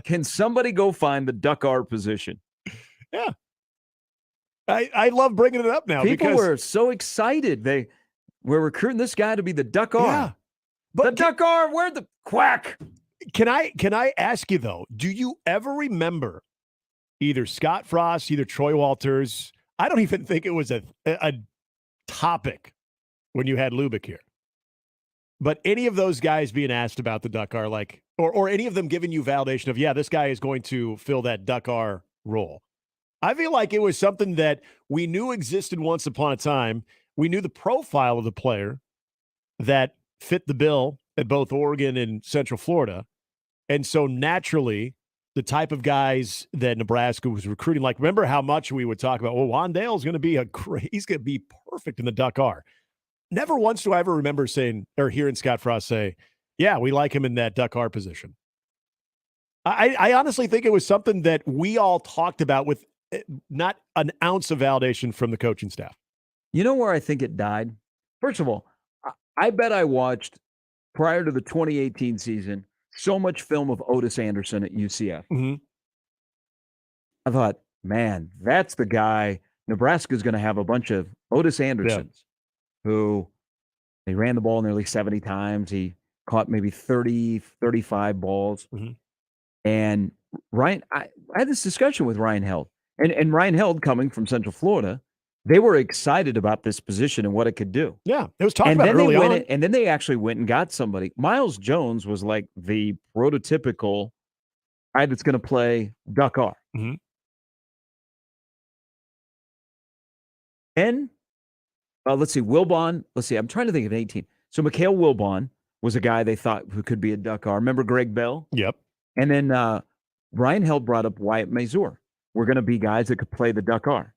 Can somebody go find the Duck R position? Yeah. I love bringing it up now People because were so excited. They were recruiting this guy to be the Duck R. Yeah. But the Duck R, where the quack? Can I ask you though, do you ever remember either Scott Frost, either Troy Walters? I don't even think it was a topic when you had Lubick here. But any of those guys being asked about the Duck R, like, or any of them giving you validation of, yeah, this guy is going to fill that Duck R role. I feel like it was something that we knew existed once upon a time. We knew the profile of the player that fit the bill at both Oregon and Central Florida. And so naturally, the type of guys that Nebraska was recruiting, like, remember how much we would talk about, well, Wandale's going to be he's going to be perfect in the Duck R. Never once do I ever remember saying or hearing Scott Frost say, yeah, we like him in that Duck R position. I honestly think it was something that we all talked about with not an ounce of validation from the coaching staff. You know where I think it died? First of all, I bet I watched, prior to the 2018 season, so much film of Otis Anderson at UCF. Mm-hmm. I thought, man, that's the guy. Nebraska's going to have a bunch of Otis Andersons who they ran the ball nearly 70 times. He caught maybe 30, 35 balls. Mm-hmm. And Ryan, I had this discussion with Ryan Held. And Ryan Held, coming from Central Florida, they were excited about this position and what it could do. Yeah, it was talked about early on. And then they actually went and got somebody. Miles Jones was like the prototypical guy that's going to play Duck R. Mm-hmm. And let's see, Wilbon. Let's see, I'm trying to think of 18. So Mikhail Wilbon was a guy they thought who could be a Duck R. Remember Greg Bell? Yep. And then Ryan Held brought up Wyatt Mazur. We're going to be guys that could play the Duck R.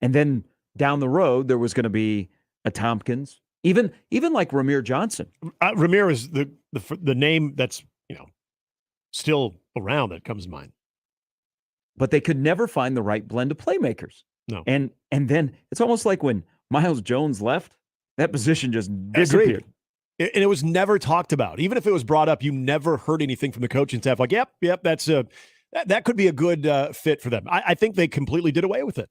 And then down the road, there was going to be a Tompkins, even like Ramir Johnson. Ramir is the name that's still around that comes to mind. But they could never find the right blend of playmakers. No. And then it's almost like when Miles Jones left, that position just disappeared. And it was never talked about. Even if it was brought up, you never heard anything from the coaching staff like, yep, that could be a good fit for them. I think they completely did away with it.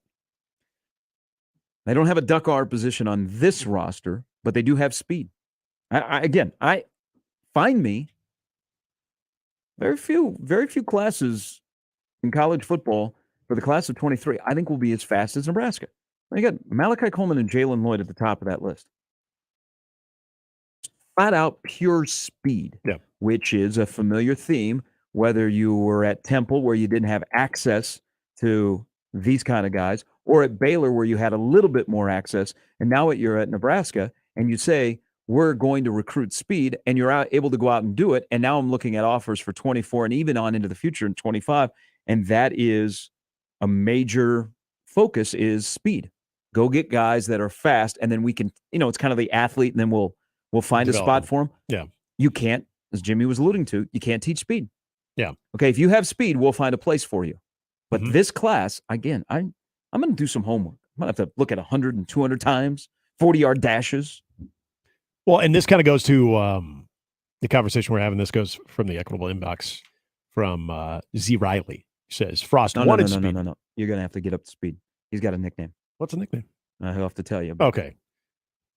They don't have a Duck R position on this roster, but they do have speed. I find me very few classes in college football for the class of 23, I think will be as fast as Nebraska. You got Malachi Coleman and Jalen Lloyd at the top of that list. Flat out pure speed, which is a familiar theme, whether you were at Temple where you didn't have access to these kind of guys, or at Baylor where you had a little bit more access, and now you're at Nebraska, and you say, we're going to recruit speed, and you're able to go out and do it, and now I'm looking at offers for 24 and even on into the future in 25, and that is a major focus is speed. Go get guys that are fast, and then we can, it's kind of the athlete, and then we'll find a spot for them. Yeah. You can't, as Jimmy was alluding to, you can't teach speed. Yeah. Okay, if you have speed, we'll find a place for you. But this class, again, I'm going to do some homework. I'm going to have to look at 100 and 200 times, 40-yard dashes. Well, and this kind of goes to the conversation we're having. This goes from the Equitable Inbox from Z. Riley. He says, Frost wanted speed. No. You're going to have to get up to speed. He's got a nickname. What's a nickname? He'll have to tell you. Okay.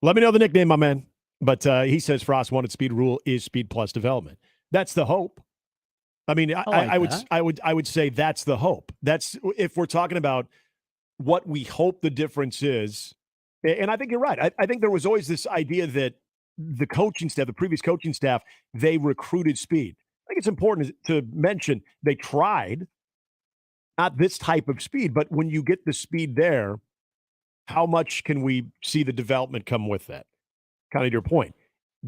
Let me know the nickname, my man. But he says Frost wanted speed. Rule is speed plus development. That's the hope. I mean, I would say that's the hope. That's if we're talking about what we hope the difference is. And I think you're right. I think there was always this idea that the coaching staff, the previous coaching staff, they recruited speed. I think it's important to mention they tried, not this type of speed, but when you get the speed there, how much can we see the development come with that? Kind of your point.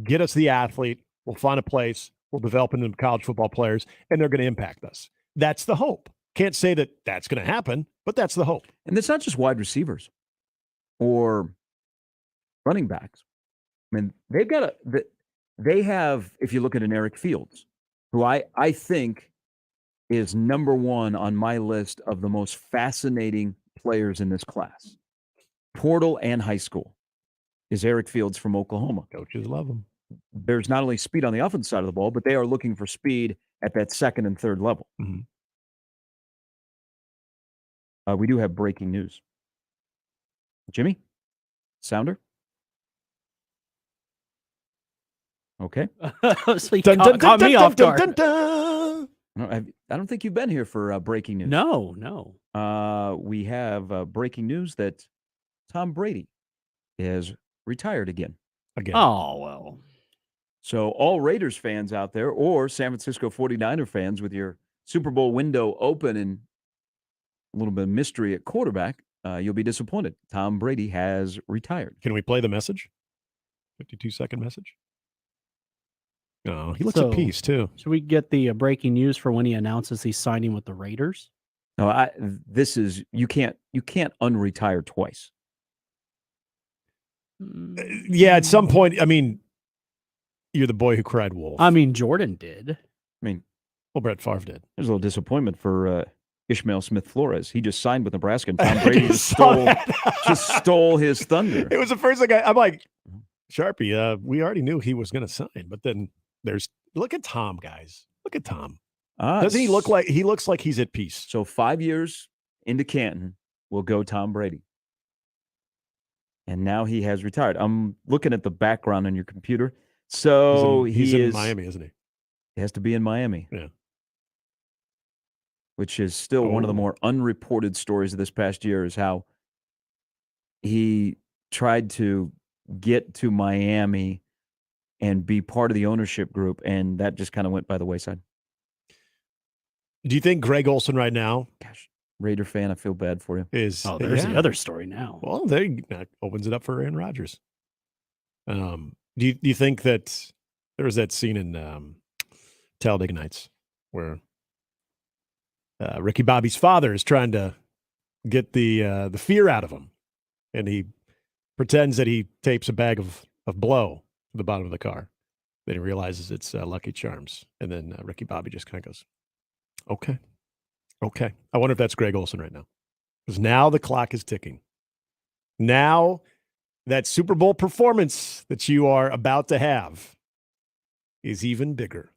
Get us the athlete. We'll find a place. We'll develop into college football players, and they're going to impact us. That's the hope. Can't say that that's going to happen, but that's the hope. And it's not just wide receivers or running backs. I mean, they have, if you look at an Eric Fields, who I think is number one on my list of the most fascinating players in this class. portal and high school, is Eric Fields from Oklahoma. Coaches love him. There's not only speed on the offensive side of the ball, but they are looking for speed at that second and third level. We do have breaking news. Jimmy? Sounder? Okay. So you caught me off guard. I don't think you've been here for breaking news. No. We have breaking news that Tom Brady is retired again. Oh, well. So all Raiders fans out there or San Francisco 49er fans with your Super Bowl window open and a little bit of mystery at quarterback, you'll be disappointed. Tom Brady has retired. Can we play the message? 52-second message? No, he looks at peace, too. Should we get the breaking news for when he announces he's signing with the Raiders? No, this is you can't unretire twice. Yeah, at some point, I mean, you're the boy who cried wolf. I mean, Jordan did. Well, Brett Favre did. There's a little disappointment for Ishmael Smith-Flores. He just signed with Nebraska, and Tom Brady just stole his thunder. It was the first thing I'm like, Sharpie, we already knew he was going to sign, but then look at Tom, guys. Look at Tom. Doesn't he look like he looks like he's at peace? So 5 years into Canton will go Tom Brady. And now he has retired. I'm looking at the background on your computer. So he's in Miami, isn't he? He has to be in Miami. Yeah. Which is still one of the more unreported stories of this past year is how he tried to get to Miami and be part of the ownership group, and that just kind of went by the wayside. Do you think Greg Olson right now? Gosh, Raider fan, I feel bad for you. There's the other story now. Well, that opens it up for Aaron Rodgers. Do you think that there was that scene in Talladega Nights where Ricky Bobby's father is trying to get the fear out of him, and he pretends that he tapes a bag of blow to the bottom of the car. Then he realizes it's Lucky Charms, and then Ricky Bobby just kind of goes, "Okay." I wonder if that's Greg Olson right now, because now the clock is ticking. Now that Super Bowl performance that you are about to have is even bigger.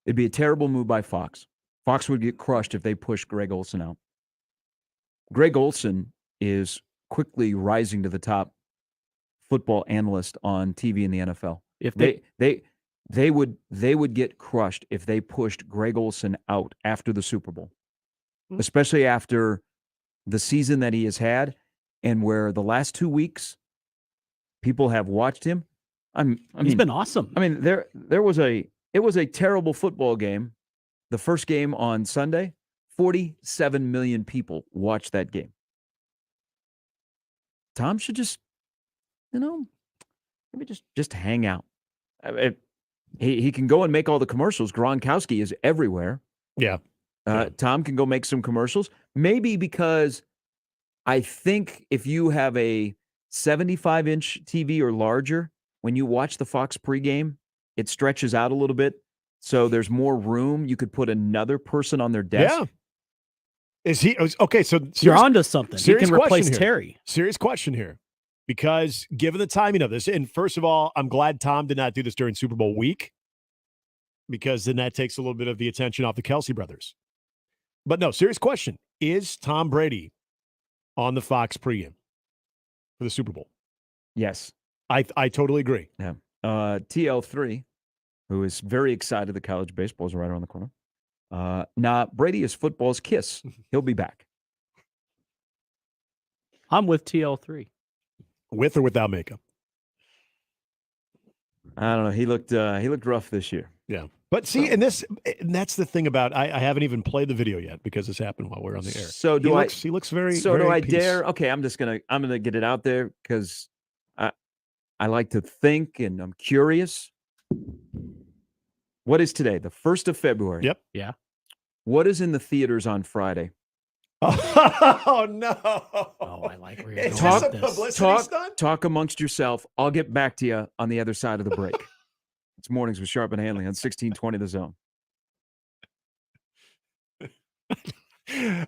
It'd be a terrible move by Fox. Fox would get crushed if they pushed Greg Olson out. Greg Olson is quickly rising to the top football analyst on TV in the NFL. If they would get crushed if they pushed Greg Olson out after the Super Bowl, especially after the season that he has had, and where the last 2 weeks people have watched him. He's been awesome. I mean, it was a terrible football game. The first game on Sunday, 47 million people watched that game. Tom should just, maybe just hang out. He can go and make all the commercials. Gronkowski is everywhere. Yeah. Tom can go make some commercials. Maybe because I think if you have a 75-inch TV or larger, when you watch the Fox pregame, it stretches out a little bit. So there's more room. You could put another person on their desk. Yeah. Is he okay? So you're onto something. He can replace Terry. Serious question here, because given the timing of this, and first of all, I'm glad Tom did not do this during Super Bowl week, because then that takes a little bit of the attention off the Kelsey brothers. But no, serious question: is Tom Brady on the Fox pregame for the Super Bowl? Yes, I totally agree. Yeah. TL3, who is very excited that college baseball is right around the corner. Nah, Brady is football's kiss. He'll be back. I'm with TL3. With or without makeup? I don't know. He looked rough this year. Yeah. But see, and that's the thing about I haven't even played the video yet because this happened while we're on the air. So he looks very. So very do I peace. dare? Okay, I'm gonna get it out there because I like to think and I'm curious. What is today? The 1st of February. Yep. Yeah. What is in the theaters on Friday? Oh no! Oh, I like where you're going with this. Talk amongst yourself. I'll get back to you on the other side of the break. It's Mornings with Sharp and Handley on 1620 The Zone. There's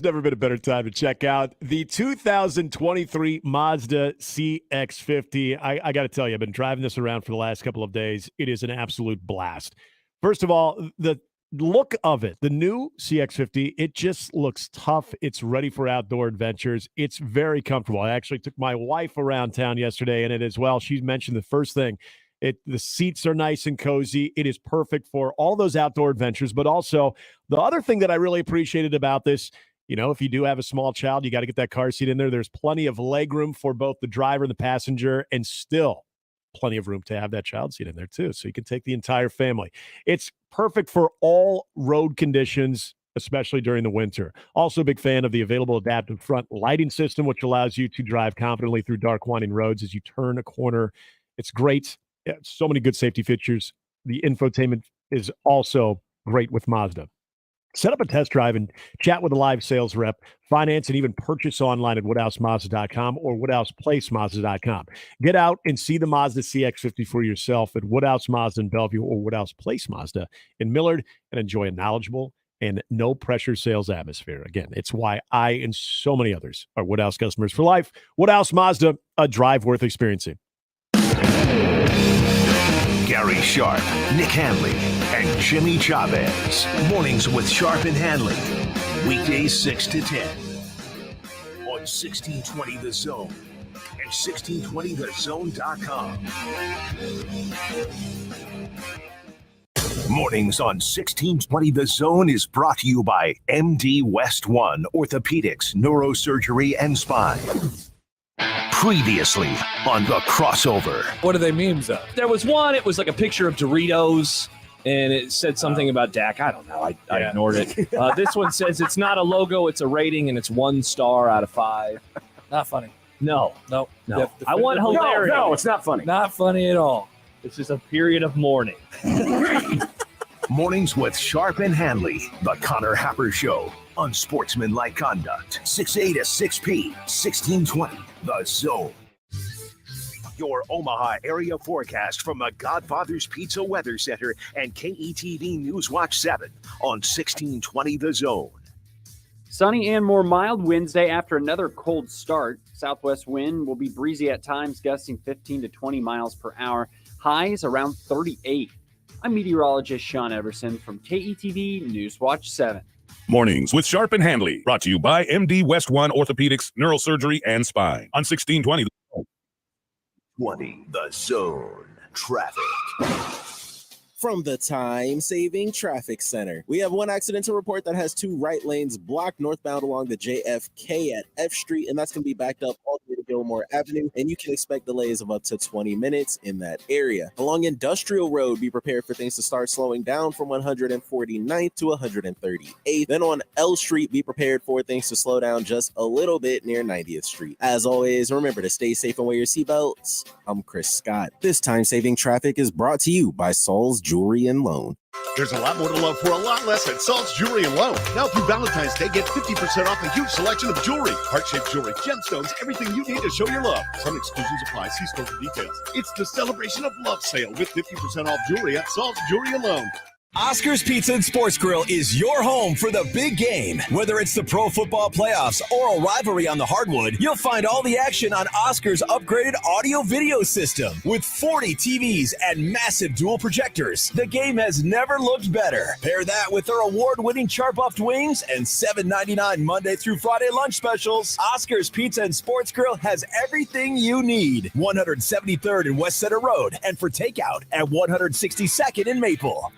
never been a better time to check out the 2023 Mazda CX-50. I got to tell you, I've been driving this around for the last couple of days. It is an absolute blast. First of all, the look of it, the new CX-50, it just looks tough. It's ready for outdoor adventures. It's very comfortable. I actually took my wife around town yesterday in it as well. She mentioned the first thing. The seats are nice and cozy. It is perfect for all those outdoor adventures. But also, the other thing that I really appreciated about this, if you do have a small child, you got to get that car seat in there. There's plenty of leg room for both the driver and the passenger, and still plenty of room to have that child seat in there too. So you can take the entire family. It's perfect for all road conditions, especially during the winter. Also a big fan of the available adaptive front lighting system, which allows you to drive confidently through dark winding roads as you turn a corner. It's great. Yeah, so many good safety features. The infotainment is also great with Mazda. Set up a test drive and chat with a live sales rep, finance, and even purchase online at WoodhouseMazda.com or WoodhousePlaceMazda.com. Get out and see the Mazda CX-50 for yourself at Woodhouse Mazda in Bellevue or Woodhouse Place Mazda in Millard and enjoy a knowledgeable and no-pressure sales atmosphere. Again, it's why I and so many others are Woodhouse customers for life. Woodhouse Mazda, a drive worth experiencing. Gary Sharp, Nick Handley, and Jimmy Chavez. Mornings with Sharp and Handley. Weekdays 6 to 10. On 1620 The Zone and 1620thezone.com. Mornings on 1620 The Zone is brought to you by MD West One Orthopedics, Neurosurgery, and Spine. Previously on The Crossover. What are they memes of? There was one, it was like a picture of Doritos, and it said something about Dak. I don't know. I ignored it. This one says it's not a logo, it's a rating, and it's 1 star out of 5. Not funny. No. I want No, hilarity. no, it's not funny. Not funny at all. It's just a period of mourning. Mornings with Sharp and Handley. The Connor Happer Show. Unsportsmanlike conduct. 6A to 6P. 1620. The Zone. Your Omaha area forecast from the Godfather's Pizza Weather Center and KETV News Watch 7 on 1620 The Zone. Sunny and more mild Wednesday after another cold start. Southwest wind will be breezy at times, gusting 15 to 20 miles per hour. Highs around 38. I'm meteorologist Sean Everson from KETV News Watch 7. Mornings with Sharp and Handley, brought to you by MD West One Orthopedics, Neurosurgery, and Spine on 1620. 20 The Zone. Traffic. From the time-saving traffic center, we have one accident to report that has 2 right lanes blocked northbound along the JFK at F Street, and that's going to be backed up all the way to Gilmore Avenue, and you can expect delays of up to 20 minutes in that area. Along Industrial Road, be prepared for things to start slowing down from 149th to 138th. Then on L Street, be prepared for things to slow down just a little bit near 90th Street. As always, remember to stay safe and wear your seatbelts. I'm Chris Scott. This time-saving traffic is brought to you by Saul's Jewelry and Loan. There's a lot more to love for a lot less at Salt's Jewelry and Loan. Now through Valentine's Day, get 50% off a huge selection of jewelry. Heart-shaped jewelry, gemstones, everything you need to show your love. Some exclusions apply. See store for details. It's the Celebration of Love sale with 50% off jewelry at Salt's Jewelry and Loan. Oscar's Pizza and Sports Grill is your home for the big game. Whether it's the pro football playoffs or a rivalry on the hardwood, you'll find all the action on Oscar's upgraded audio-video system. With 40 TVs and massive dual projectors, the game has never looked better. Pair that with their award-winning char-buffed wings and $7.99 Monday through Friday lunch specials. Oscar's Pizza and Sports Grill has everything you need. 173rd and West Center Road, and for takeout at 162nd in Maple.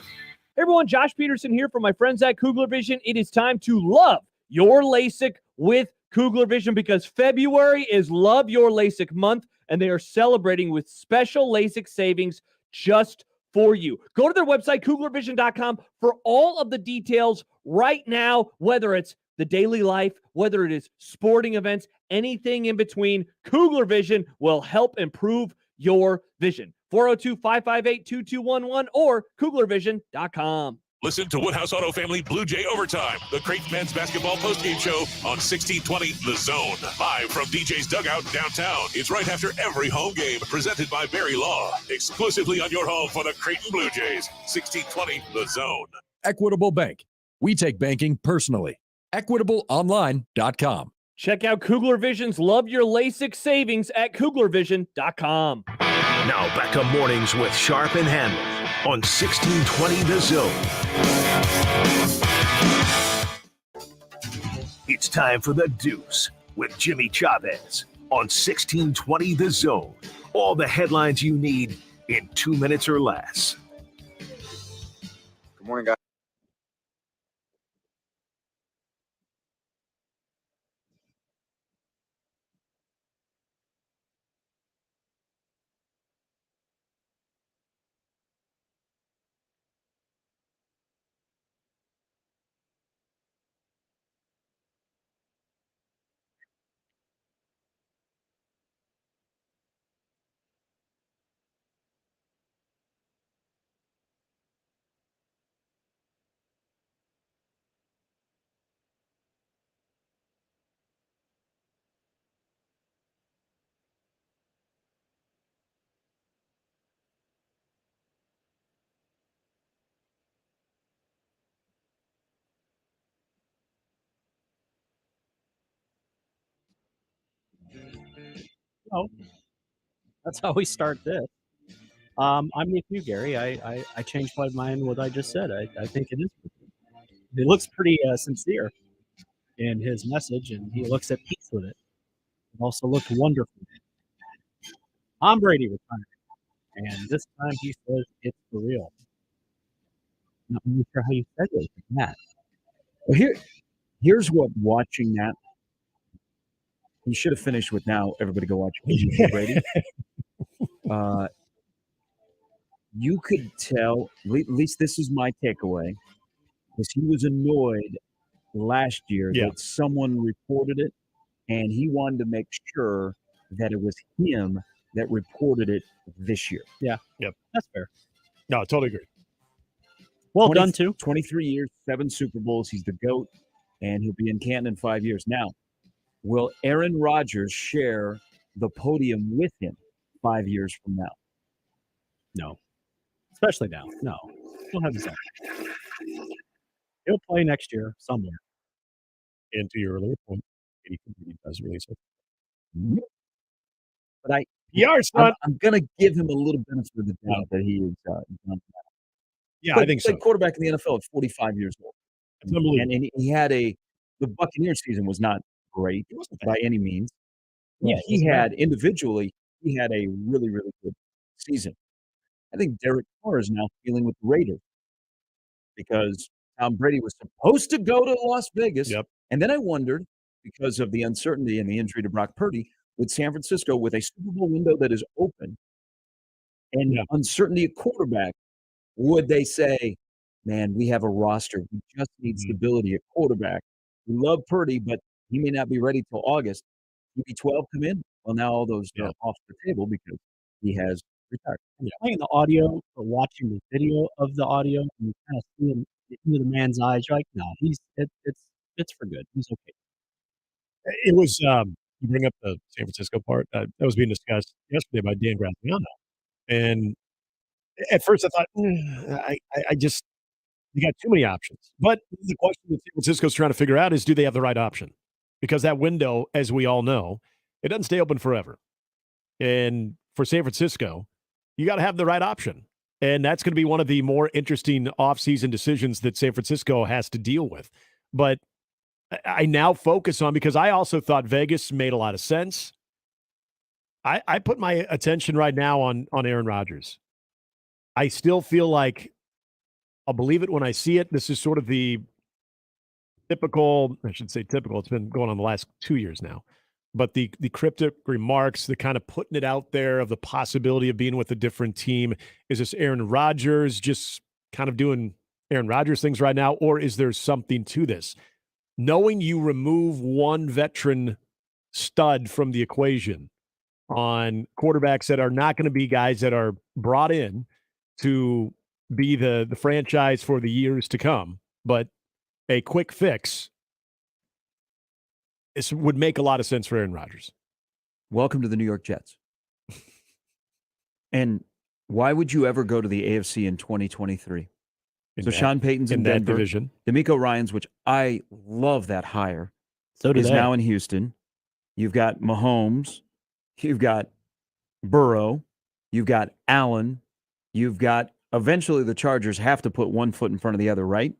Hey everyone, Josh Peterson here from my friends at Kugler Vision. It is time to love your LASIK with Kugler Vision because February is Love Your LASIK month, and they are celebrating with special LASIK savings just for you. Go to their website, KuglerVision.com, for all of the details right now, whether it's the daily life, whether it is sporting events, anything in between. Kugler Vision will help improve your vision. 402-558-2211 or KuglerVision.com. Listen to Woodhouse Auto Family Blue Jay Overtime, the Creighton men's basketball postgame show on 1620 The Zone. Live from DJ's Dugout downtown. It's right after every home game, presented by Barry Law. Exclusively on your home for the Creighton Blue Jays. 1620 The Zone. Equitable Bank. We take banking personally. EquitableOnline.com. Check out Kugler Vision's Love Your LASIK savings at KuglerVision.com. Now back to Mornings with Sharp and Handley on 1620 The Zone. It's time for The Deuce with Jimmy Chavez on 1620 The Zone. All the headlines you need in 2 minutes or less. Good morning, guys. Oh, that's how we start this. I'm with you, Gary. I changed my mind what I just said. I think it is. He looks pretty sincere in his message, and he looks at peace with it. It also looked wonderful. Tom Brady retired, and this time he says it's for real. Not really sure how you segue from that. Well, here's what watching that. You should have finished with now. Everybody go watch Brady. You could tell, at least this is my takeaway, because he was annoyed last year that someone reported it, and he wanted to make sure that it was him that reported it this year. Yeah. Yep. That's fair. No, I totally agree. Well done, too. 23 years, 7 Super Bowls. He's the GOAT, and he'll be in Canton in 5 years. Now, will Aaron Rodgers share the podium with him 5 years from now? No. Especially now. No. He'll have his own. He'll play next year somewhere. And to your earlier point, he does release it. But I'm going to give him a little benefit of the doubt that he is done. Yeah, I think so. Quarterback in the NFL at 45 years old. It's unbelievable. And he had the Buccaneers season was not great by any means. Yeah, he had individually, he had a really, really good season. I think Derek Carr is now feeling with the Raiders because Tom Brady was supposed to go to Las Vegas. Yep. And then I wondered, because of the uncertainty and the injury to Brock Purdy, with San Francisco, with a Super Bowl window that is open and uncertainty at quarterback, would they say, man, we have a roster. We just need stability at quarterback. We love Purdy, but he may not be ready till August. TB12 come in. Well, now all those are off the table because he has retired. Playing the audio or watching the video of the audio, and you kind of see him into the man's eyes. You're like, no, it's for good. He's okay. It was you bring up the San Francisco part that was being discussed yesterday by Dan Graziano, and at first I thought I just you got too many options. But the question that San Francisco's trying to figure out is, do they have the right option? Because that window, as we all know, it doesn't stay open forever. And for San Francisco, you got to have the right option. And that's going to be one of the more interesting offseason decisions that San Francisco has to deal with. But I now focus on, because I also thought Vegas made a lot of sense. I put my attention right now on Aaron Rodgers. I still feel like I'll believe it when I see it. This is sort of the typical, I should say typical, it's been going on the last 2 years now. But the cryptic remarks, the kind of putting it out there of the possibility of being with a different team. Is this Aaron Rodgers just kind of doing Aaron Rodgers things right now, or is there something to this? Knowing you remove one veteran stud from the equation on quarterbacks that are not going to be guys that are brought in to be the franchise for the years to come, but a quick fix, this would make a lot of sense for Aaron Rodgers. Welcome to the New York Jets. And why would you ever go to the AFC in 2023? So Sean Payton's in that Denver. division. D'Amico Ryans, which I love that hire, So do is they. now in Houston. You've got Mahomes. You've got Burrow. You've got Allen. You've got eventually the Chargers have to put one foot in front of the other, right?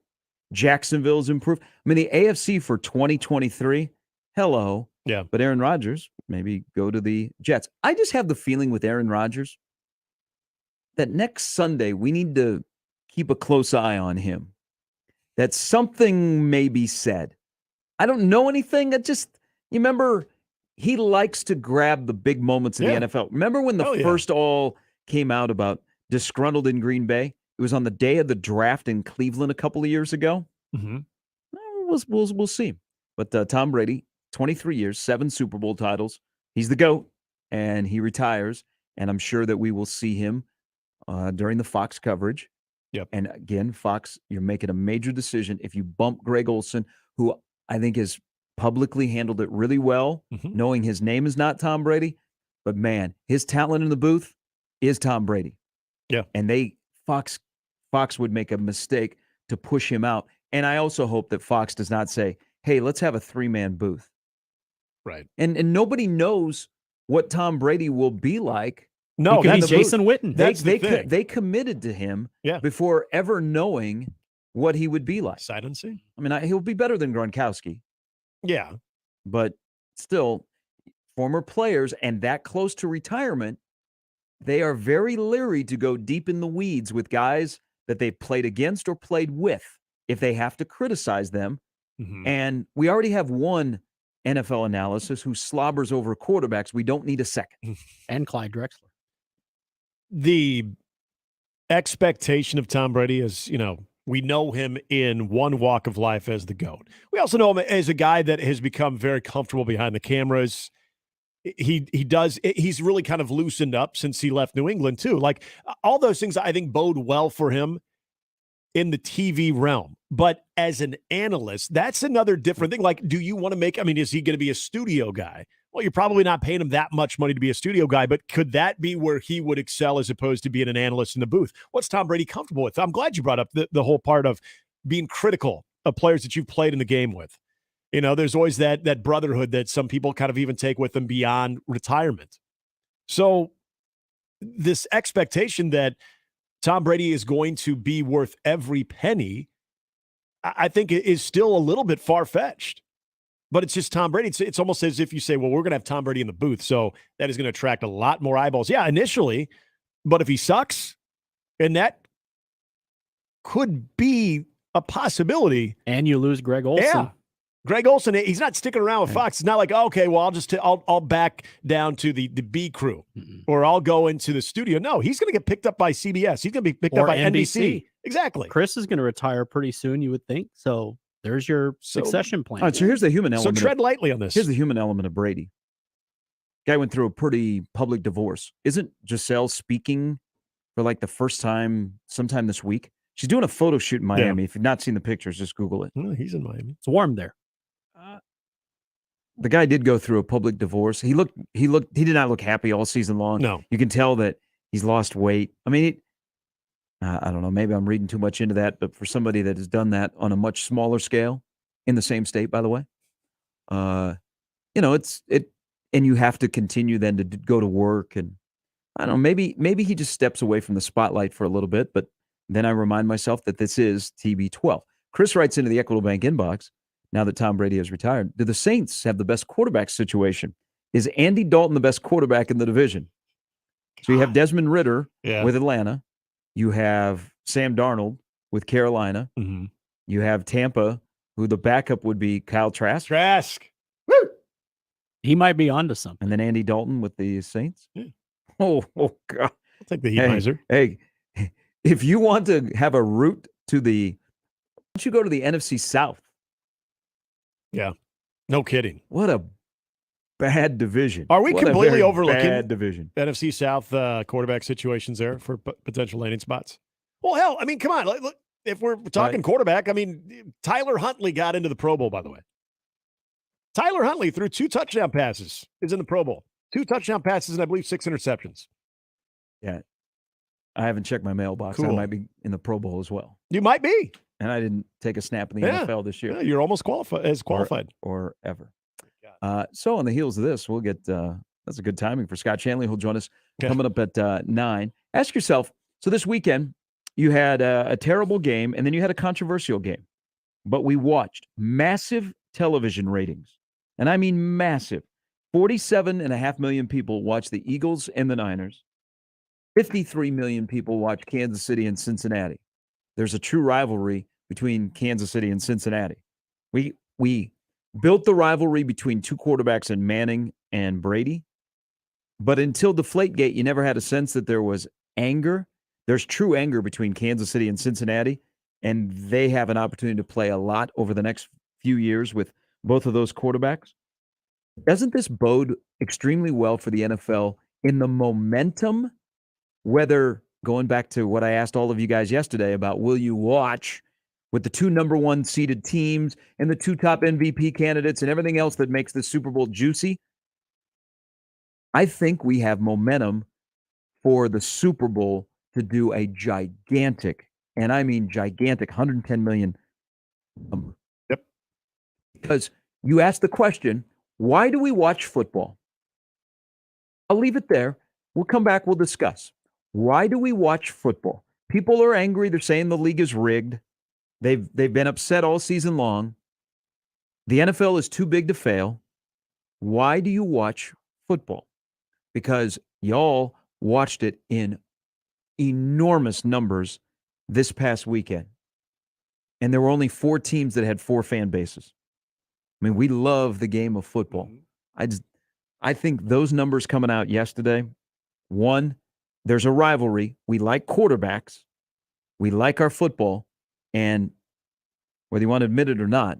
Jacksonville's improved. I mean, the AFC for 2023, hello. Yeah. But Aaron Rodgers, maybe go to the Jets. I just have the feeling with Aaron Rodgers that next Sunday we need to keep a close eye on him. That something may be said. I don't know anything. You remember, he likes to grab the big moments in the NFL. Remember when the first all came out about disgruntled in Green Bay? It was on the day of the draft in Cleveland a couple of years ago. Mm-hmm. We'll see. But Tom Brady, 23 years, 7 Super Bowl titles. He's the GOAT, and he retires. And I'm sure that we will see him during the Fox coverage. Yep. And again, Fox, you're making a major decision. If you bump Greg Olson, who I think has publicly handled it really well, knowing his name is not Tom Brady, but man, his talent in the booth is Tom Brady. Yeah. And Fox would make a mistake to push him out. And I also hope that Fox does not say, hey, let's have a 3-man booth. Right. And nobody knows what Tom Brady will be like. No, that's Jason Witten. That's the thing. They committed to him before ever knowing what he would be like. Sight unseen. I mean, he'll be better than Gronkowski. Yeah. But still, former players and that close to retirement, they are very leery to go deep in the weeds with guys that they've played against or played with if they have to criticize them. Mm-hmm. And we already have one NFL analysis who slobbers over quarterbacks. We don't need a second. And Clyde Drexler. The expectation of Tom Brady is, we know him in one walk of life as the GOAT. We also know him as a guy that has become very comfortable behind the cameras. He's really kind of loosened up since he left New England too. Like all those things I think bode well for him in the TV realm. But as an analyst, that's another different thing. Like, do you want to is he going to be a studio guy? Well, you're probably not paying him that much money to be a studio guy, but could that be where he would excel as opposed to being an analyst in the booth? What's Tom Brady comfortable with? I'm glad you brought up the whole part of being critical of players that you've played in the game with. There's always that brotherhood that some people kind of even take with them beyond retirement. So this expectation that Tom Brady is going to be worth every penny, I think it is still a little bit far-fetched. But it's just Tom Brady. It's almost as if you say, well, we're going to have Tom Brady in the booth, so that is going to attract a lot more eyeballs. Yeah, initially, but if he sucks, and that could be a possibility. And you lose Greg Olson. Yeah. Greg Olson, he's not sticking around with Fox. It's not like, okay, well, I'll back down to the B crew, or I'll go into the studio. No, he's going to get picked up by CBS. He's going to be picked up by NBC. Exactly. Chris is going to retire pretty soon, you would think. So there's your succession plan. All right, so here's the human element. So tread lightly on this. Here's the human element of Brady. Guy went through a pretty public divorce. Isn't Giselle speaking for like the first time sometime this week? She's doing a photo shoot in Miami. If you've not seen the pictures, just Google it. Well, he's in Miami. It's warm there. The guy did go through a public divorce. He did not look happy all season long. No. You can tell that he's lost weight. I mean, I don't know. Maybe I'm reading too much into that, but for somebody that has done that on a much smaller scale in the same state, by the way, and you have to continue then to go to work. And I don't know, maybe he just steps away from the spotlight for a little bit, but then I remind myself that this is TB12. Chris writes into the Equitable Bank inbox, now that Tom Brady has retired, do the Saints have the best quarterback situation? Is Andy Dalton the best quarterback in the division? So you have Desmond Ridder with Atlanta. You have Sam Darnold with Carolina. Mm-hmm. You have Tampa, who the backup would be Kyle Trask. Woo! He might be onto something. And then Andy Dalton with the Saints. Yeah. Oh, God. I'll take the Heat-miser. Hey, if you want to have a route to why don't you go to the NFC South? Yeah. No kidding. What a bad division. Are we completely overlooking bad division? NFC South quarterback situations there for potential landing spots? Well, hell, I mean, come on. Look, if we're talking quarterback, I mean, Tyler Huntley got into the Pro Bowl, by the way. Tyler Huntley threw 2 touchdown passes, is in the Pro Bowl. 2 touchdown passes and I believe 6 interceptions. Yeah. I haven't checked my mailbox. I Cool. might be in the Pro Bowl as well. You might be. And I didn't take a snap in the NFL this year. Yeah, you're almost qualified. Or ever. So on the heels of this, we'll get that's a good timing for Scott Shanley, who'll join us coming up at 9. Ask yourself, so this weekend you had a terrible game and then you had a controversial game. But we watched massive television ratings. And I mean massive. 47.5 million people watched the Eagles and the Niners. 53 million people watched Kansas City and Cincinnati. There's a true rivalry between Kansas City and Cincinnati. We built the rivalry between two quarterbacks in Manning and Brady. But until Deflategate, you never had a sense that there was anger. There's true anger between Kansas City and Cincinnati, and they have an opportunity to play a lot over the next few years with both of those quarterbacks. Doesn't this bode extremely well for the NFL in the momentum, whether going back to what I asked all of you guys yesterday about will you watch with the 2 number 1 seeded teams and the 2 top MVP candidates and everything else that makes the Super Bowl juicy? I think we have momentum for the Super Bowl to do a gigantic, and I mean gigantic, 110 million number. Yep. Because you asked the question, why do we watch football? I'll leave it there. We'll come back. We'll discuss. Why do we watch football? People are angry. They're saying the league is rigged. They've been upset all season long. The NFL is too big to fail. Why do you watch football? Because y'all watched it in enormous numbers this past weekend. And there were only 4 teams that had 4 fan bases. I mean, we love the game of football. I think those numbers coming out yesterday, one, there's a rivalry. We like quarterbacks. We like our football. And whether you want to admit it or not,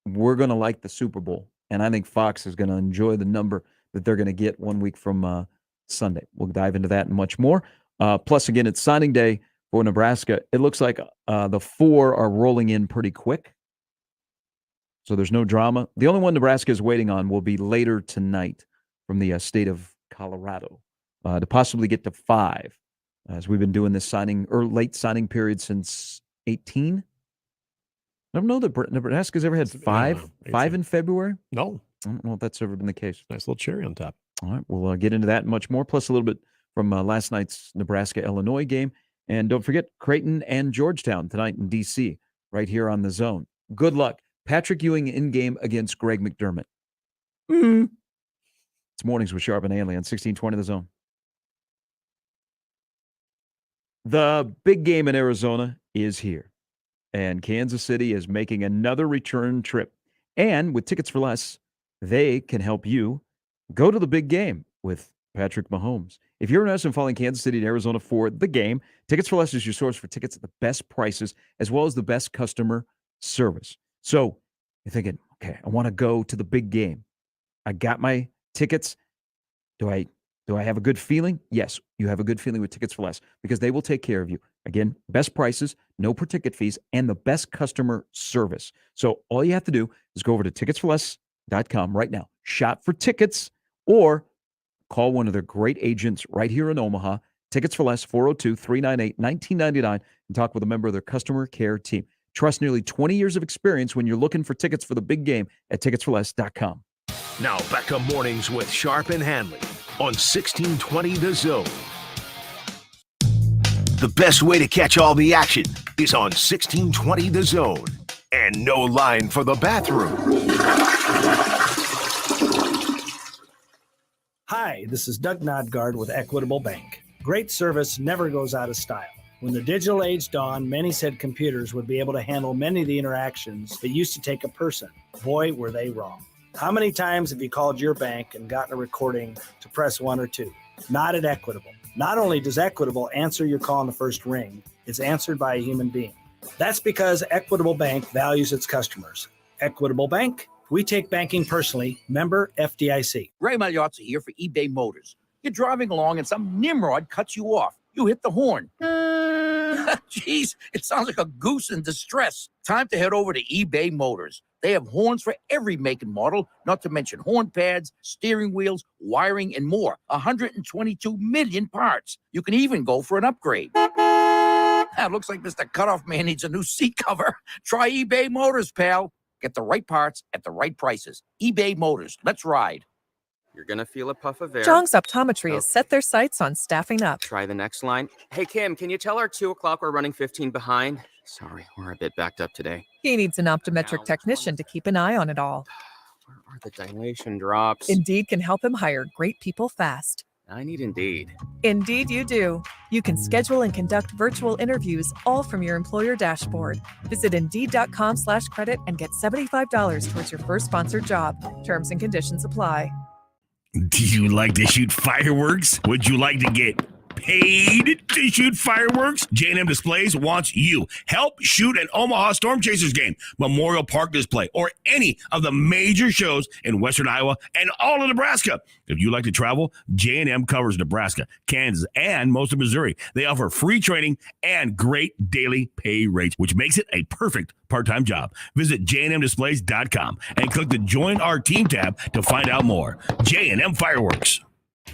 we're going to like the Super Bowl. And I think Fox is going to enjoy the number that they're going to get 1 week from Sunday. We'll dive into that and much more. Plus, again, it's signing day for Nebraska. It looks like the 4 are rolling in pretty quick. So there's no drama. The only one Nebraska is waiting on will be later tonight from the state of Colorado to possibly get to 5, as we've been doing this signing or late signing period since 18. I don't know that Nebraska's ever had 5 in February. No. I don't know if that's ever been the case. Nice little cherry on top. All right, we'll get into that and much more, plus a little bit from last night's Nebraska-Illinois game. And don't forget, Creighton and Georgetown tonight in D.C., right here on The Zone. Good luck. Patrick Ewing in-game against Greg McDermott. It's Mornings with Sharp and Handley on 1620 The Zone. The big game in Arizona is here, and Kansas City is making another return trip. And with Tickets for Less, they can help you go to the big game with Patrick Mahomes. If you're interested in following Kansas City and Arizona for the game, Tickets for Less is your source for tickets at the best prices as well as the best customer service. So you're thinking, okay, I want to go to the big game. I got my tickets. Do I have a good feeling? Yes, you have a good feeling with Tickets for Less because they will take care of you. Again, best prices, no per ticket fees, and the best customer service. So all you have to do is go over to ticketsforless.com right now. Shop for tickets or call one of their great agents right here in Omaha. Tickets for Less, 402-398-1999, and talk with a member of their customer care team. Trust nearly 20 years of experience when you're looking for tickets for the big game at ticketsforless.com. Now back to Mornings with Sharp and Handley on 1620 The Zone. The best way to catch all the action is on 1620 The Zone. And no line for the bathroom. Hi, this is Doug Nodgard with Equitable Bank. Great service never goes out of style. When the digital age dawned, many said computers would be able to handle many of the interactions that used to take a person. Boy, were they wrong. How many times have you called your bank and gotten a recording to press 1 or 2? Not at Equitable. Not only does Equitable answer your call on the first ring, it's answered by a human being. That's because Equitable Bank values its customers. Equitable Bank, we take banking personally. Member FDIC. Ray Magliozzi here for eBay Motors. You're driving along and some nimrod cuts you off. You hit the horn. Jeez, it sounds like a goose in distress. Time to head over to eBay Motors. They have horns for every make and model, not to mention horn pads, steering wheels, wiring, and more. 122 million parts. You can even go for an upgrade. It looks like Mr. Cutoff Man needs a new seat cover. Try eBay Motors, pal. Get the right parts at the right prices. eBay Motors. Let's ride. You're going to feel a puff of air. Jong's Optometry has set their sights on staffing up. Try the next line. Hey, Kim, can you tell our 2 o'clock we're running 15 behind? Sorry, we're a bit backed up today. He needs an optometric technician to keep an eye on it all. Where are the dilation drops? Indeed can help him hire great people fast. I need Indeed. Indeed you do. You can schedule and conduct virtual interviews all from your employer dashboard. Visit Indeed.com/credit and get $75 towards your first sponsored job. Terms and conditions apply. Do you like to shoot fireworks? Would you like to get paid to shoot fireworks? J&M Displays wants you. Help shoot an Omaha Storm Chasers game, Memorial Park display, or any of the major shows in Western Iowa and all of Nebraska. If you like to travel, J&M covers Nebraska, Kansas, and most of Missouri. They offer free training and great daily pay rates, which makes it a perfect part-time job. Visit jnmdisplays.com and click the Join Our Team tab to find out more. J&M Fireworks.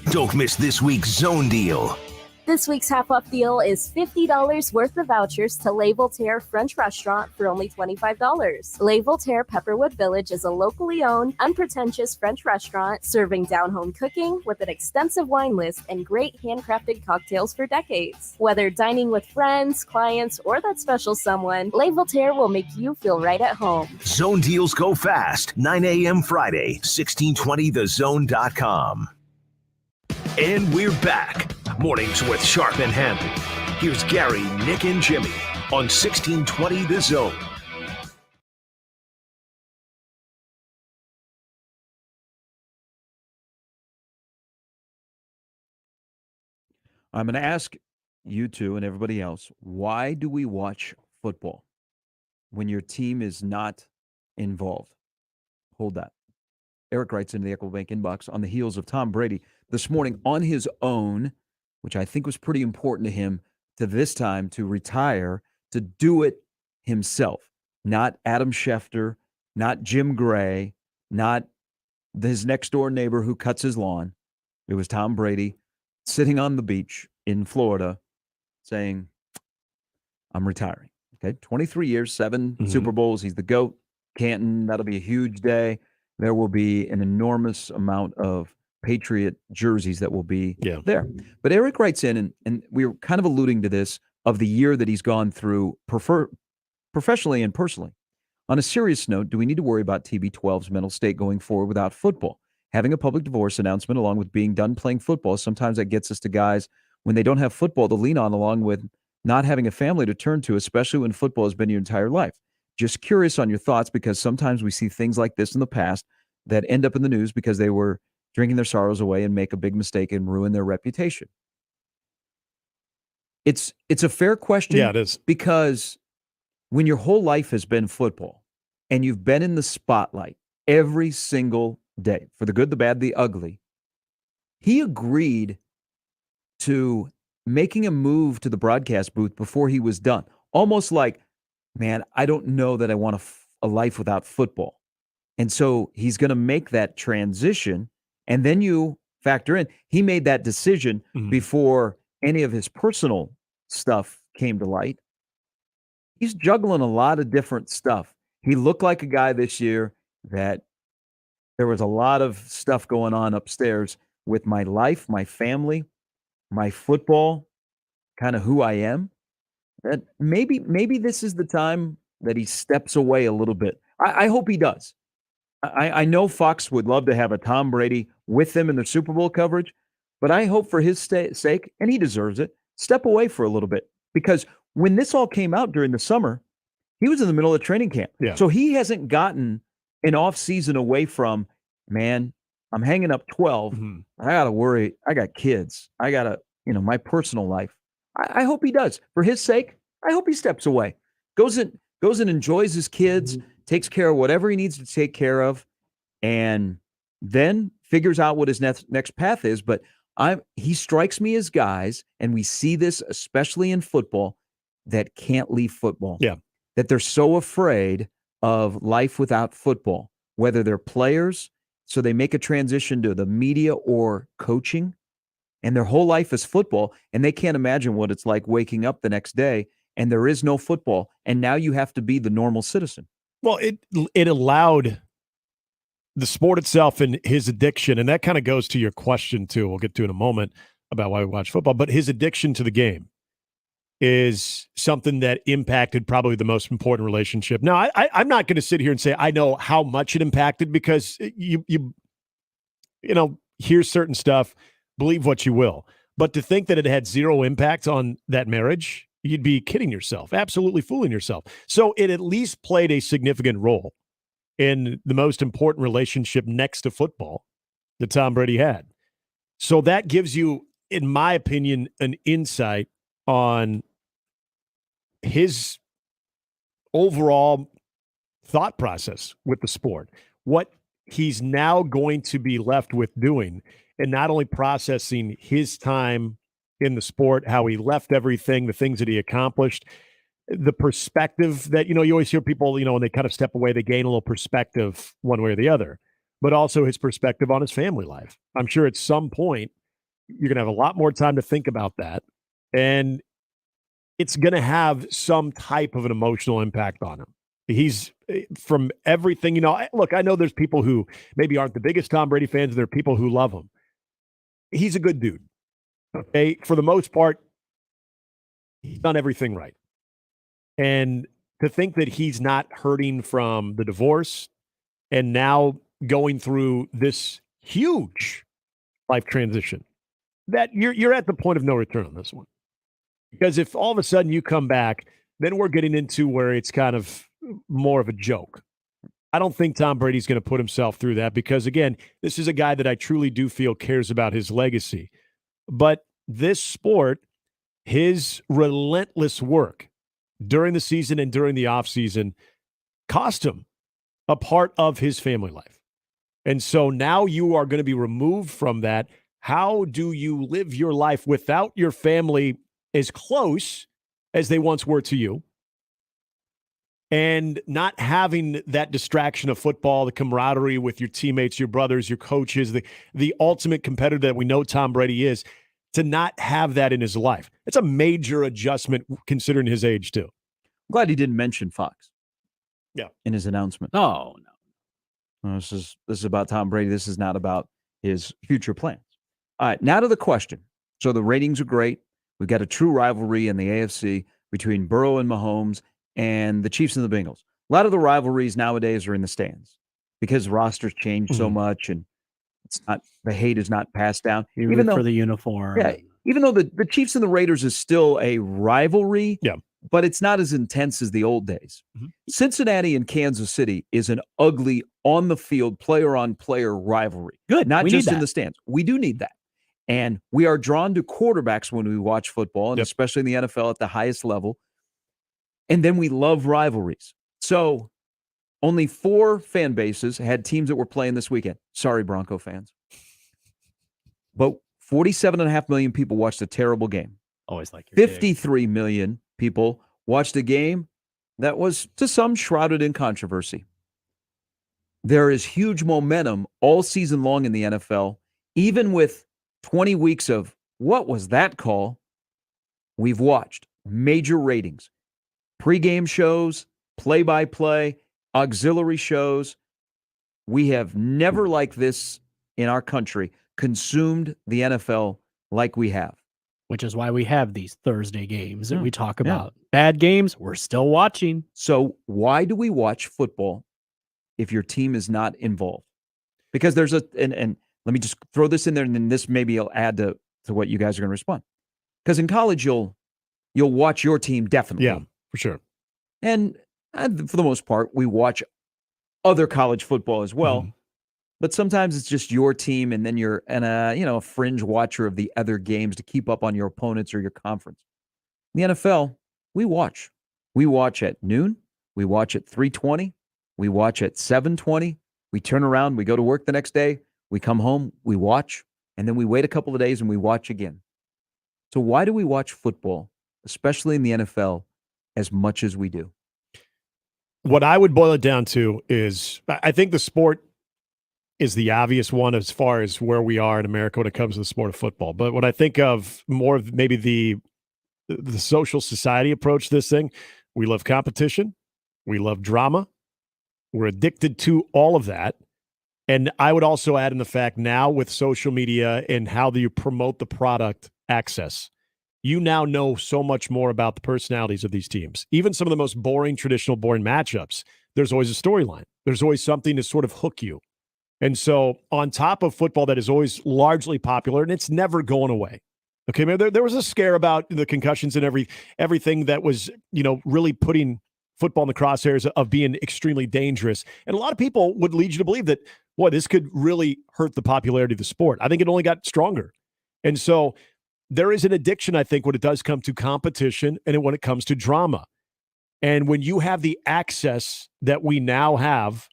Don't miss this week's Zone Deal. This week's half-off deal is $50 worth of vouchers to Le Voltaire French Restaurant for only $25. Le Voltaire Pepperwood Village is a locally owned, unpretentious French restaurant serving down-home cooking with an extensive wine list and great handcrafted cocktails for decades. Whether dining with friends, clients, or that special someone, Le Voltaire will make you feel right at home. Zone Deals go fast. 9 a.m. Friday, 1620thezone.com. And we're back. Mornings with Sharp and Handley. Here's Gary, Nick, and Jimmy on 1620 The Zone. I'm going to ask you two and everybody else, why do we watch football when your team is not involved? Hold that. Eric writes into the Echo Bank inbox on the heels of Tom Brady this morning on his own, which I think was pretty important to him to this time to retire, to do it himself. Not Adam Schefter, not Jim Gray, not his next door neighbor who cuts his lawn. It was Tom Brady sitting on the beach in Florida saying, I'm retiring. Okay, 23 years, 7 Super Bowls. He's the GOAT. Canton, that'll be a huge day. There will be an enormous amount of Patriot jerseys that will be there. But Eric writes in, and we were kind of alluding to this, of the year that he's gone through professionally and personally. On a serious note, do we need to worry about TB12's mental state going forward without football? Having a public divorce announcement along with being done playing football, sometimes that gets us to guys when they don't have football to lean on, along with not having a family to turn to, especially when football has been your entire life. Just curious on your thoughts, because sometimes we see things like this in the past that end up in the news because they were drinking their sorrows away and make a big mistake and ruin their reputation. It's a fair question. Yeah, it is. Because when your whole life has been football and you've been in the spotlight every single day, for the good, the bad, the ugly, he agreed to making a move to the broadcast booth before he was done. Almost like, man, I don't know that I want a life without football. And so he's going to make that transition. And then you factor in, he made that decision before any of his personal stuff came to light. He's juggling a lot of different stuff. He looked like a guy this year that there was a lot of stuff going on upstairs with my life, my family, my football, kind of who I am. And maybe this is the time that he steps away a little bit. I hope he does. I know Fox would love to have a Tom Brady with them in the Super Bowl coverage, but I hope for his sake, and he deserves it, step away for a little bit. Because when this all came out during the summer, he was in the middle of training camp. Yeah. So he hasn't gotten an off season away from, man, I'm hanging up 12. I got to worry. I got kids. I got to, my personal life. I hope he does. For his sake, I hope he steps away. Goes and enjoys his kids, takes care of whatever he needs to take care of, and then figures out what his next path is. But he strikes me as guys, and we see this especially in football, that can't leave football. Yeah. That they're so afraid of life without football, whether they're players, so they make a transition to the media or coaching, and their whole life is football, and they can't imagine what it's like waking up the next day and there is no football, and now you have to be the normal citizen. Well, it allowed the sport itself and his addiction, and that kind of goes to your question too. We'll get to in a moment about why we watch football, but his addiction to the game is something that impacted probably the most important relationship. Now, I'm not going to sit here and say I know how much it impacted, because you know, here's certain stuff, believe what you will. But to think that it had zero impact on that marriage, you'd be kidding yourself, absolutely fooling yourself. So it at least played a significant role in the most important relationship next to football that Tom Brady had. So that gives you, in my opinion, an insight on his overall thought process with the sport, what he's now going to be left with doing, and not only processing his time in the sport, how he left everything, the things that he accomplished, the perspective that, you know, you always hear people, you know, when they kind of step away, they gain a little perspective one way or the other, but also his perspective on his family life. I'm sure at some point you're going to have a lot more time to think about that, and it's going to have some type of an emotional impact on him. He's, from everything, you know, look, I know there's people who maybe aren't the biggest Tom Brady fans, and there are people who love him. He's a good dude. Okay. For the most part, he's done everything right. And to think that he's not hurting from the divorce and now going through this huge life transition, that you're at the point of no return on this one. Because if all of a sudden you come back, then we're getting into where it's kind of more of a joke. I don't think Tom Brady's going to put himself through that, because, again, this is a guy that I truly do feel cares about his legacy. But this sport, his relentless work during the season and during the offseason, cost him a part of his family life. And so now you are going to be removed from that. How do you live your life without your family as close as they once were to you, and not having that distraction of football, the camaraderie with your teammates, your brothers, your coaches, the ultimate competitor that we know Tom Brady is, to not have that in his life? It's a major adjustment considering his age too. I'm glad he didn't mention Fox. Yeah. In his announcement. No. This is about Tom Brady. This is not about his future plans. All right, now to the question. So the ratings are great. We've got a true rivalry in the AFC between Burrow and Mahomes and the Chiefs and the Bengals. A lot of the rivalries nowadays are in the stands because rosters change so much, and it's not, the hate is not passed down. Even though, for the uniform. Yeah, even though the Chiefs and the Raiders is still a rivalry, but it's not as intense as the old days. Cincinnati and Kansas City is an ugly, on-the-field, player-on-player rivalry. Good. Not we just need in that. the stands. We do need that. And we are drawn to quarterbacks when we watch football, and especially in the NFL at the highest level. And then we love rivalries. So only 4 fan bases had teams that were playing this weekend. Sorry, Bronco fans. But 47.5 million people watched a terrible game. Always like your 53 million people watched a game that was, to some, shrouded in controversy. There is huge momentum all season long in the NFL, even with 20 weeks of what was that call? We've watched major ratings, pregame shows, play-by-play, auxiliary shows. We have never, like this in our country, consumed the NFL like we have. Which is why we have these Thursday games that we talk about. Bad games, we're still watching. So why do we watch football if your team is not involved? Because there's and let me just throw this in there, and then this maybe will add to what you guys are going to respond. Because in college, you'll watch your team definitely. Yeah, for sure. And for the most part, we watch other college football as well. But sometimes it's just your team, and then you're a fringe watcher of the other games to keep up on your opponents or your conference. In the NFL, we watch. We watch at noon. We watch at 3:20. We watch at 7:20. We turn around. We go to work the next day. We come home. We watch. And then we wait a couple of days and we watch again. So why do we watch football, especially in the NFL, as much as we do? What I would boil it down to is I think the sport is the obvious one as far as where we are in America when it comes to the sport of football. But when I think of more of maybe the social society approach to this thing, we love competition, we love drama, we're addicted to all of that. And I would also add in the fact now with social media and how do you promote the product access, you now know so much more about the personalities of these teams. Even some of the most boring, traditional boring matchups, there's always a storyline. There's always something to sort of hook you. And so on top of football that is always largely popular, and it's never going away. Okay, man, there was a scare about the concussions and everything that was, really putting football in the crosshairs of being extremely dangerous. And a lot of people would lead you to believe that, boy, this could really hurt the popularity of the sport. I think it only got stronger. And so there is an addiction, I think, when it does come to competition and when it comes to drama. And when you have the access that we now have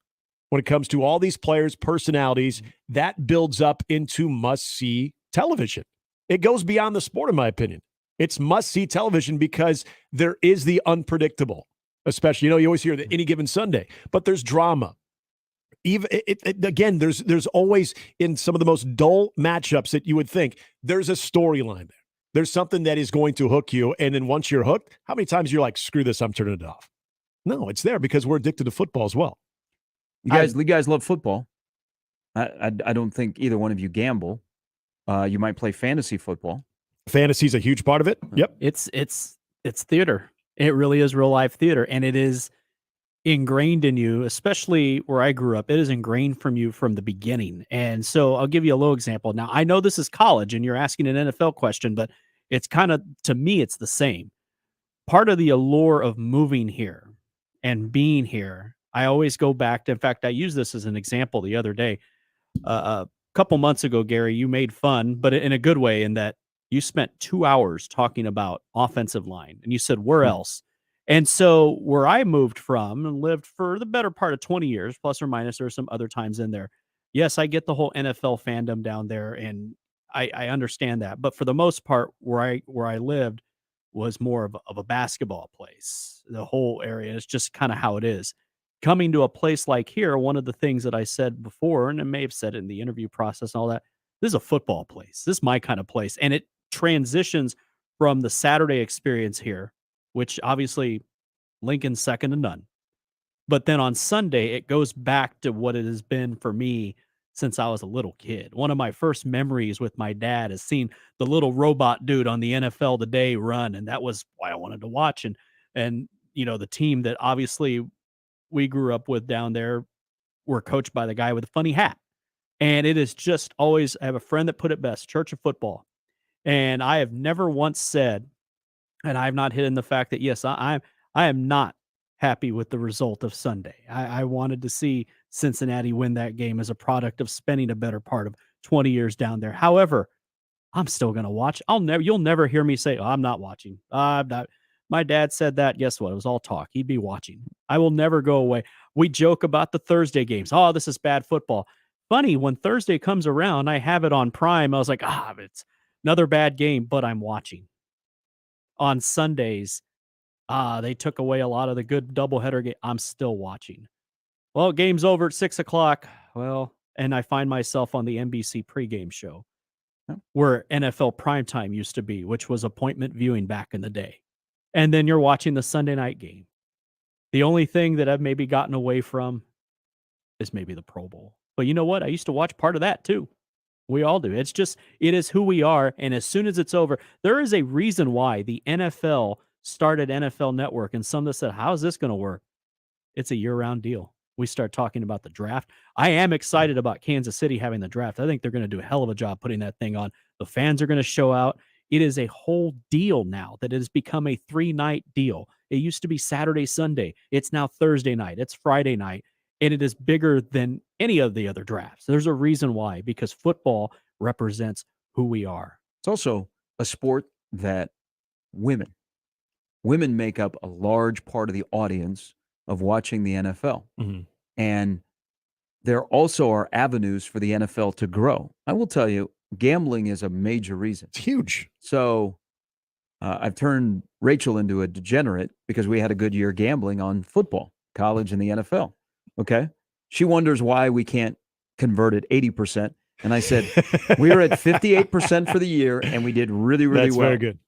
when it comes to all these players' personalities, that builds up into must-see television. It goes beyond the sport, in my opinion. It's must-see television because there is the unpredictable, especially, you always hear that any given Sunday, but there's drama. Even again, there's always in some of the most dull matchups that you would think there's a storyline there. There's something that is going to hook you, and then once you're hooked, how many times you're like, screw this, I'm turning it off? No, it's there because we're addicted to football as well. You guys love football. I don't think either one of you gamble. You might play fantasy football. Fantasy's a huge part of it. Yep. It's theater. It really is real life theater, and it is ingrained in you, especially where I grew up. It is ingrained from you from the beginning. And so I'll give you a little example. Now, I know this is college and you're asking an NFL question, but it's kind of, to me, it's the same. Part of the allure of moving here and being here, I always go back to, in fact, I used this as an example the other day. A couple months ago, Gary, you made fun, but in a good way, in that you spent 2 hours talking about offensive line and you said, where else? And so where I moved from and lived for the better part of 20 years, plus or minus, there are some other times in there. Yes, I get the whole NFL fandom down there, and I understand that. But for the most part, where I lived was more of a basketball place. The whole area is just kind of how it is. Coming to a place like here, one of the things that I said before, and I may have said it in the interview process and all that, this is a football place. This is my kind of place. And it transitions from the Saturday experience here, which obviously Lincoln's second to none. But then on Sunday, it goes back to what it has been for me since I was a little kid. One of my first memories with my dad is seeing the little robot dude on the NFL Today run, and that was why I wanted to watch. And the team that obviously we grew up with down there were coached by the guy with the funny hat. And it is just always, I have a friend that put it best, church of football. And I have never once said, and I have not hidden the fact that, yes, I am not happy with the result of Sunday. I wanted to see Cincinnati win that game as a product of spending a better part of 20 years down there. However, I'm still going to watch. You'll never hear me say, oh, I'm not watching. I'm not. My dad said that. Guess what? It was all talk. He'd be watching. I will never go away. We joke about the Thursday games. Oh, this is bad football. Funny, when Thursday comes around, I have it on Prime. I was like, it's another bad game, but I'm watching. On Sundays, they took away a lot of the good doubleheader game. I'm still watching. Well, game's over at 6:00. Well, and I find myself on the NBC pregame show where NFL primetime used to be, which was appointment viewing back in the day. And then you're watching the Sunday night game. The only thing that I've maybe gotten away from is maybe the Pro Bowl. But you know what? I used to watch part of that too. We all do. It is who we are. And as soon as it's over, there is a reason why the NFL started NFL Network. And some that said, how is this going to work? It's a year-round deal. We start talking about the draft. I am excited about Kansas City having the draft. I think they're going to do a hell of a job putting that thing on. The fans are going to show out. It is a whole deal now that it has become a 3-night deal. It used to be Saturday, Sunday. It's now Thursday night. It's Friday night. And it is bigger than any of the other drafts. There's a reason why, because football represents who we are. It's also a sport that women make up a large part of the audience of watching the NFL. Mm-hmm. And there also are avenues for the NFL to grow. I will tell you, gambling is a major reason. It's huge. So I've turned Rachel into a degenerate because we had a good year gambling on football. college and the NFL. Okay. She wonders why we can't convert at 80%. And I said, we were at 58% for the year, and we did really, really That's well. very good.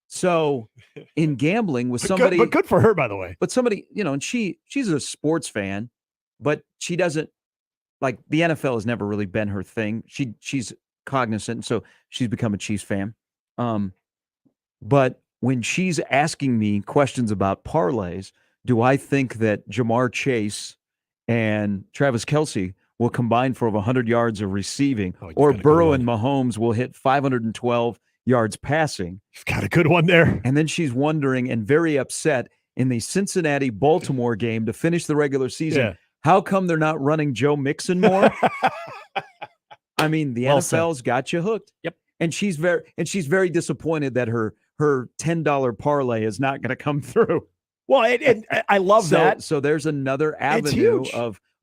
So in gambling with somebody, but good for her, by the way. But somebody, and she's a sports fan, but she doesn't like the NFL has never really been her thing. She's cognizant, so she's become a Chiefs fan. But when she's asking me questions about parlays, do I think that Jamar Chase and Travis Kelce will combine for over 100 yards of receiving, or Burrow and Mahomes will hit 512 yards passing? You've got a good one there. And then she's wondering and very upset in the Cincinnati-Baltimore game to finish the regular season, how come they're not running Joe Mixon more? I mean, the NFL's got you hooked. Yep. And she's very disappointed that her $10 parlay is not going to come through. Well, and I love that. So there's another avenue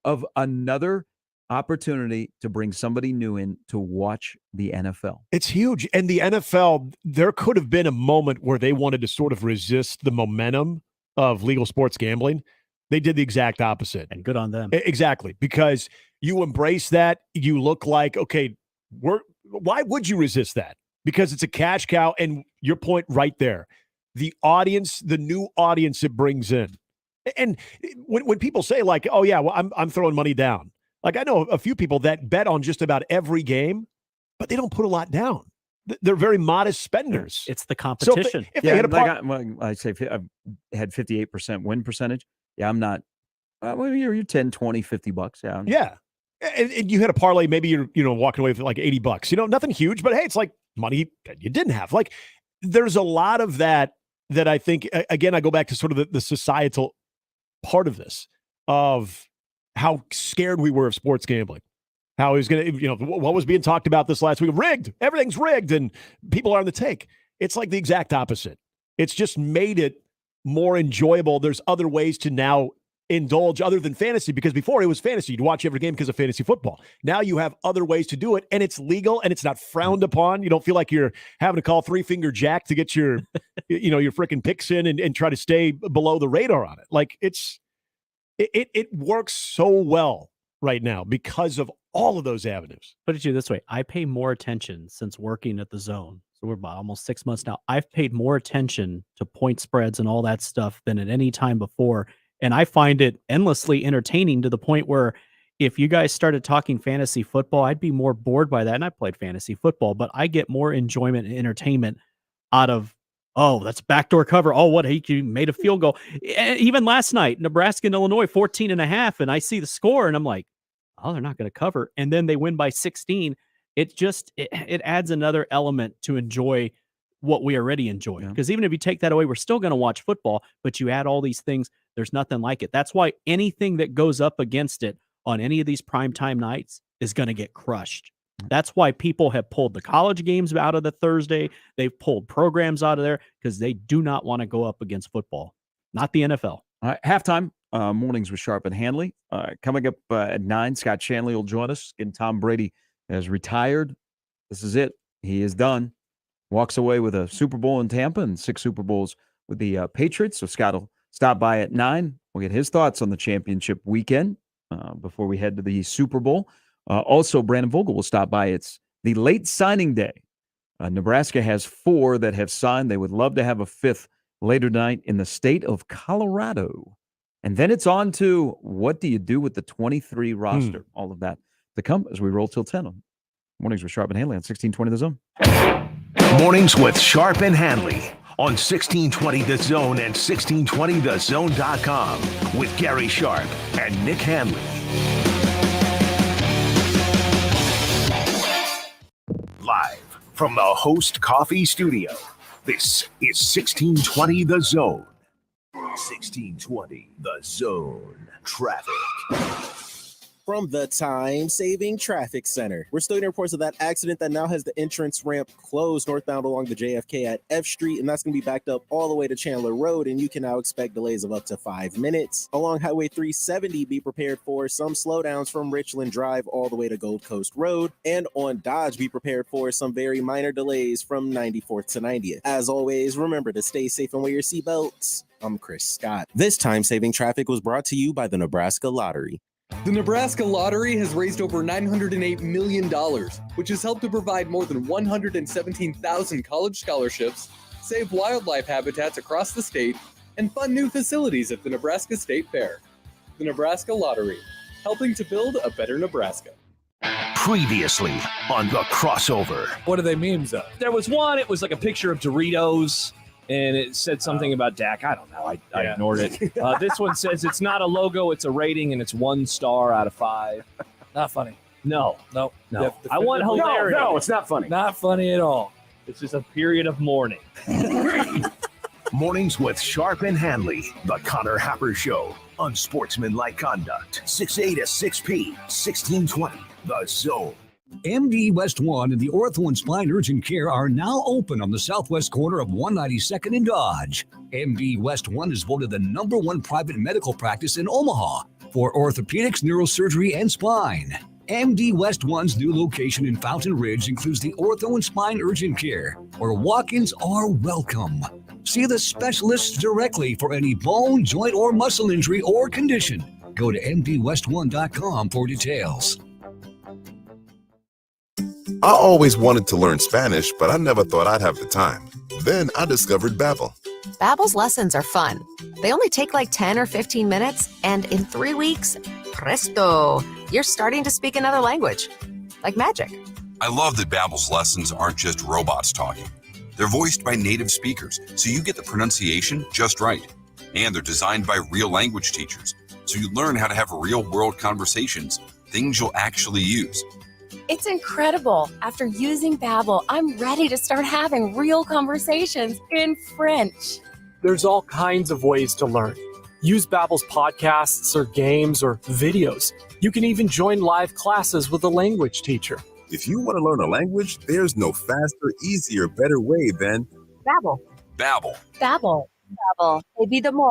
of another opportunity to bring somebody new in to watch the NFL. It's huge. And the NFL, there could have been a moment where they wanted to sort of resist the momentum of legal sports gambling. They did the exact opposite. And good on them. Exactly. Because you embrace that, you look like, okay, why would you resist that? Because it's a cash cow. And your point right there, the audience, the new audience it brings in. And when people say like, oh yeah, well, I'm throwing money down. Like I know a few people that bet on just about every game, but they don't put a lot down. They're very modest spenders. It's the competition. So if they hit a I say I've had 58% win percentage. Yeah, I'm not. Well, you're 10, 20, $50. Yeah. Yeah. And you hit a parlay, maybe you're walking away with like $80. Nothing huge, but hey, it's like money that you didn't have. Like there's a lot of that I think, again, I go back to sort of the societal part of this, of how scared we were of sports gambling. How he's going to, what was being talked about this last week? Rigged. Everything's rigged, and people are on the take. It's like the exact opposite. It's just made it more enjoyable. There's other ways to now indulge other than fantasy, because before it was fantasy. You'd watch every game because of fantasy football. Now you have other ways to do it, and it's legal, and it's not frowned upon. You don't feel like you're having to call 3-finger jack to get your, your freaking picks in and try to stay below the radar on it. Like it works so well right now because of all of those avenues. Put it to you this way. I pay more attention since working at the Zone. So we're about almost 6 months now. I've paid more attention to point spreads and all that stuff than at any time before. And I find it endlessly entertaining to the point where if you guys started talking fantasy football, I'd be more bored by that. And I played fantasy football, but I get more enjoyment and entertainment out of, oh, that's backdoor cover. Oh, what? You made a field goal. Even last night, Nebraska and Illinois, 14.5. And I see the score and I'm like, oh, they're not going to cover. And then they win by 16. It adds another element to enjoy what we already enjoy. Because even if you take that away, we're still going to watch football, but you add all these things. There's nothing like it. That's why anything that goes up against it on any of these primetime nights is going to get crushed. That's why people have pulled the college games out of the Thursday. They've pulled programs out of there because they do not want to go up against football, not the NFL. All right, halftime, mornings with Sharp and Handley. Coming up at 9, Scott Shanley will join us. And Tom Brady has retired. This is it. He is done. Walks away with a Super Bowl in Tampa and 6 Super Bowls with the Patriots. So Scott will stop by at 9. We'll get his thoughts on the championship weekend before we head to the Super Bowl. Also, Brandon Vogel will stop by. It's the late signing day. Nebraska has 4 that have signed. They would love to have a 5th later tonight in the state of Colorado. And then it's on to what do you do with the 23 roster? All of that to come as we roll till 10 on Mornings with Sharp and Handley on 1620 The Zone. Mornings with Sharp and Handley on 1620 The Zone and 1620thezone.com with Gary Sharp and Nick Handley. Live from the Host Coffee Studio, this is 1620 The Zone. 1620 The Zone. Traffic. From the time-saving traffic center. We're still getting reports of that accident that now has the entrance ramp closed northbound along the JFK at F Street, and that's going to be backed up all the way to Chandler Road, and you can now expect delays of up to 5 minutes. Along Highway 370, be prepared for some slowdowns from Richland Drive all the way to Gold Coast Road, and on Dodge, be prepared for some very minor delays from 94th to 90th. As always, remember to stay safe and wear your seatbelts. I'm Chris Scott. This time-saving traffic was brought to you by the Nebraska Lottery. The Nebraska Lottery has raised over $908 million, which has helped to provide more than 117,000 college scholarships, save wildlife habitats across the state, and fund new facilities at the Nebraska State Fair. The Nebraska Lottery, helping to build a better Nebraska. Previously on The Crossover. What are they memes of? There was one, it was like a picture of Doritos, and it said something about Dak. I don't know. I ignored it. This one says it's not a logo, it's a rating, and it's 1 star out of 5. Not funny. No. No. I want hilarity. No, it's not funny. Not funny at all. It's just a period of mourning. Mornings with Sharp and Handley. The Connor Happer Show on Sportsmanlike Conduct. 6A to 6P, 1620. The Zone. MD West 1 and the Ortho and Spine Urgent Care are now open on the southwest corner of 192nd and Dodge. MD West 1 is voted the #1 private medical practice in Omaha for orthopedics, neurosurgery, and spine. MD West 1's new location in Fountain Ridge includes the Ortho and Spine Urgent Care, where walk-ins are welcome. See the specialists directly for any bone, joint, or muscle injury or condition. Go to mdwest1.com for details. I always wanted to learn Spanish, but I never thought I'd have the time. Then I discovered Babbel. Babbel's lessons are fun. They only take like 10 or 15 minutes, and in 3 weeks, presto, you're starting to speak another language. Like magic. I love that Babbel's lessons aren't just robots talking. They're voiced by native speakers, so you get the pronunciation just right. And they're designed by real language teachers, so you learn how to have real-world conversations, things you'll actually use. It's incredible. After using Babbel, I'm ready to start having real conversations in French. There's all kinds of ways to learn. Use Babbel's podcasts or games or videos. You can even join live classes with a language teacher. If you want to learn a language, there's no faster, easier, better way than Babbel. Babbel. Babbel. Babbel. Évidemment.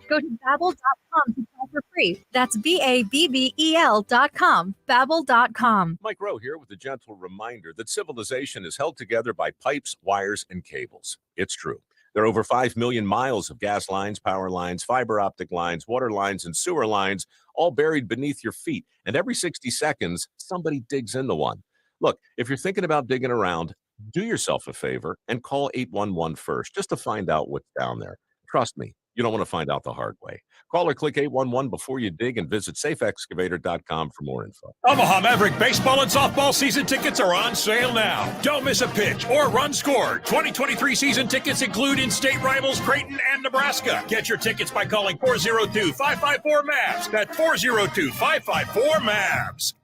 Go to babbel.com to try for free. That's BABBEL.com. Babbel.com. Mike Rowe here with a gentle reminder that civilization is held together by pipes, wires, and cables. It's true. There are over 5 million miles of gas lines, power lines, fiber optic lines, water lines, and sewer lines, all buried beneath your feet. And every 60 seconds, somebody digs into one. Look, if you're thinking about digging around, do yourself a favor and call 811 first just to find out what's down there. Trust me, you don't want to find out the hard way. Call or click 811 before you dig and visit safeexcavator.com for more info. Omaha Maverick baseball and softball season tickets are on sale now. Don't miss a pitch or run scored. 2023 season tickets include in-state rivals Creighton and Nebraska. Get your tickets by calling 402-554-MAVS. That's 402-554-MAVS.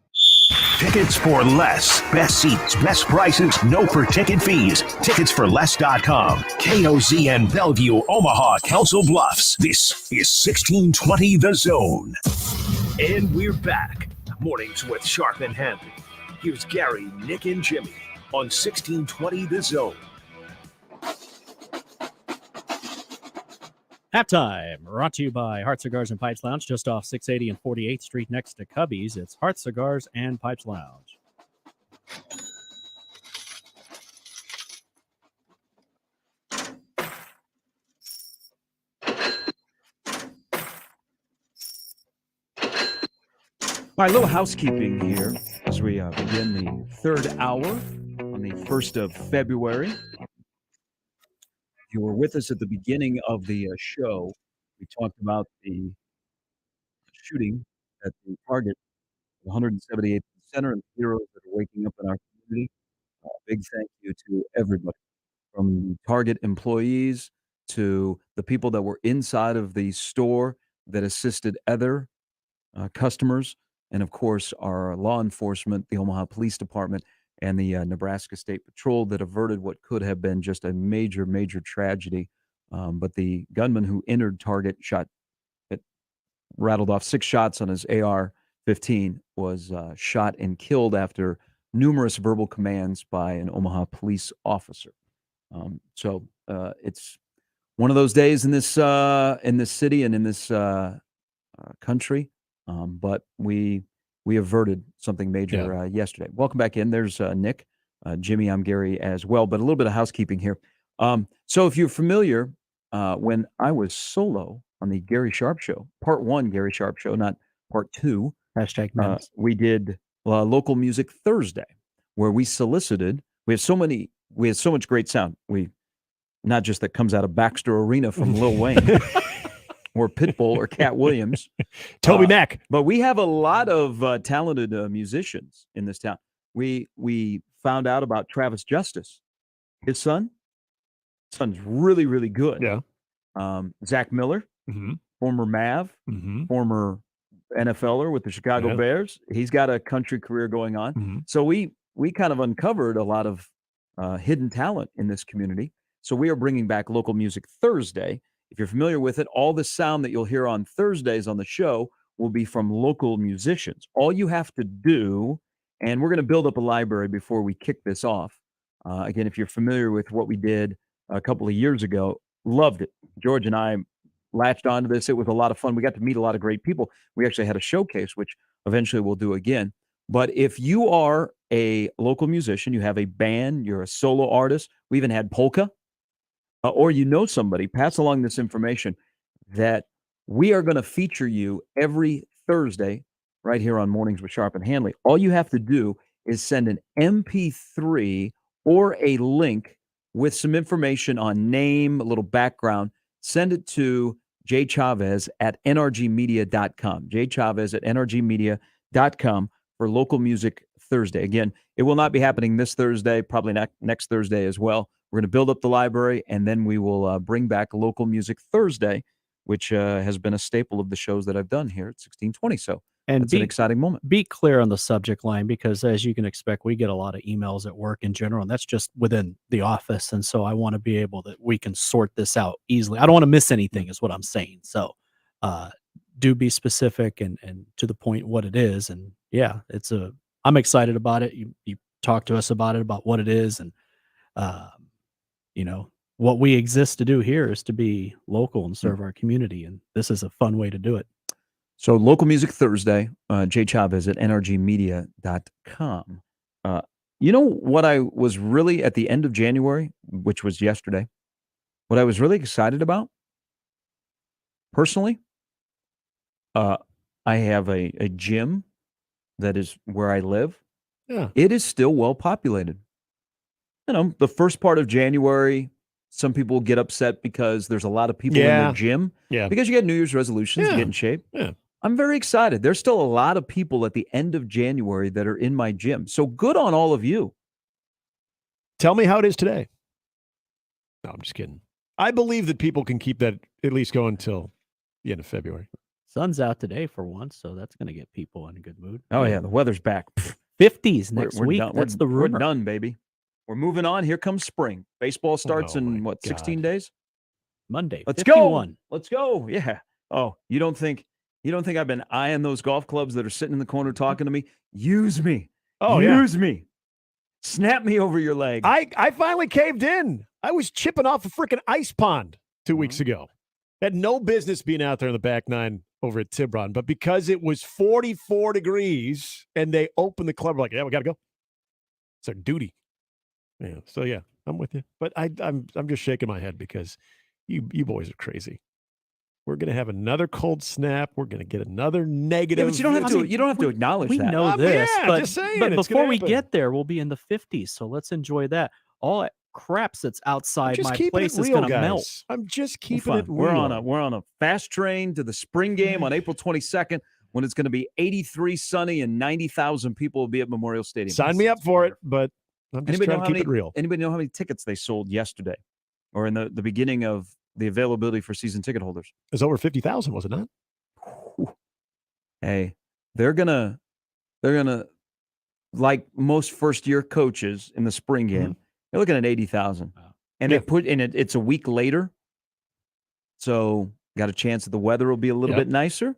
Tickets for less. Best seats, best prices, no per-ticket fees. Ticketsforless.com. KOZN Bellevue, Omaha, Council Bluffs. This is 1620 The Zone. And we're back. Mornings with Sharp and Handley. Here's Gary, Nick, and Jimmy on 1620 The Zone. Halftime, brought to you by Heart Cigars and Pipes Lounge, just off 680 and 48th Street next to Cubby's. It's Heart Cigars and Pipes Lounge. All right, a little housekeeping here as we begin the third hour on the 1st of February. You were with us at the beginning of the show. We talked about the shooting at the Target, 178th Center, and the heroes that are waking up in our community. Big thank you to everybody, from the Target employees to the people that were inside of the store that assisted other customers, and of course our law enforcement, the Omaha Police Department, and the Nebraska State Patrol that averted what could have been just a major, major tragedy. But the gunman who entered Target rattled off 6 shots on his AR-15, was shot and killed after numerous verbal commands by an Omaha police officer. So it's one of those days in this city and in this country. But we averted something major yesterday. Welcome back in. There's Nick, Jimmy. I'm Gary as well. But a little bit of housekeeping here. So if you're familiar when I was solo on the Gary Sharp Show, part 1 Gary Sharp Show, not part 2. #memes. We did Local Music Thursday, where we solicited. We had so much great sound. Not just that comes out of Baxter Arena from Lil Wayne or Pitbull or Cat Williams, Toby Mac. but we have a lot of talented musicians in this town. We found out about Travis Justice, his son's really, really good. Yeah. Zach Miller, former Mav, former NFLer with the Chicago Bears. He's got a country career going on. So we kind of uncovered a lot of hidden talent in this community. So we are bringing back Local Music Thursday. If you're familiar with it, all the sound that you'll hear on Thursdays on the show will be from local musicians. All you have to do, and we're going to build up a library before we kick this off. Again, if you're familiar with what we did a couple of years ago, loved it. George and I latched onto this. It was a lot of fun. We got to meet a lot of great people. We actually had a showcase, which eventually we'll do again. But if you are a local musician, you have a band, you're a solo artist, we even had polka, or you know somebody, pass along this information that we are going to feature you every Thursday right here on Mornings with Sharp and Handley. All you have to do is send an MP3 or a link with some information on name, a little background. Send it to Jay Chavez at nrgmedia.com. Jay Chavez at nrgmedia.com for Local Music Thursday. Again, it will not be happening this Thursday, probably not next Thursday as well. We're going to build up the library, and then we will bring back Local Music Thursday, which has been a staple of the shows that I've done here at 1620. So it's an exciting moment. Be clear on the subject line, because as you can expect, we get a lot of emails at work in general, and that's just within the office. And so I want to be able that we can sort this out easily. I don't want to miss anything is what I'm saying. So do be specific and to the point what it is. And yeah, I'm excited about it. You talk to us about it, about what it is. And, what we exist to do here is to be local and serve our community. And this is a fun way to do it. So Local Music Thursday, Jay Chavez at nrgmedia.com. You know what I was really at the end of January, which was yesterday, what I was really excited about personally, I have a gym that is where I live. Yeah. It is still well populated. The first part of January, some people get upset because there's a lot of people in their gym. Yeah. Because you get New Year's resolutions to get in shape. Yeah. I'm very excited. There's still a lot of people at the end of January that are in my gym. So good on all of you. Tell me how it is today. No, I'm just kidding. I believe that people can keep that at least going until the end of February. Sun's out today for once, so that's going to get people in a good mood. Oh, yeah. The weather's back. 50s next week. Done. That's the rumor. We're done, baby. We're moving on. Here comes spring. Baseball starts in, 16 days? Monday. Let's 51. go. Let's go. Yeah. Oh, you don't think I've been eyeing those golf clubs that are sitting in the corner talking to me? Use me. Oh, Use me. Snap me over your leg. I finally caved in. I was chipping off a freaking ice pond 2 weeks ago. Had no business being out there in the back nine over at Tiburon, but because it was 44 degrees and they opened the club, we're like, yeah, we got to go. It's our duty. Yeah. So yeah, I'm with you, but I'm just shaking my head because you boys are crazy. We're going to have another cold snap. We're going to get another negative. Yeah, but you don't have to acknowledge we that. know this, yeah, but, just saying, but it's before gonna we happen. get there, we'll be in the 50s. So let's enjoy that. All that crap that's outside just my keeping place it is real, going to guys. melt. I'm just We're keeping fine. it real. We're on a fast train to the spring game on April 22nd when it's going to be 83 sunny and 90,000 people will be at Memorial Stadium. Sign me up for it, but I'm just trying to keep it real. Anybody know how many tickets they sold yesterday or in the beginning of the availability for season ticket holders? It was over 50,000, was it not? Hey, they're gonna like most first year coaches in the spring game. They're looking at 80,000, and they put in it. It's a week later, so got a chance that the weather will be a little bit nicer.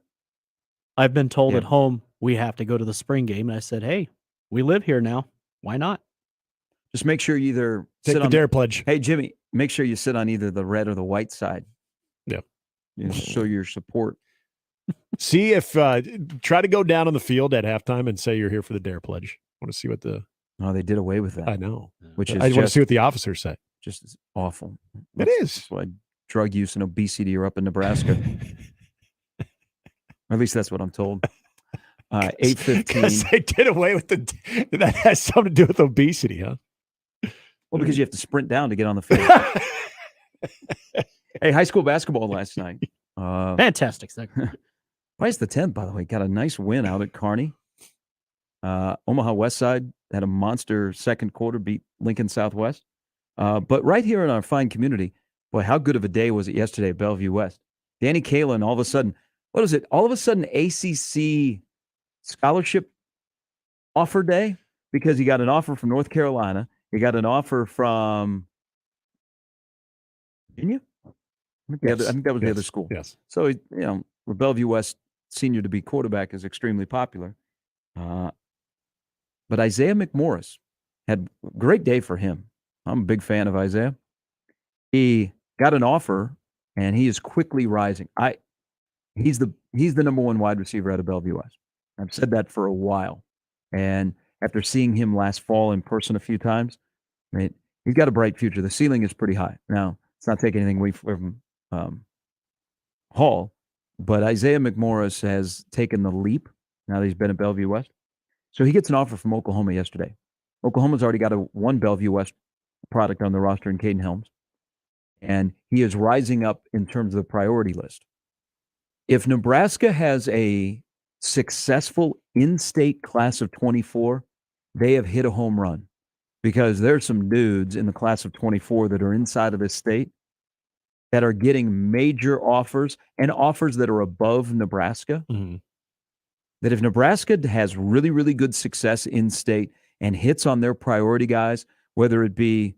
I've been told at home we have to go to the spring game, and I said, "Hey, we live here now. Why not?" Just make sure you either Take sit the on dare pledge. Hey, Jimmy, make sure you sit on either the red or the white side. Yeah, show your support. See if try to go down on the field at halftime and say you're here for the dare pledge. I want to see what the. Oh, they did away with that. I know. Which is I want to see what the officers say. Just awful. It is. That's why drug use and obesity are up in Nebraska. Or at least that's what I'm told. 8:15. They did away with that has something to do with obesity, huh? Well, because you have to sprint down to get on the field. Hey, high school basketball last night. Fantastic segment. Pius the 10th, by the way, got a nice win out at Kearney. Omaha West Side had a monster second quarter, beat Lincoln Southwest. But right here in our fine community, boy, how good of a day was it yesterday at Bellevue West? Danny Kalin, all of a sudden, what is it? All of a sudden, ACC scholarship offer day, because he got an offer from North Carolina. He got an offer from Virginia. I think that was the other school. Yes. So, for Bellevue West senior to be quarterback is extremely popular. But Isaiah McMorris had a great day for him. I'm a big fan of Isaiah. He got an offer, and he is quickly rising. He's the number one wide receiver out of Bellevue West. I've said that for a while. And after seeing him last fall in person a few times, he's got a bright future. The ceiling is pretty high. Now, it's not taking anything away from Hall, but Isaiah McMorris has taken the leap now that he's been at Bellevue West. So he gets an offer from Oklahoma yesterday. Oklahoma's already got one Bellevue West product on the roster in Caden Helms, and he is rising up in terms of the priority list. If Nebraska has a successful in-state class of 24, they have hit a home run, because there's some dudes in the class of 24 that are inside of this state that are getting major offers, and offers that are above Nebraska. Mm-hmm. That if Nebraska has really, really good success in state and hits on their priority guys, whether it be,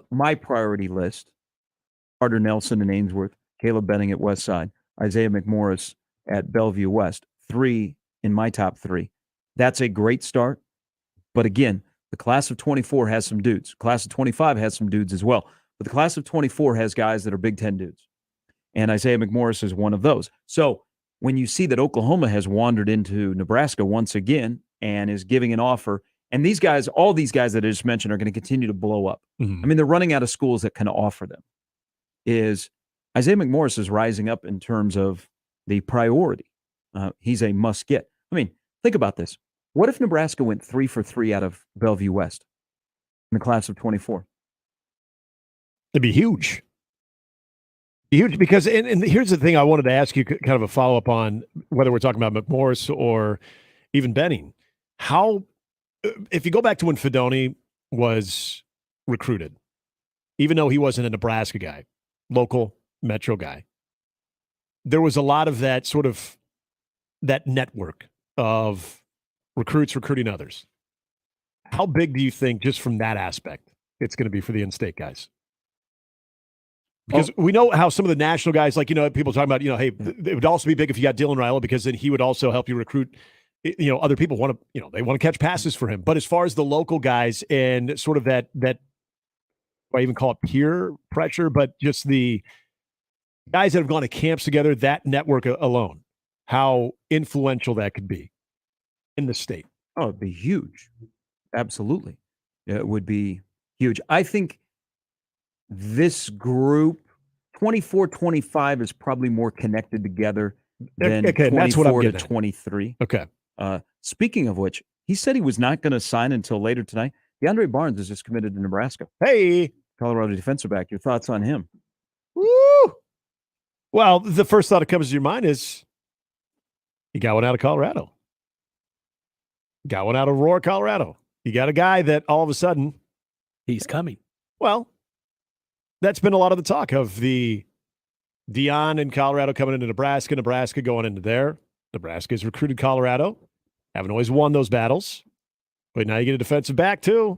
my priority list, Carter Nelson and Ainsworth, Caleb Benning at Westside, Isaiah McMorris at Bellevue West, 3 in my top 3. That's a great start. But again, the class of 24 has some dudes. Class of 25 has some dudes as well. But the class of 24 has guys that are Big Ten dudes. And Isaiah McMorris is one of those. So when you see that Oklahoma has wandered into Nebraska once again and is giving an offer, and these guys, all these guys that I just mentioned, are going to continue to blow up. Mm-hmm. I mean, they're running out of schools that can offer them. Is Isaiah McMorris is rising up in terms of the priority. He's a must get. I mean, think about this. What if Nebraska went 3 for 3 out of Bellevue West in the class of 24? It'd be huge. Huge, because, and here's the thing I wanted to ask you, kind of a follow-up on, whether we're talking about McMorris or even Benning. How, if you go back to when Fedoni was recruited, even though he wasn't a Nebraska guy, local metro guy, there was a lot of that sort of, that network of recruits recruiting others. How big do you think, just from that aspect, it's going to be for the in-state guys? Because we know how some of the national guys, like, people talking about, hey, it would also be big if you got Dylan Raiola, because then he would also help you recruit, other people want to, they want to catch passes for him. But as far as the local guys and sort of that I even call it peer pressure, but just the guys that have gone to camps together, that network alone, how influential that could be in the state. Oh, it'd be huge. Absolutely. It would be huge. I think this group, 24-25, is probably more connected together than 24 to 23. Okay. Speaking of which, he said he was not going to sign until later tonight. DeAndre Barnes is just committed to Nebraska. Hey! Colorado defensive back. Your thoughts on him? Woo! Well, the first thought that comes to your mind is you got one out of Colorado. Got one out of Aurora, Colorado. You got a guy that all of a sudden he's coming. Well, that's been a lot of the talk of the Dion and Colorado coming into Nebraska, Nebraska going into there. Nebraska has recruited Colorado. Haven't always won those battles. But now you get a defensive back too.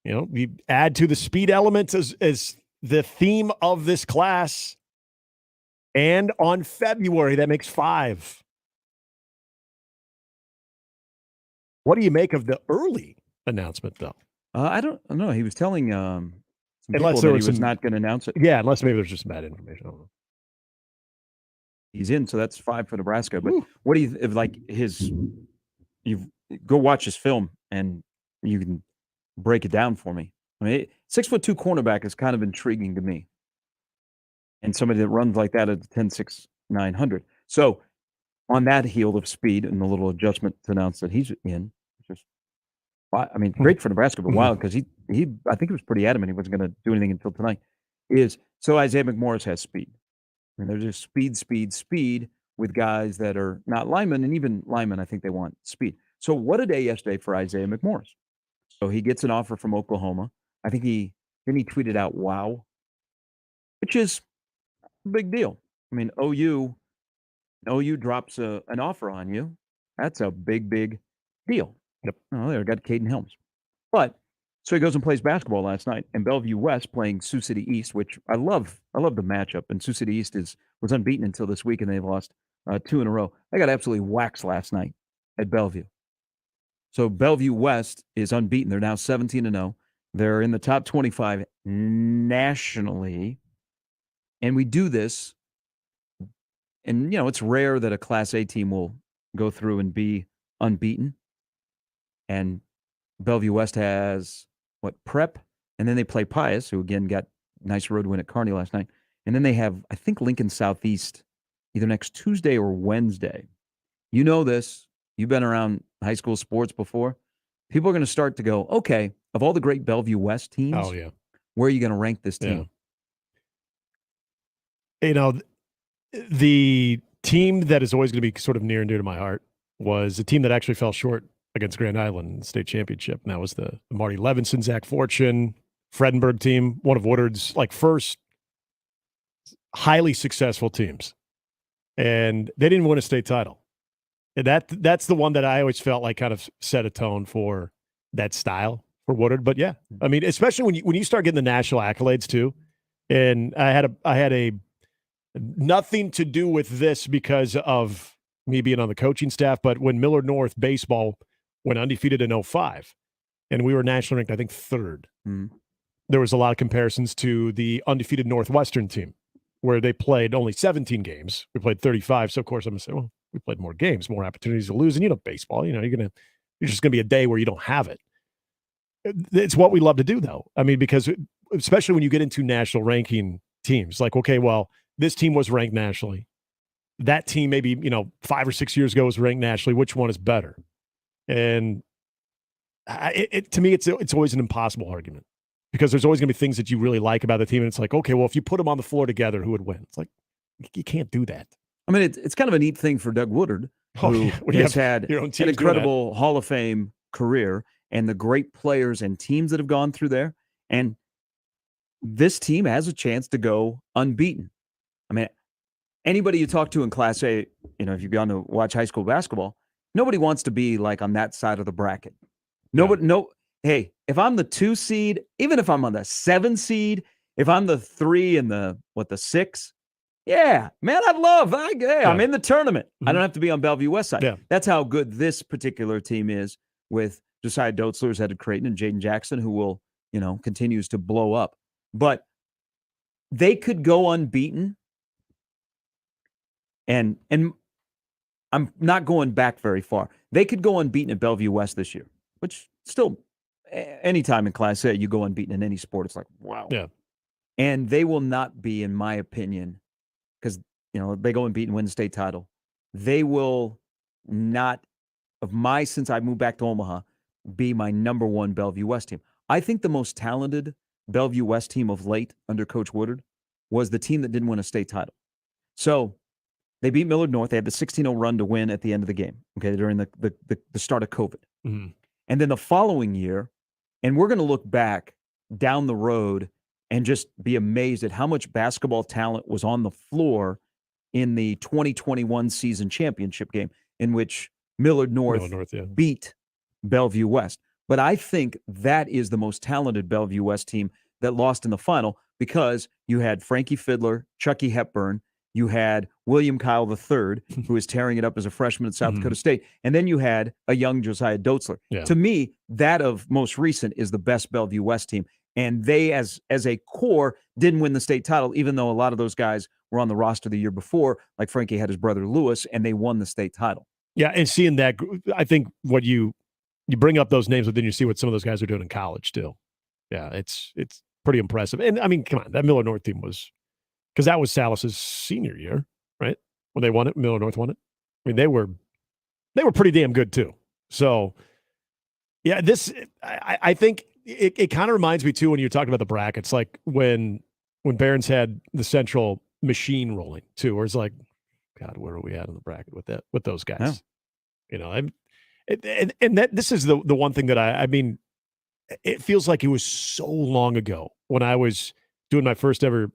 You add to the speed elements as the theme of this class. And on February, that makes 5. What do you make of the early announcement, though? I don't know. He was telling some unless people there that was he was not going to announce it. Yeah, unless maybe there's just bad information. I don't know. He's in, so that's 5 for Nebraska. But what do you like you go watch his film and you can break it down for me. I mean, 6'2" cornerback is kind of intriguing to me. and somebody that runs like that at the 10.6 900. So on that heel of speed and the little adjustment to announce that he's in, just I mean, great for Nebraska, but wild because he I think he was pretty adamant he wasn't going to do anything until tonight. So Isaiah McMorris has speed. And they're just speed with guys that are not linemen, and even linemen, I think they want speed. So what a day yesterday for Isaiah McMorris. So he gets an offer from Oklahoma. I think he tweeted out, wow, which is a big deal. I mean, OU drops an offer on you. That's a big, big deal. Yep. Oh, there, got Caden Helms. But so he goes and plays basketball last night, and Bellevue West playing Sioux City East, which I love. I love the matchup. And Sioux City East was unbeaten until this week, and they've lost 2 in a row. They got absolutely waxed last night at Bellevue. So Bellevue West is unbeaten. They're now 17-0. They're in the top 25 nationally. And we do this, and it's rare that a Class A team will go through and be unbeaten. And Bellevue West has Prep, and then they play Pius, who again got a nice road win at Kearney last night. And then they have, I think, Lincoln Southeast either next Tuesday or Wednesday. You know this. You've been around high school sports before. People are going to start to go, okay, of all the great Bellevue West teams, where are you going to rank this team? The team that is always going to be sort of near and dear to my heart was a team that actually fell short against Grand Island in the state championship. And that was the Marty Levinson, Zach Fortune, Fredenberg team, one of Woodard's first highly successful teams. And they didn't win a state title. And that's the one that I always felt like kind of set a tone for that style for Woodard. But yeah, I mean, especially when you start getting the national accolades too. And I had a nothing to do with this because of me being on the coaching staff, but when Millard North baseball went undefeated in 2005, and we were nationally ranked, I think, 3rd. Mm-hmm. There was a lot of comparisons to the undefeated Northwestern team, where they played only 17 games. We played 35. So, of course, I'm going to say, well, we played more games, more opportunities to lose. And, baseball, you're just going to be a day where you don't have it. It's what we love to do, though. I mean, because especially when you get into national ranking teams, like, okay, well, this team was ranked nationally. That team maybe, 5 or 6 years ago was ranked nationally. Which one is better? And to me, it's always an impossible argument because there's always going to be things that you really like about the team. And it's like, okay, well, if you put them on the floor together, who would win? It's like, you can't do that. I mean, it's kind of a neat thing for Doug Woodard, who has had an incredible Hall of Fame career and the great players and teams that have gone through there. And this team has a chance to go unbeaten. I mean, anybody you talk to in Class A, if you've gone to watch high school basketball, nobody wants to be on that side of the bracket. Hey, if I'm the 2 seed, even if I'm on the 7 seed, if I'm the 3 and the 6, yeah, man, I'm in the tournament. Mm-hmm. I don't have to be on Bellevue West side. Yeah. That's how good this particular team is with Josiah Dotzler, who's headed Creighton, and Jaden Jackson, who will, continues to blow up. But they could go unbeaten. And I'm not going back very far. They could go unbeaten at Bellevue West this year, which still, anytime in Class A, you go unbeaten in any sport, it's like, wow. Yeah. And they will not be, in my opinion, because, they go unbeaten, win the state title. They will not, since I moved back to Omaha, be my number 1 Bellevue West team. I think the most talented Bellevue West team of late under Coach Woodard was the team that didn't win a state title. So they beat Millard North. They had the 16-0 run to win at the end of the game, okay, during the start of COVID. Mm-hmm. And then the following year, and we're going to look back down the road and just be amazed at how much basketball talent was on the floor in the 2021 season championship game in which Millard North beat Bellevue West. But I think that is the most talented Bellevue West team that lost in the final because you had Frankie Fiddler, Chucky Hepburn, you had William Kyle III, who is tearing it up as a freshman at South Dakota State. And then you had a young Josiah Dotzler. Yeah. To me, that of most recent is the best Bellevue West team. And they, as a core, didn't win the state title, even though a lot of those guys were on the roster the year before, like Frankie had his brother Lewis, and they won the state title. Yeah, and seeing that, I think what you bring up those names, but then you see what some of those guys are doing in college still. Yeah, it's pretty impressive. And, I mean, come on, that Millard North team was because that was Salas's senior year, right? When they won it, Miller North won it. I mean, they were pretty damn good too. So, yeah, I think it kind of reminds me too when you're talking about the brackets, like when Barron's had the Central machine rolling too, where it's like, God, where are we at in the bracket with those guys? Yeah. You know, and that this is the one thing that I mean, it feels like it was so long ago when I was doing my first ever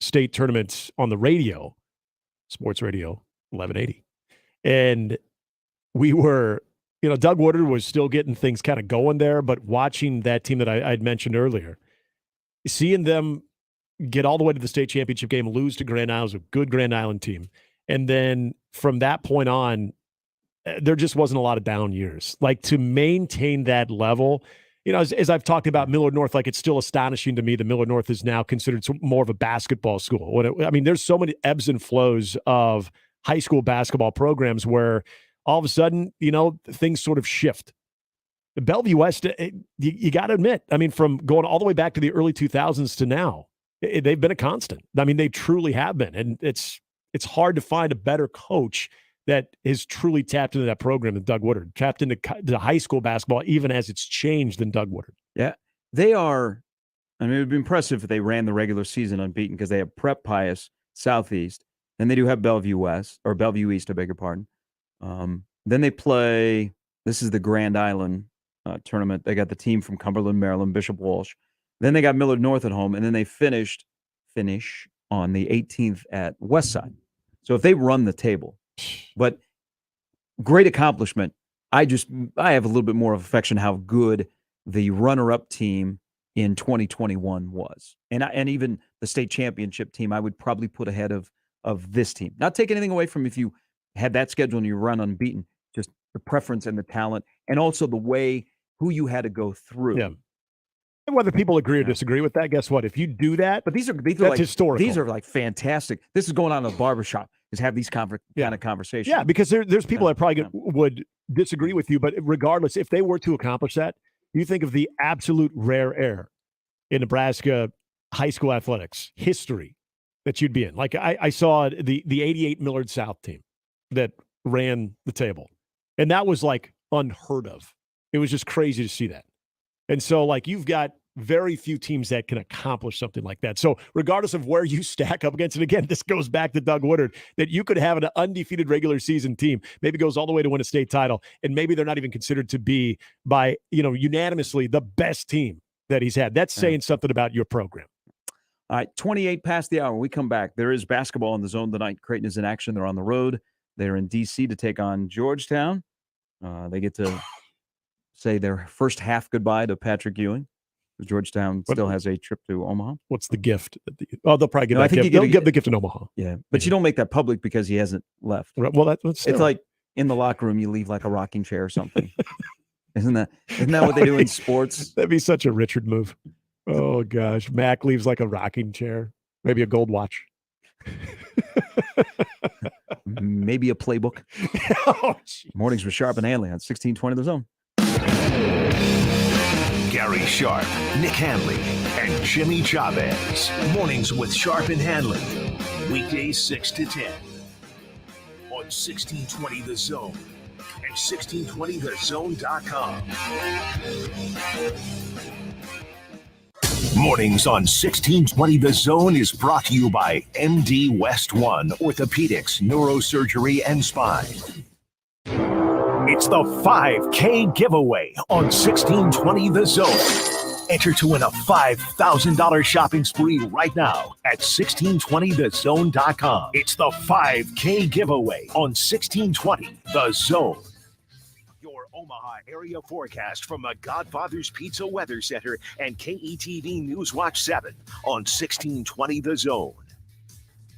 state tournament on the radio, sports radio 1180, and we were, you know, Doug Woodard was still getting things kind of going there, but watching that team that I'd mentioned earlier, seeing them get all the way to the state championship game, lose to Grand Island, a good Grand Island team, and then from that point on, there just wasn't a lot of down years. Like, to maintain that level, you know, as I've talked about Millard North, like, it's still astonishing to me that Millard North is now considered more of a basketball school. I mean, there's so many ebbs and flows of high school basketball programs where all of a sudden, you know, things sort of shift. The Bellevue West, you got to admit, I mean, from going all the way back to the early 2000s to now, they've been a constant. I mean, they truly have been. And it's hard to find a better coach that has truly tapped into that program than Doug Woodard, tapped into the high school basketball, even as it's changed, than Doug Woodard. Yeah, they are. I mean, it would be impressive if they ran the regular season unbeaten, because they have Prep Pius Southeast, and they do have Bellevue West, or Bellevue East, I beg your pardon. Then they play, this is the Grand Island tournament. They got the team from Cumberland, Maryland, Bishop Walsh. Then they got Millard North at home, and then they finish on the 18th at Westside. So if they run the table, but great accomplishment. I have a little bit more of affection how good the runner-up team in 2021 was. And even the state championship team, I would probably put ahead of this team. Not take anything away from if you had that schedule and you run unbeaten, just the preference and the talent, and also the way who you had to go through. Yeah. And whether people agree or disagree with that, guess what? If you do that, but these are that's like historical. These are like fantastic. This is going on in a barbershop, is have these kind of conversations. Yeah, because there's people that probably would disagree with you, but regardless, if they were to accomplish that, you think of the absolute rare air in Nebraska high school athletics history that you'd be in. Like, I saw the 88 Millard South team that ran the table, and that was like unheard of. It was just crazy to see that. And so, like, you've got very few teams that can accomplish something like that. So regardless of where you stack up against, and again, this goes back to Doug Woodard, that you could have an undefeated regular season team, maybe goes all the way to win a state title, and maybe they're not even considered to be, by, you know, unanimously the best team that he's had. That's saying something about your program. All right, 28 past the hour. When we come back, there is basketball in the zone tonight. Creighton is in action. They're on the road. They're in D.C. to take on Georgetown. They get to say their first half goodbye to Patrick Ewing. Georgetown still has a trip to Omaha. What's the gift? They'll probably give that gift. They'll give the gift in Omaha. Yeah, but you don't make that public because he hasn't left. Well, that's it's like in the locker room, you leave like a rocking chair or something. Isn't that what they do in sports? That'd be such a Richard move. Oh gosh, Mac leaves like a rocking chair, maybe a gold watch. Maybe a playbook. Mornings with Sharp and Handley on 1620 The Zone. Gary Sharp, Nick Handley, and Jimmy Chavez. Mornings with Sharp and Handley. Weekdays 6 to 10. On 1620 The Zone and 1620thezone.com. Mornings on 1620 The Zone is brought to you by MD West One Orthopedics, Neurosurgery, and Spine. It's the 5K giveaway on 1620 The Zone. Enter to win a $5,000 shopping spree right now at 1620thezone.com. It's the 5K giveaway on 1620 The Zone. Your Omaha area forecast from the Godfather's Pizza Weather Center and KETV News Watch 7 on 1620 The Zone.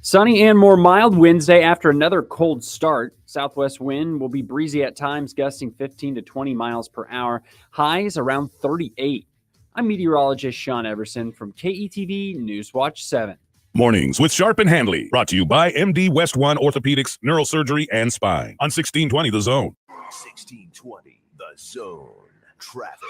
Sunny and more mild Wednesday after another cold start. Southwest wind will be breezy at times, gusting 15 to 20 miles per hour. Highs around 38. I'm meteorologist Sean Everson from KETV News Watch 7. Mornings with Sharp and Handley, brought to you by MD West One Orthopedics, Neurosurgery, and Spine on 1620 The Zone. 1620 The Zone. Traffic.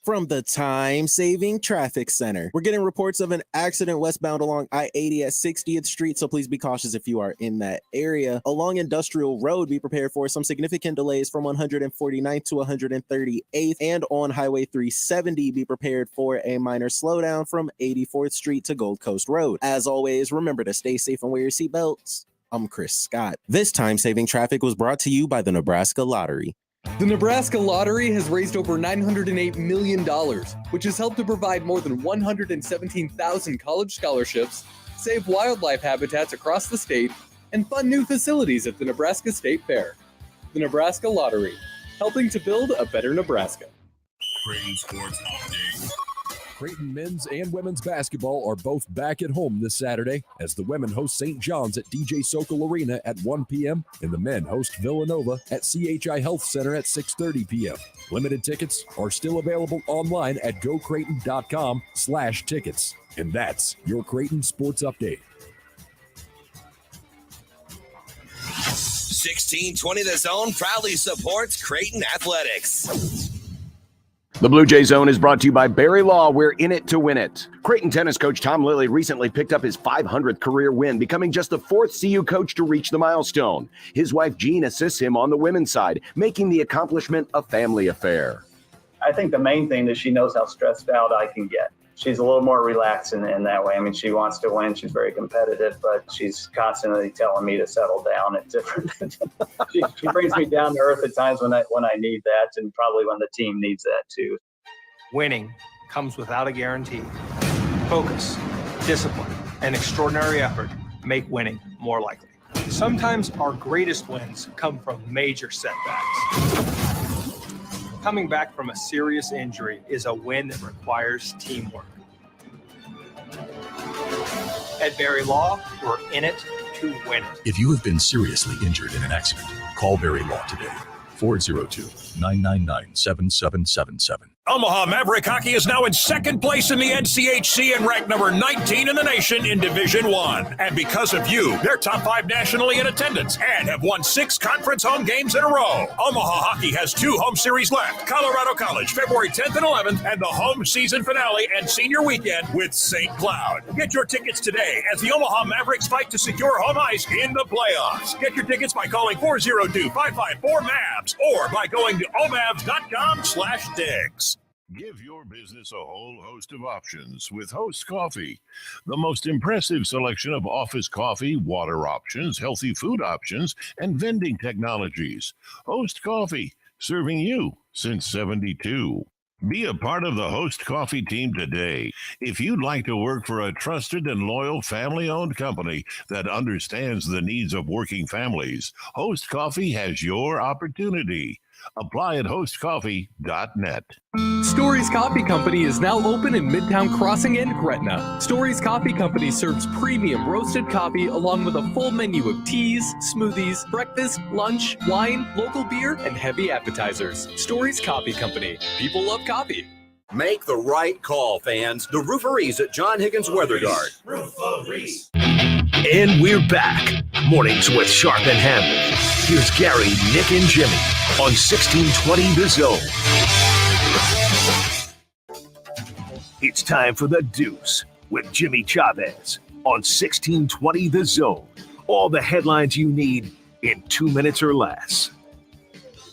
From the time-saving traffic center, we're getting reports of an accident westbound along I-80 at 60th Street, so please be cautious if you are in that area. Along Industrial Road, be prepared for some significant delays from 149th to 138th, and on Highway 370, be prepared for a minor slowdown from 84th Street to Gold Coast Road. As always, remember to stay safe and wear your seatbelts. I'm Chris Scott. This time-saving traffic was brought to you by the Nebraska Lottery. The Nebraska Lottery has raised over $908 million, which has helped to provide more than 117,000 college scholarships, save wildlife habitats across the state, and fund new facilities at the Nebraska State Fair. The Nebraska Lottery, helping to build a better Nebraska. Creighton Sports Update. Creighton men's and women's basketball are both back at home this Saturday as the women host St. John's at DJ Sokol Arena at 1 p.m. and the men host Villanova at CHI Health Center at 6:30 p.m. Limited tickets are still available online at gocreighton.com/tickets. And that's your Creighton Sports Update. 1620 The Zone proudly supports Creighton Athletics. The Blue Jay Zone is brought to you by Barry Law. We're in it to win it. Creighton tennis coach Tom Lilly recently picked up his 500th career win, becoming just the fourth CU coach to reach the milestone. His wife Jean assists him on the women's side, making the accomplishment a family affair. I think the main thing is she knows how stressed out I can get. She's a little more relaxed in that way. I mean, she wants to win. She's very competitive, but she's constantly telling me to settle down. It's different. she brings me down to earth at times when I need that, and probably when the team needs that too. Winning comes without a guarantee. Focus, discipline, and extraordinary effort make winning more likely. Sometimes our greatest wins come from major setbacks. Coming back from a serious injury is a win that requires teamwork. At Barry Law, we're in it to win it. If you have been seriously injured in an accident, call Barry Law today. 402-999-7777. Omaha Maverick Hockey is now in second place in the NCHC and ranked number 19 in the nation in Division I. And because of you, they're top 5 nationally in attendance and have won 6 conference home games in a row. Omaha Hockey has 2 home series left. Colorado College, February 10th and 11th, and the home season finale and senior weekend with St. Cloud. Get your tickets today as the Omaha Mavericks fight to secure home ice in the playoffs. Get your tickets by calling 402-554-MAVS or by going to omavs.com/tigs. Give your business a whole host of options with Host Coffee. The most impressive selection of office coffee, water options, healthy food options, and vending technologies. Host Coffee, serving you since '72. Be a part of the Host Coffee team today. If you'd like to work for a trusted and loyal family-owned company that understands the needs of working families, Host Coffee has your opportunity. Apply at hostcoffee.net. Stories Coffee Company is now open in Midtown Crossing and Gretna. Stories Coffee Company serves premium roasted coffee along with a full menu of teas, smoothies, breakfast, lunch, wine, local beer, and heavy appetizers. Stories Coffee Company. People love coffee. Make the right call, fans. The Rooferees at John Higgins Weather Guard. Rooferees. And we're back. Mornings with Sharp and Handley. Here's Gary, Nick, and Jimmy on 1620 The Zone. It's time for The Deuce with Jimmy Chavez on 1620 The Zone. All the headlines you need in 2 minutes or less.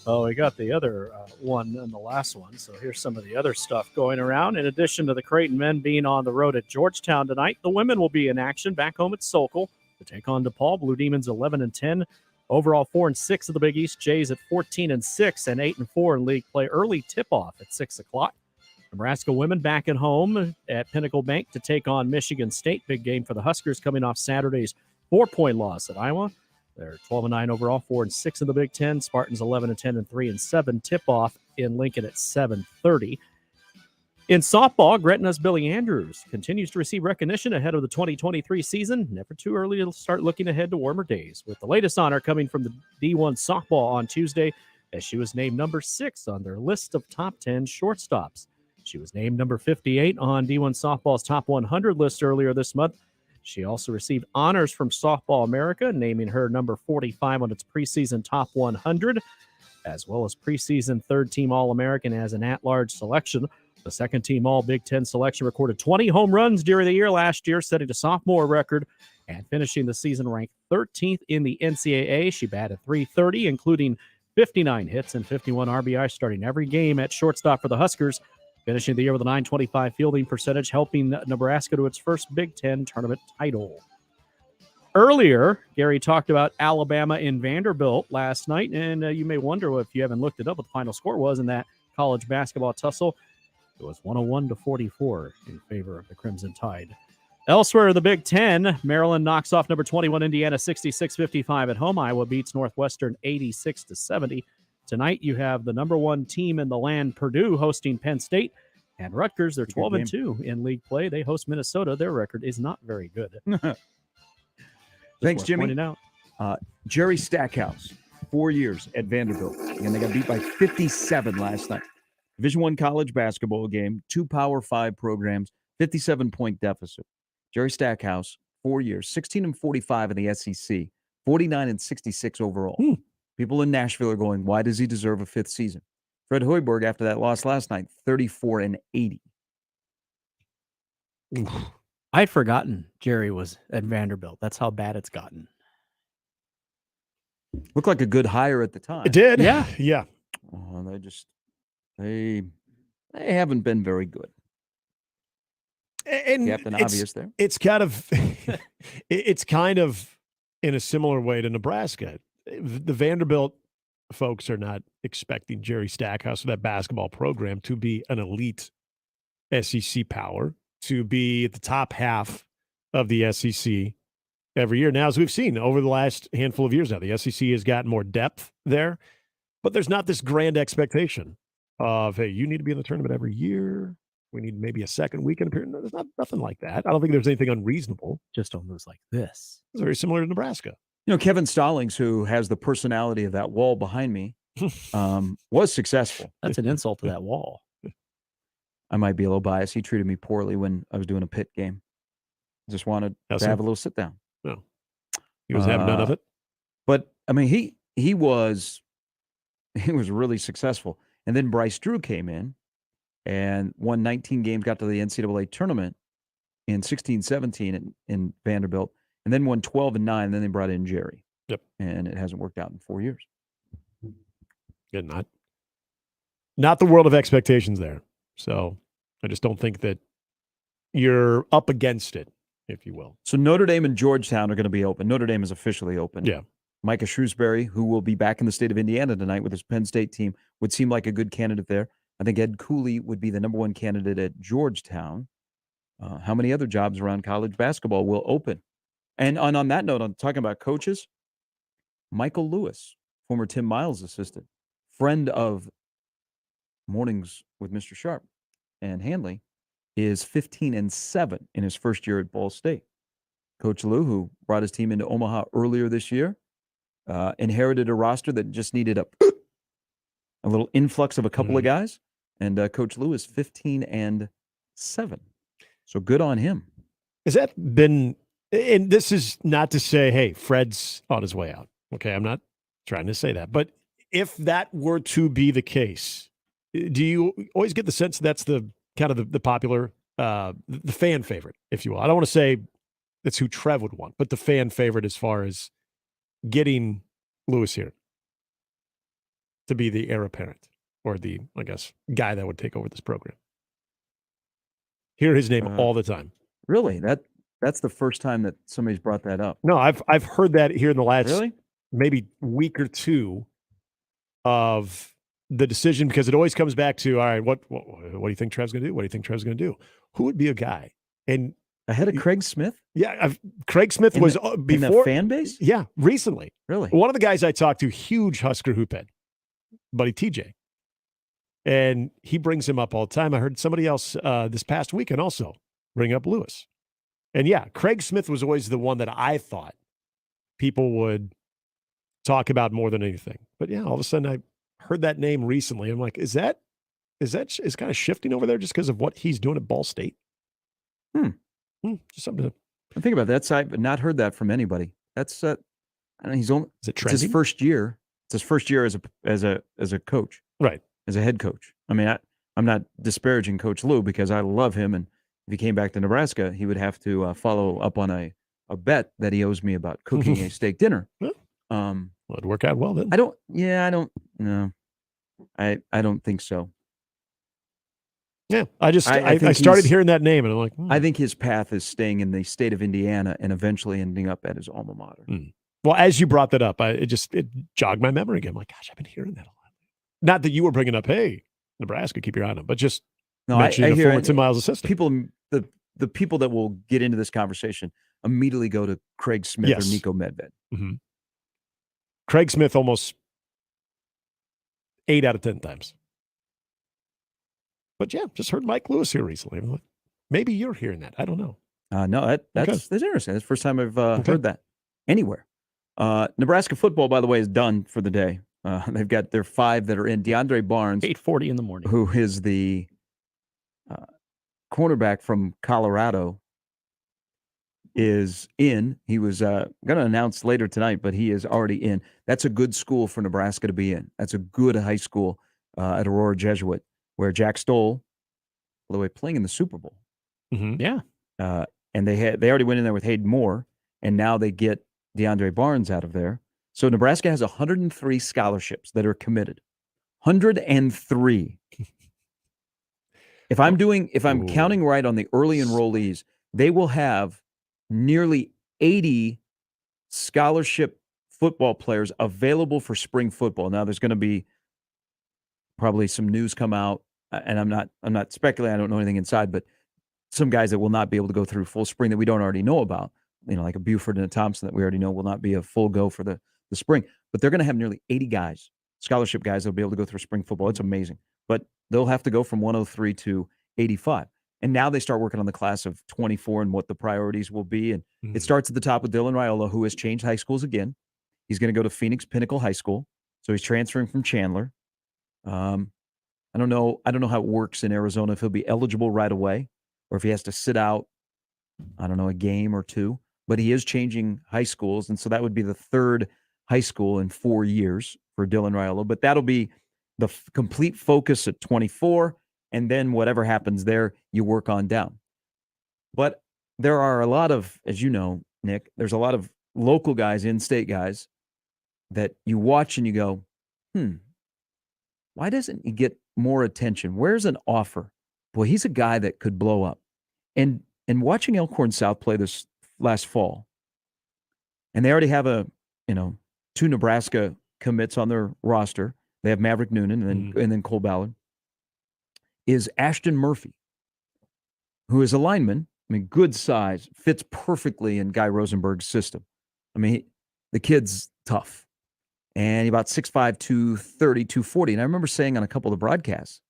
Oh, we got the other one and the last one. So here's some of the other stuff going around. In addition to the Creighton men being on the road at Georgetown tonight, the women will be in action back home at Sokol to take on DePaul. Blue Demons 11-10. Overall 4-6 of the Big East. Jays at 14-6 and 8-4 in league play. Early tip-off at 6 o'clock. Nebraska women back at home at Pinnacle Bank to take on Michigan State. Big game for the Huskers coming off Saturday's 4-point loss at Iowa. They're 12-9 overall, 4-6 in the Big Ten. Spartans 11-10 and 3-7. Tip-off in Lincoln at 7:30. In softball, Gretna's Billy Andrews continues to receive recognition ahead of the 2023 season. Never too early to start looking ahead to warmer days, with the latest honor coming from the D1 softball on Tuesday, as she was named number 6 on their list of top 10 shortstops. She was named number 58 on D1 softball's top 100 list earlier this month. She also received honors from Softball America, naming her number 45 on its preseason top 100, as well as preseason third-team All-American as an at-large selection. The second-team All-Big Ten selection recorded 20 home runs during the year last year, setting a sophomore record and finishing the season ranked 13th in the NCAA. She batted .330, including 59 hits and 51 RBI, starting every game at shortstop for the Huskers, finishing the year with a .925 fielding percentage, helping Nebraska to its first Big Ten tournament title. Earlier, Gary talked about Alabama and Vanderbilt last night, and you may wonder if you haven't looked it up what the final score was in that college basketball tussle. It was 101-44 in favor of the Crimson Tide. Elsewhere in the Big Ten, Maryland knocks off number 21 Indiana 66-55 at home. Iowa beats Northwestern 86-70. Tonight you have the number one team in the land, Purdue, hosting Penn State. And Rutgers, they're 12-2 in league play. They host Minnesota. Their record is not very good. Thanks, Jimmy. Pointing out. Jerry Stackhouse, 4 years at Vanderbilt. And they got beat by 57 last night. Division I college basketball game, 2 Power 5 programs, 57-point deficit. Jerry Stackhouse, 4 years, 16-45 in the SEC, 49-66 overall. People in Nashville are going, why does he deserve a 5th season? Fred Hoiberg, after that loss last night, 34-80. I'd forgotten Jerry was at Vanderbilt. That's how bad it's gotten. Looked like a good hire at the time. It did. Yeah. Yeah. They haven't been very good. And Captain Obvious there. It's kind of it's kind of in a similar way to Nebraska. The Vanderbilt folks are not expecting Jerry Stackhouse or that basketball program to be an elite SEC power, to be at the top half of the SEC every year. Now, as we've seen over the last handful of years now, the SEC has gotten more depth there, but there's not this grand expectation of, hey, you need to be in the tournament every year. We need maybe a second weekend appearance. No, there's nothing like that. I don't think there's anything unreasonable. Just don't lose like this. It's very similar to Nebraska. You know, Kevin Stallings, who has the personality of that wall behind me, was successful. That's an insult to that wall. I might be a little biased. He treated me poorly when I was doing a pit game. Just wanted to have a little sit down. No. He was having none of it. But I mean, he was really successful. And then Bryce Drew came in and won 19 games, got to the NCAA tournament in 16-17 in Vanderbilt, and then won 12-9. And then they brought in Jerry. Yep. And it hasn't worked out in 4 years. Good, not the world of expectations there. So I just don't think that you're up against it, if you will. So Notre Dame and Georgetown are going to be open. Notre Dame is officially open. Yeah. Micah Shrewsbury, who will be back in the state of Indiana tonight with his Penn State team, would seem like a good candidate there. I think Ed Cooley would be the number one candidate at Georgetown. How many other jobs around college basketball will open? And on that note, I'm talking about coaches. Michael Lewis, former Tim Miles assistant, friend of Mornings with Mr. Sharp and Handley, is 15-7 in his first year at Ball State. Coach Lou, who brought his team into Omaha earlier this year, inherited a roster that just needed a little influx of a couple of guys, and Coach Lou is 15-7. So good on him. Has that been, and this is not to say, hey, Fred's on his way out. Okay, I'm not trying to say that. But if that were to be the case, do you always get the sense that's the kind of the popular, the fan favorite, if you will? I don't want to say that's who Trev would want, but the fan favorite as far as getting Lewis here to be the heir apparent or the, I guess, guy that would take over this program. Hear his name all the time. Really? That's the first time that somebody's brought that up. No, I've heard that here in the last maybe week or two of the decision, because it always comes back to, all right, what do you think Trev's going to do? What do you think Trev's going to do? Who would be a guy? And ahead of Craig Smith? Yeah, Craig Smith was before in the fan base? Yeah, recently. Really? One of the guys I talked to, huge Husker hoop head, buddy TJ. And he brings him up all the time. I heard somebody else this past weekend also bring up Lewis. And yeah, Craig Smith was always the one that I thought people would talk about more than anything. But yeah, all of a sudden I heard that name recently. I'm like, is kind of shifting over there just because of what he's doing at Ball State? Just something to I think about that side, but not heard that from anybody. That's I don't know, he's only it's his first year. It's his first year as a coach. Right. As a head coach. I mean, I'm not disparaging Coach Lou because I love him, and if he came back to Nebraska, he would have to follow up on a bet that he owes me about cooking a steak dinner. Well, it'd work out well then. I don't think so. Yeah, I started hearing that name, and I'm like, I think his path is staying in the state of Indiana and eventually ending up at his alma mater. Well, as you brought that up, it jogged my memory again. I'm like, gosh, I've been hearing that a lot. Not that you were bringing up, hey, Nebraska, keep your eye on them, but just mentioning a former Tim Miles assistant. People, the people that will get into this conversation immediately go to Craig Smith or Nico Medved. Mm-hmm. Craig Smith almost 8 out of 10 times. But yeah, just heard Mike Lewis here recently. I'm like, maybe you're hearing that. I don't know. No, that's interesting. That's the first time I've heard that anywhere. Nebraska football, by the way, is done for the day. They've got their 5 that are in. DeAndre Barnes, 8:40 in the morning, who is the cornerback from Colorado, is in. He was going to announce later tonight, but he is already in. That's a good school for Nebraska to be in. That's a good high school at Aurora Jesuit, where Jack Stoll, by the way, playing in the Super Bowl. Mm-hmm. Yeah. And they already went in there with Hayden Moore, and now they get DeAndre Barnes out of there. So Nebraska has 103 scholarships that are committed. 103. If I'm counting right on the early enrollees, they will have nearly 80 scholarship football players available for spring football. Now there's going to be probably some news come out, and I'm not speculating. I don't know anything inside, but some guys that will not be able to go through full spring that we don't already know about, like a Buford and a Thompson that we already know will not be a full go for the spring. But they're going to have nearly 80 guys, scholarship guys, that'll be able to go through spring football. It's amazing. But they'll have to go from 103 to 85. And now they start working on the class of 24 and what the priorities will be. And it starts at the top with Dylan Raiola, who has changed high schools again. He's going to go to Phoenix Pinnacle High School. So he's transferring from Chandler. I don't know how it works in Arizona, if he'll be eligible right away or if he has to sit out, a game or two. But he is changing high schools, and so that would be the 3rd high school in 4 years for Dylan Raiola. But that'll be the complete focus at 24, and then whatever happens there, you work on down. But there are a lot of, as you know, Nick, there's a lot of local guys, in-state guys, that you watch and you go, why doesn't he get more attention? Where's an offer? Boy, he's a guy that could blow up. And watching Elkhorn South play this last fall, and they already have 2 Nebraska commits on their roster. They have Maverick Noonan and then Cole Ballard. Is Ashton Murphy, who is a lineman. Good size, fits perfectly in Guy Rosenberg's system. The kid's tough. And about 6'5", 230, 240. And I remember saying on a couple of the broadcasts,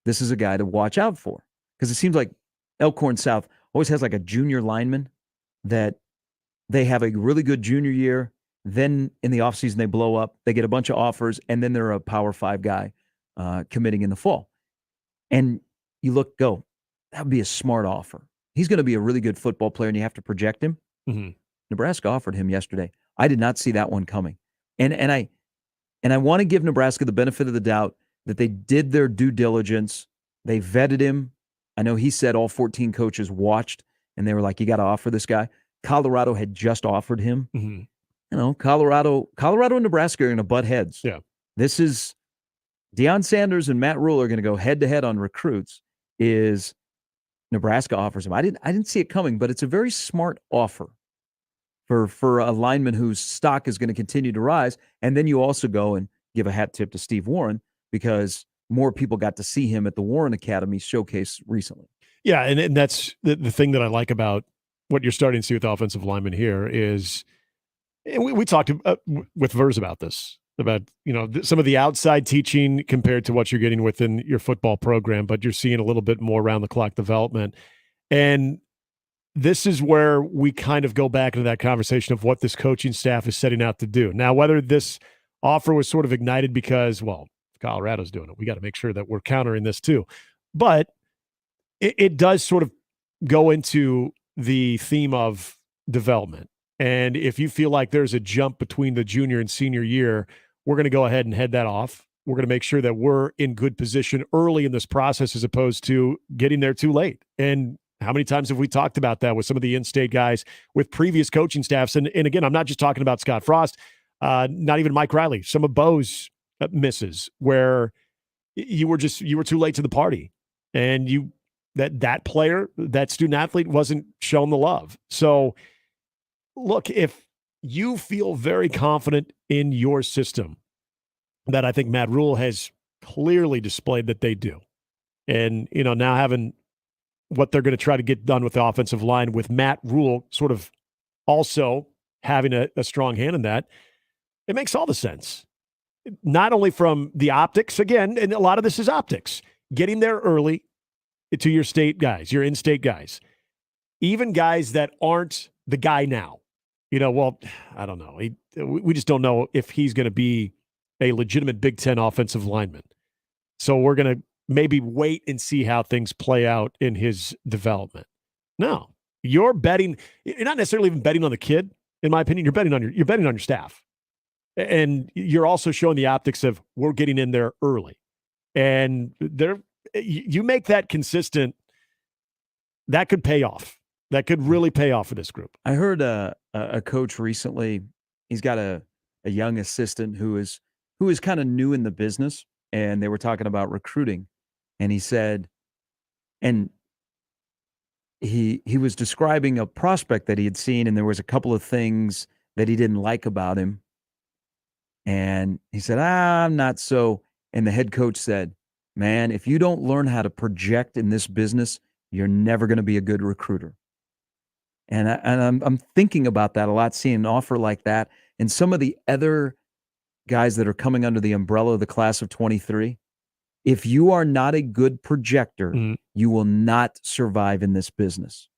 this is a guy to watch out for. Because it seems like Elkhorn South always has like a junior lineman that they have a really good junior year. Then in the offseason, they blow up. They get a bunch of offers, and then they're a Power 5 guy committing in the fall. And you that would be a smart offer. He's going to be a really good football player, and you have to project him. Mm-hmm. Nebraska offered him yesterday. I did not see that one coming. And I want to give Nebraska the benefit of the doubt that they did their due diligence. They vetted him. I know he said all 14 coaches watched, and they were like, you got to offer this guy. Colorado had just offered him. Mm-hmm. Colorado and Nebraska are going to butt heads. Yeah. This is Deion Sanders and Matt Rule are going to go head-to-head on recruits. Is Nebraska offers him. I didn't see it coming, but it's a very smart offer for a lineman whose stock is going to continue to rise. And then you also go and give a hat tip to Steve Warren, because more people got to see him at the Warren Academy showcase recently. Yeah, and that's the thing that I like about what you're starting to see with the offensive linemen here is, and we talked with Vers about this, about some of the outside teaching compared to what you're getting within your football program, but you're seeing a little bit more around the clock development. And this is where we kind of go back into that conversation of what this coaching staff is setting out to do. Now, whether this offer was sort of ignited because, Colorado's doing it, we got to make sure that we're countering this too. But it does sort of go into the theme of development. And if you feel like there's a jump between the junior and senior year, we're going to go ahead and head that off. we're going to make sure that we're in good position early in this process as opposed to getting there too late. And how many times have we talked about that with some of the in-state guys with previous coaching staffs? And again, I'm not just talking about Scott Frost, not even Mike Riley, some of Bo's misses where you were too late to the party, and that player, that student athlete wasn't shown the love. So look, if you feel very confident in your system, that I think Matt Rule has clearly displayed that they do. And, now having what they're going to try to get done with the offensive line with Matt Rule sort of also having a strong hand in that, it makes all the sense. Not only from the optics, again, and a lot of this is optics, getting there early to your state guys, your in-state guys, even guys that aren't the guy now. Well, I don't know. We just don't know if he's going to be a legitimate Big Ten offensive lineman. So we're going to maybe wait and see how things play out in his development. No, you're betting. You're not necessarily even betting on the kid, in my opinion. You're betting on your staff, and you're also showing the optics of we're getting in there early, and you make that consistent. That could pay off. That could really pay off for this group. I heard a coach recently. He's got a young assistant who is kind of new in the business, and they were talking about recruiting, and he said, and he was describing a prospect that he had seen, and there was a couple of things that he didn't like about him, and he said, I'm not so. And the head coach said, man, if you don't learn how to project in this business, you're never going to be a good recruiter. And I'm thinking about that a lot, seeing an offer like that. And some of the other guys that are coming under the umbrella of the class of 23, if you are not a good projector, you will not survive in this business.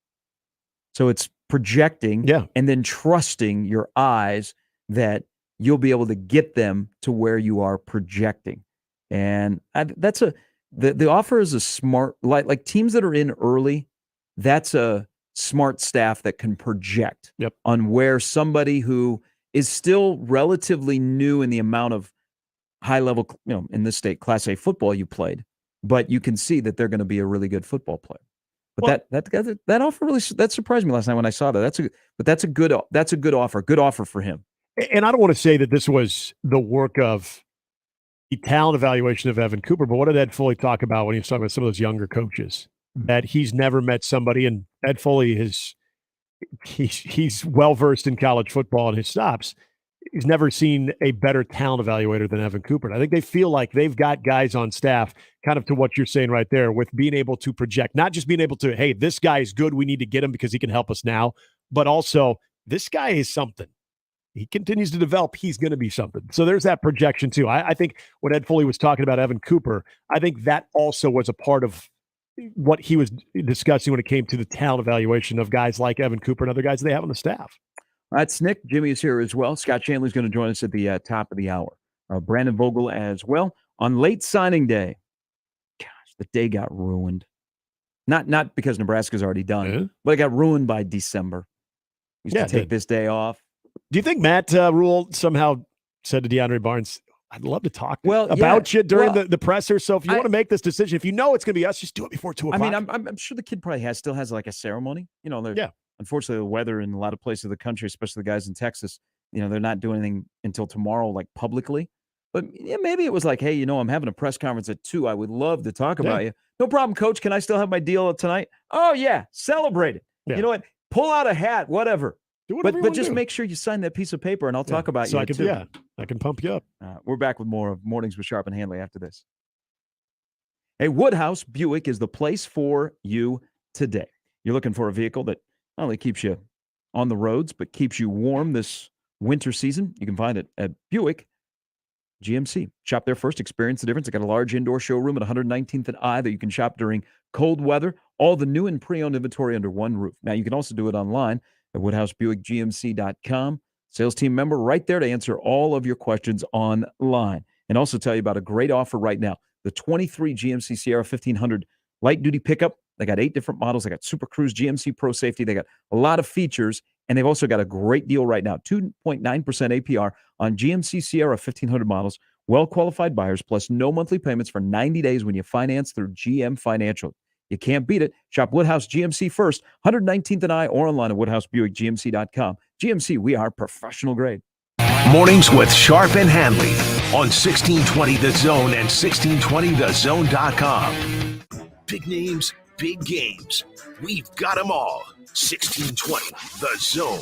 So it's projecting and then trusting your eyes that you'll be able to get them to where you are projecting. And the offer is a smart, like teams that are in early, that's a smart staff that can project on where somebody who is still relatively new in the amount of high level, in this state, Class A football you played, but you can see that they're going to be a really good football player. But that offer really surprised me last night when I saw that. That's a good offer. Good offer for him. And I don't want to say that this was the work of the talent evaluation of Evan Cooper, but what did Ed Foley talk about when he was talking about some of those younger coaches? That he's never met somebody, and Ed Foley he's well-versed in college football and his stops. He's never seen a better talent evaluator than Evan Cooper. And I think they feel like they've got guys on staff, kind of to what you're saying right there, with being able to project, not just being able to, hey, this guy is good, we need to get him because he can help us now, but also this guy is something. He continues to develop, he's going to be something. So there's that projection too. I think when Ed Foley was talking about Evan Cooper, I think that also was a part of what he was discussing when it came to the talent evaluation of guys like Evan Cooper and other guys they have on the staff. That's Nick. Jimmy is here as well. Scott Shanley's going to join us at the top of the hour. Brandon Vogel as well on late signing day. Gosh, the day got ruined. Not because Nebraska's already done, but it got ruined by December. We used to take this day off. Do you think Matt Rule somehow said to DeAndre Barnes, I'd love to talk about you during the presser. So if you want to make this decision, if you know it's going to be us, just do it before 2 o'clock. I mean, I'm sure the kid probably still has like a ceremony. Unfortunately, the weather in a lot of places of the country, especially the guys in Texas, they're not doing anything until tomorrow, like publicly. But maybe it was like, hey, I'm having a press conference at 2. I would love to talk about you. No problem, Coach. Can I still have my deal tonight? Oh, yeah. Celebrate it. Yeah. You know what? Pull out a hat, whatever. But just make sure you sign that piece of paper, and I'll talk about you too. Yeah, I can pump you up. We're back with more of Mornings with Sharp and Handley after this. Hey, Woodhouse Buick is the place for you today. You're looking for a vehicle that not only keeps you on the roads, but keeps you warm this winter season. You can find it at Buick GMC. Shop there first. Experience the difference. They got a large indoor showroom at 119th and I that you can shop during cold weather. All the new and pre-owned inventory under one roof. Now, you can also do it online at WoodhouseBuickGMC.com. Sales team member right there to answer all of your questions online. And also tell you about a great offer right now. The 23 GMC Sierra 1500 light-duty pickup. They got 8 different models. They got Super Cruise, GMC Pro Safety. They got a lot of features. And they've also got a great deal right now. 2.9% APR on GMC Sierra 1500 models Well-qualified buyers plus no monthly payments for 90 days when you finance through GM Financial. You can't beat it. Shop Woodhouse GMC first, 119th and I, or online at WoodhouseBuickGMC.com. GMC, we are professional grade. Mornings with Sharp and Handley on 1620 The Zone and 1620thezone.com. Big names, big games. We've got them all. 1620 The Zone.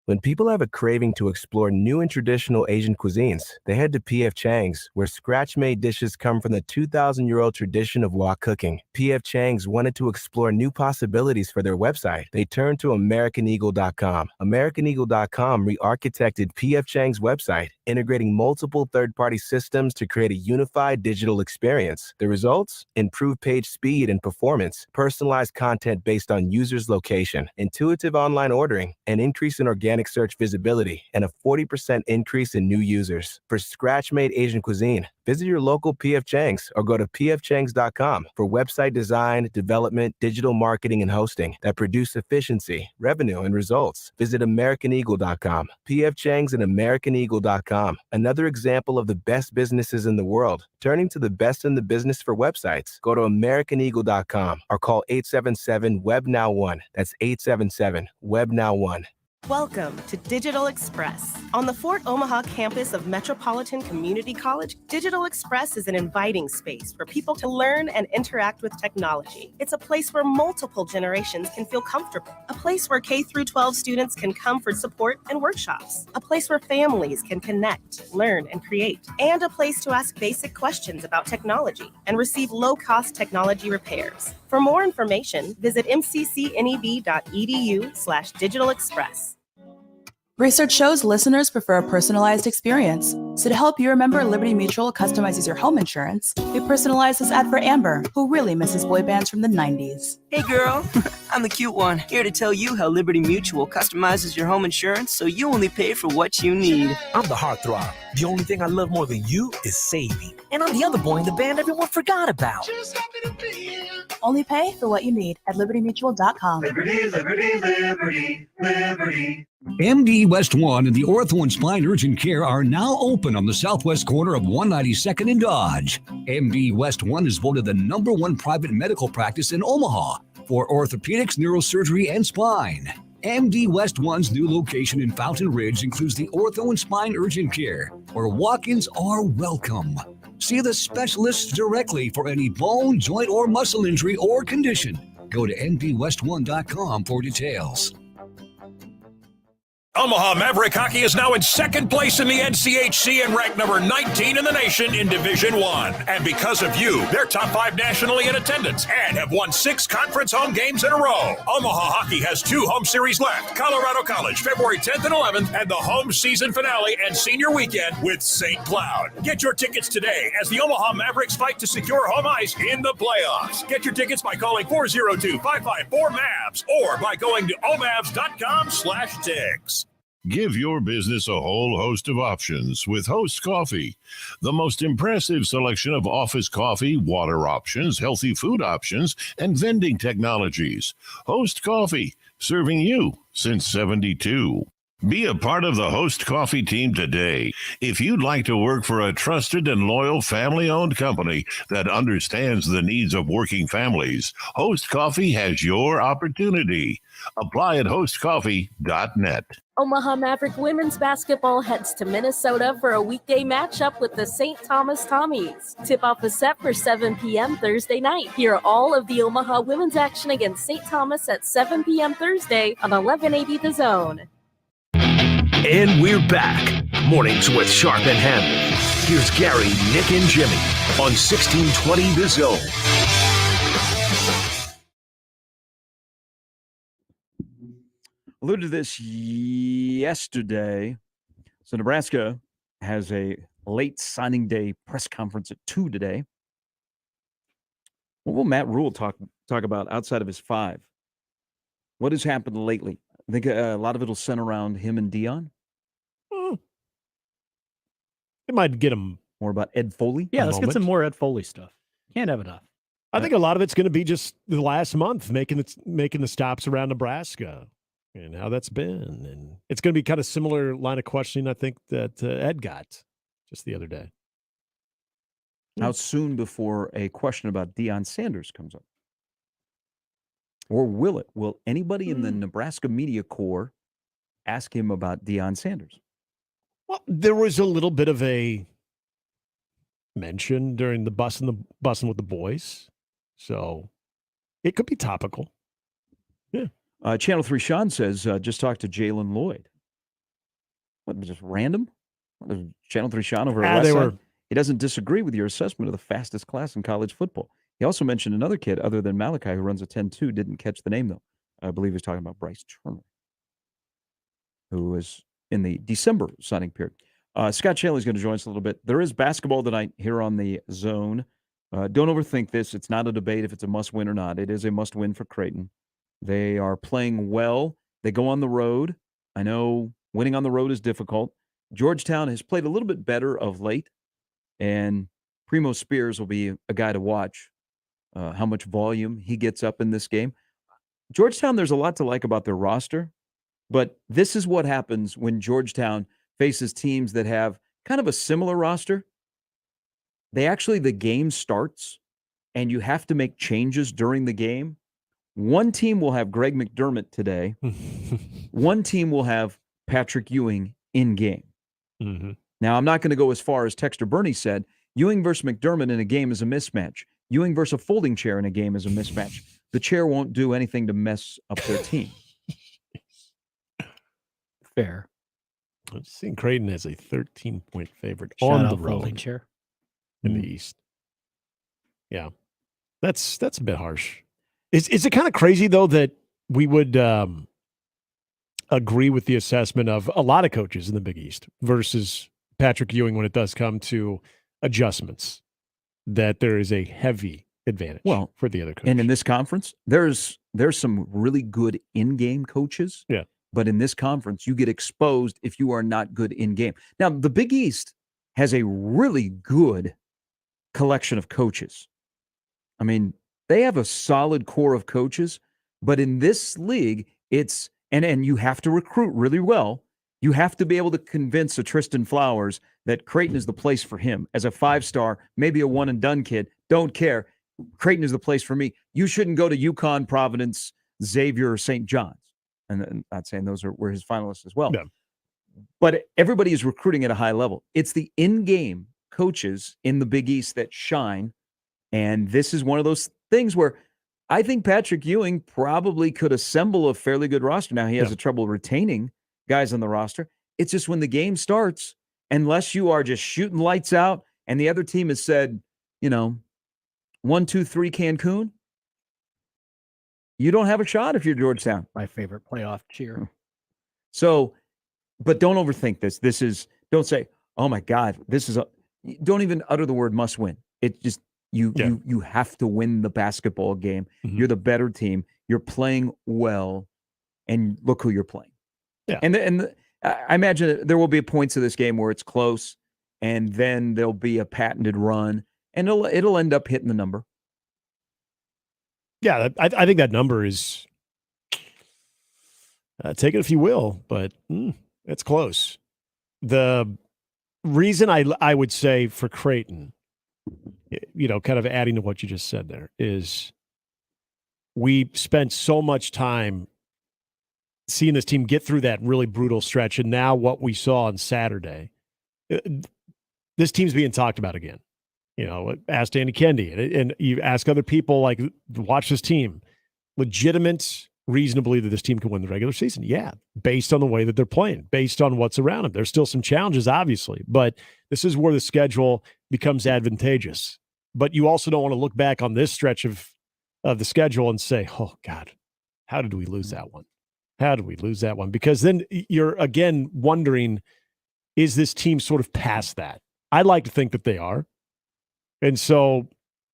When people have a craving to explore new and traditional Asian cuisines, they head to P.F. Chang's, where scratch-made dishes come from the 2,000-year-old tradition of wok cooking. P.F. Chang's wanted to explore new possibilities for their website. They turned to AmericanEagle.com. AmericanEagle.com re-architected P.F. Chang's website, integrating multiple third-party systems to create a unified digital experience. The results? Improved page speed and performance, personalized content based on users' location, intuitive online ordering, an increase in organic search visibility, and a 40% increase in new users. For scratch-made Asian cuisine, visit your local P.F. Chang's or go to pfchangs.com for website design, development, digital marketing, and hosting that produce efficiency, revenue, and results. Visit AmericanEagle.com. P.F. Chang's and AmericanEagle.com. Another example of the best businesses in the world, turning to the best in the business for websites. Go to AmericanEagle.com or call 877-WEB-NOW1. That's 877-WEB-NOW1. Welcome to Digital Express. On the Fort Omaha campus of Metropolitan Community College, Digital Express is an inviting space for people to learn and interact with technology. It's a place where multiple generations can feel comfortable, a place where K-12 students can come for support and workshops, a place where families can connect, learn, and create, and a place to ask basic questions about technology and receive low-cost technology repairs. For more information, visit mccneb.edu/Digital Express. Research shows listeners prefer a personalized experience. So to help you remember, Liberty Mutual customizes your home insurance. We personalized this ad for Amber, who really misses boy bands from the 90s. Hey girl, I'm the cute one, here to tell you how Liberty Mutual customizes your home insurance so you only pay for what you need. I'm the heartthrob. The only thing I love more than you is saving. And I'm the other boy in the band everyone forgot about. Just happy to be here. Only pay for what you need at libertymutual.com. Liberty, liberty, liberty, liberty. MD West 1 and the Ortho and Spine Urgent Care are now open on the southwest corner of 192nd and Dodge. MD West 1 is voted the #1 private medical practice in Omaha for orthopedics, neurosurgery, and spine. MD West 1's new location in Fountain Ridge includes the Ortho and Spine Urgent Care, where walk-ins are welcome. See the specialists directly for any bone, joint, or muscle injury or condition. Go to mdwest1.com for details. Omaha Maverick Hockey is now in second place in the NCHC and ranked number 19 in the nation in Division I. And because of you, they're top 5 nationally in attendance and have won 6 conference home games in a row. Omaha Hockey has 2 home series left: Colorado College, February 10th and 11th, and the home season finale and senior weekend with St. Cloud. Get your tickets today as the Omaha Mavericks fight to secure home ice in the playoffs. Get your tickets by calling 402-554-MAVS or by going to omavs.com/tickets. Give your business a whole host of options with Host Coffee. The most impressive selection of office coffee, water options, healthy food options, and vending technologies. Host Coffee, serving you since '72. Be a part of the Host Coffee team today. If you'd like to work for a trusted and loyal family-owned company that understands the needs of working families, Host Coffee has your opportunity. Apply at hostcoffee.net. Omaha Maverick women's basketball heads to Minnesota for a weekday matchup with the St. Thomas Tommies. Tip-off is set for 7 p.m. Thursday night. Hear all of the Omaha women's action against St. Thomas at 7 p.m. Thursday on 1180 The Zone. And we're back. Mornings with Sharp and Handley. Here's Gary, Nick, and Jimmy on 1620 The Zone. Alluded to this yesterday. So Nebraska has a late signing day press conference at 2 today. What will Matt Rule talk about outside of his 5? What has happened lately? I think a lot of it will center around him and Dion. It might get him more about Ed Foley. Yeah, let's get some more Ed Foley stuff. Can't have enough. I think a lot of it's going to be just the last month making the stops around Nebraska and how that's been, and it's going to be kind of similar line of questioning I think that Ed got. just the other day. How soon before a question about Deion Sanders comes up? Or will it? Will anybody in the Nebraska media corps ask him about Deion Sanders? Well, there was a little bit of a mention during the bussing with the boys, so it could be topical. Yeah. Channel 3 Sean says, just talk to Jalen Lloyd. What, just random? Channel 3 Sean over at Westside? He doesn't disagree with your assessment of the fastest class in college football. He also mentioned another kid other than Malachi who runs a 10-2, didn't catch the name, though. I believe he was talking about Bryce Turner, who was in the December signing period. Scott Shanley's going to join us a little bit. There is basketball tonight here on the Zone. Don't overthink this. It's not a debate if it's a must-win or not. It is a must-win for Creighton. They are playing well. They go on the road. I know winning on the road is difficult. Georgetown has played a little bit better of late, and Primo Spears will be a guy to watch, how much volume he gets up in this game. Georgetown, there's a lot to like about their roster, but this is what happens when Georgetown faces teams that have kind of a similar roster. The game starts, and you have to make changes during the game. One team will have Greg McDermott today. One team will have Patrick Ewing in game. Mm-hmm. Now, I'm not going to go as far as Texter Bernie said. Ewing versus McDermott in a game is a mismatch. Ewing versus a folding chair in a game is a mismatch. The chair won't do anything to mess up their team. Fair. I've seen Creighton as a 13-point favorite Shout on out the folding road chair. in the East. Yeah, that's a bit harsh. Is it kind of crazy though that we would agree with the assessment of a lot of coaches in the Big East versus Patrick Ewing when it does come to adjustments, that there is a heavy advantage for the other coach? And in this conference, there's some really good in-game coaches. Yeah. But in this conference, you get exposed if you are not good in-game. Now, the Big East has a really good collection of coaches. I mean, they have a solid core of coaches, but in this league, it's and you have to recruit really well. You have to be able to convince a Tristan Flowers that Creighton is the place for him as a 5-star, maybe a one-and-done kid. Don't care. Creighton is the place for me. You shouldn't go to UConn, Providence, Xavier, or St. John's. And I'm not saying those were his finalists as well. Yeah. But everybody is recruiting at a high level. It's the in-game coaches in the Big East that shine. And this is one of those things where I think Patrick Ewing probably could assemble a fairly good roster. Now, he has trouble retaining guys on the roster. It's just when the game starts, unless you are just shooting lights out and the other team has said, 1, 2, 3 Cancun, you don't have a shot if you're Georgetown. My favorite playoff cheer. So, but don't overthink this. Don't say, oh my God, don't even utter the word must win. It's just, you have to win the basketball game. Mm-hmm. You're the better team. You're playing well, and look who you're playing. Yeah. And I imagine there will be points of this game where it's close, and then there'll be a patented run, and it'll end up hitting the number. Yeah, I think that number is, take it if you will, but it's close. The reason I would say for Creighton, kind of adding to what you just said there, is we spent so much time seeing this team get through that really brutal stretch, and now what we saw on Saturday, this team's being talked about again. Ask Danny Kendi, and you ask other people, like, watch this team. Legitimate reason to believe that this team can win the regular season. Yeah, based on the way that they're playing, based on what's around them. There's still some challenges, obviously, but this is where the schedule becomes advantageous. But you also don't want to look back on this stretch of the schedule and say, oh, God, how did we lose that one? How did we lose that one? Because then you're, again, wondering, is this team sort of past that? I like to think that they are. And so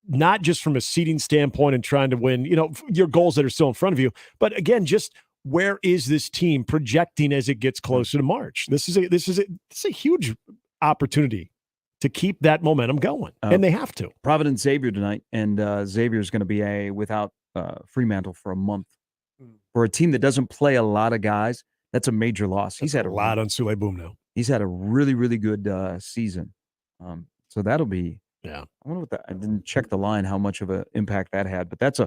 not just from a seeding standpoint and trying to win, your goals that are still in front of you, but again, just where is this team projecting as it gets closer to March? This is a huge opportunity to keep that momentum going, and they have to. Providence Xavier tonight, and Xavier is going to be without Fremantle for a month. For a team that doesn't play a lot of guys, that's a major loss. He's had a lot on Sule Boom now. He's had a really, really good season. So that'll be. Yeah. I wonder what that. I didn't check the line how much of an impact that had, but that's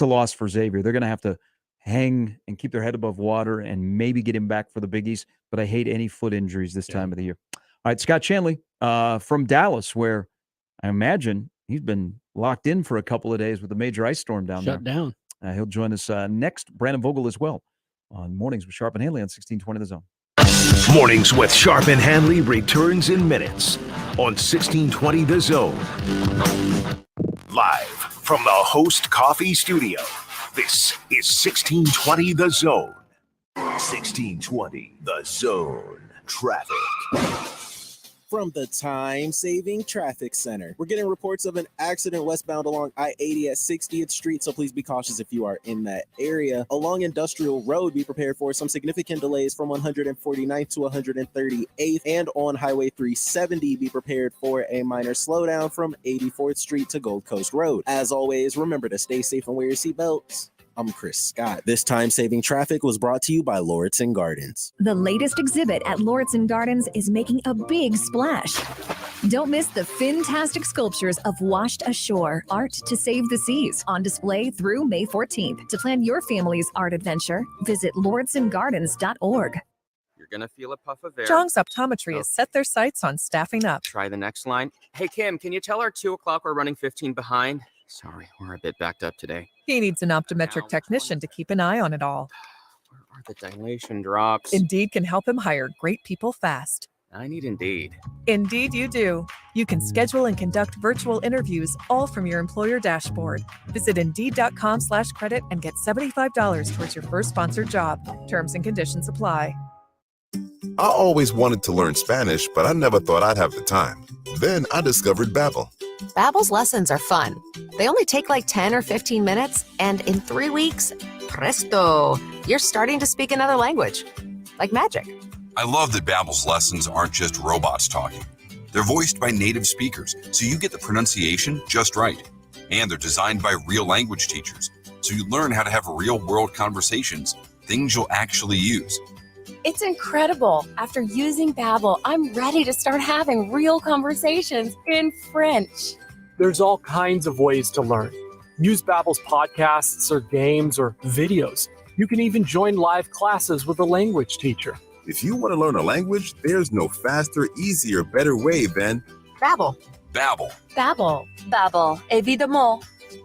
a loss for Xavier. They're going to have to hang and keep their head above water and maybe get him back for the Big East. But I hate any foot injuries this time of the year. All right, Scott Shanley from Dallas, where I imagine he's been locked in for a couple of days with a major ice storm down there. Shut down. He'll join us next. Brandon Vogel as well on Mornings with Sharp and Handley on 1620 The Zone. Mornings with Sharp and Handley returns in minutes on 1620 The Zone. Live from the Host Coffee Studio, this is 1620 The Zone. 1620 The Zone. Traffic. From the time-saving traffic center, we're getting reports of an accident westbound along I-80 at 60th Street, so please be cautious if you are in that area. Along Industrial Road, be prepared for some significant delays from 149th to 138th, and on Highway 370, be prepared for a minor slowdown from 84th Street to Gold Coast Road. As always, remember to stay safe and wear your seatbelts. I'm Chris Scott. This time-saving traffic was brought to you by Lauritsen Gardens. The latest exhibit at Lauritsen Gardens is making a big splash. Don't miss the fantastic sculptures of Washed Ashore, Art to Save the Seas, on display through May 14th. To plan your family's art adventure, visit lauritsenGardens.org. You're going to feel a puff of air. Jong's Optometry has set their sights on staffing up. Try the next line. Hey, Kim, can you tell our 2 o'clock we're running 15 behind? Sorry, we're a bit backed up today. He needs an optometric technician to keep an eye on it all. Where are the dilation drops? Indeed can help him hire great people fast. I need Indeed. Indeed you do. You can schedule and conduct virtual interviews all from your employer dashboard. Visit Indeed.com/credit and get $75 towards your first sponsored job. Terms and conditions apply. I always wanted to learn Spanish, but I never thought I'd have the time. Then I discovered Babbel. Babbel's lessons are fun. They only take like 10 or 15 minutes, and in 3 weeks, presto, you're starting to speak another language. Like magic. I love that Babbel's lessons aren't just robots talking. They're voiced by native speakers, so you get the pronunciation just right. And they're designed by real language teachers, so you learn how to have real-world conversations, things you'll actually use. It's incredible. After using Babbel, I'm ready to start having real conversations in French. There's all kinds of ways to learn. Use Babbel's podcasts or games or videos. You can even join live classes with a language teacher. If you want to learn a language, there's no faster, easier, better way than Babbel. Babbel. Babbel. Babbel. Évidemment.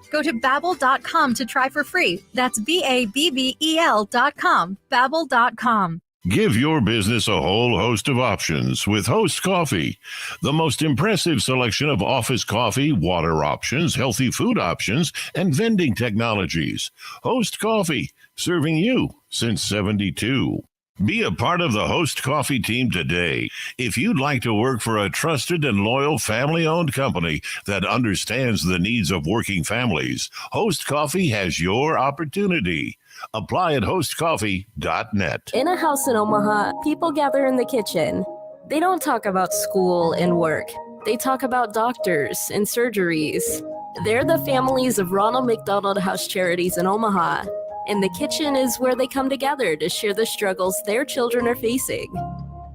Go to Babbel.com to try for free. That's Babbel.com. Babbel.com. Give your business a whole host of options with Host Coffee. The most impressive selection of office coffee, water options, healthy food options, and vending technologies. Host Coffee, serving you since 72. Be a part of the Host Coffee team today. If you'd like to work for a trusted and loyal family-owned company that understands the needs of working families, Host Coffee has your opportunity. Apply at hostcoffee.net. In a house in Omaha, people gather in the kitchen. They don't talk about school and work. They talk about doctors and surgeries. They're the families of Ronald McDonald House Charities in Omaha. And the kitchen is where they come together to share the struggles their children are facing.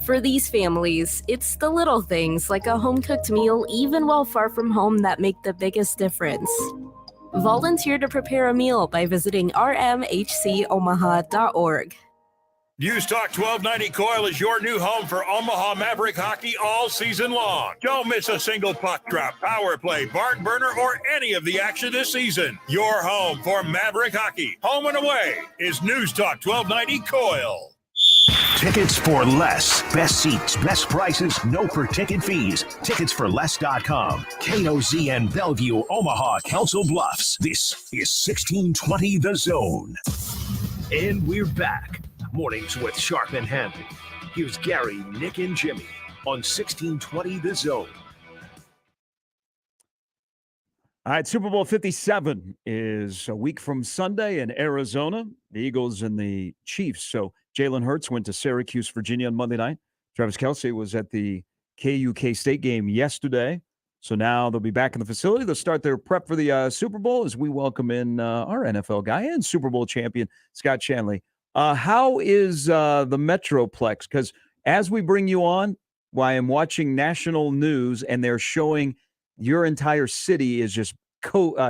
For these families, it's the little things like a home-cooked meal, even while far from home, that make the biggest difference. Volunteer to prepare a meal by visiting rmhcomaha.org. News Talk 1290 Coil is your new home for Omaha Maverick hockey all season long. Don't miss a single puck drop, power play, barn burner, or any of the action this season. Your home for Maverick hockey, home and away, is News Talk 1290 Coil. Tickets for less. Best seats, best prices, no per-ticket fees. Ticketsforless.com. KOZN Bellevue, Omaha, Council Bluffs. This is 1620 The Zone. And we're back. Mornings with Sharp and Handley. Here's Gary, Nick, and Jimmy on 1620 The Zone. All right, Super Bowl 57 is a week from Sunday in Arizona. The Eagles and the Chiefs. So Jalen Hurts went to Syracuse, Virginia on Monday night. Travis Kelce was at the KU State game yesterday. So now they'll be back in the facility. They'll start their prep for the Super Bowl as we welcome in our NFL guy and Super Bowl champion, Scott Shanley. How is the Metroplex? Because as we bring you on, why I'm watching national news and they're showing your entire city is just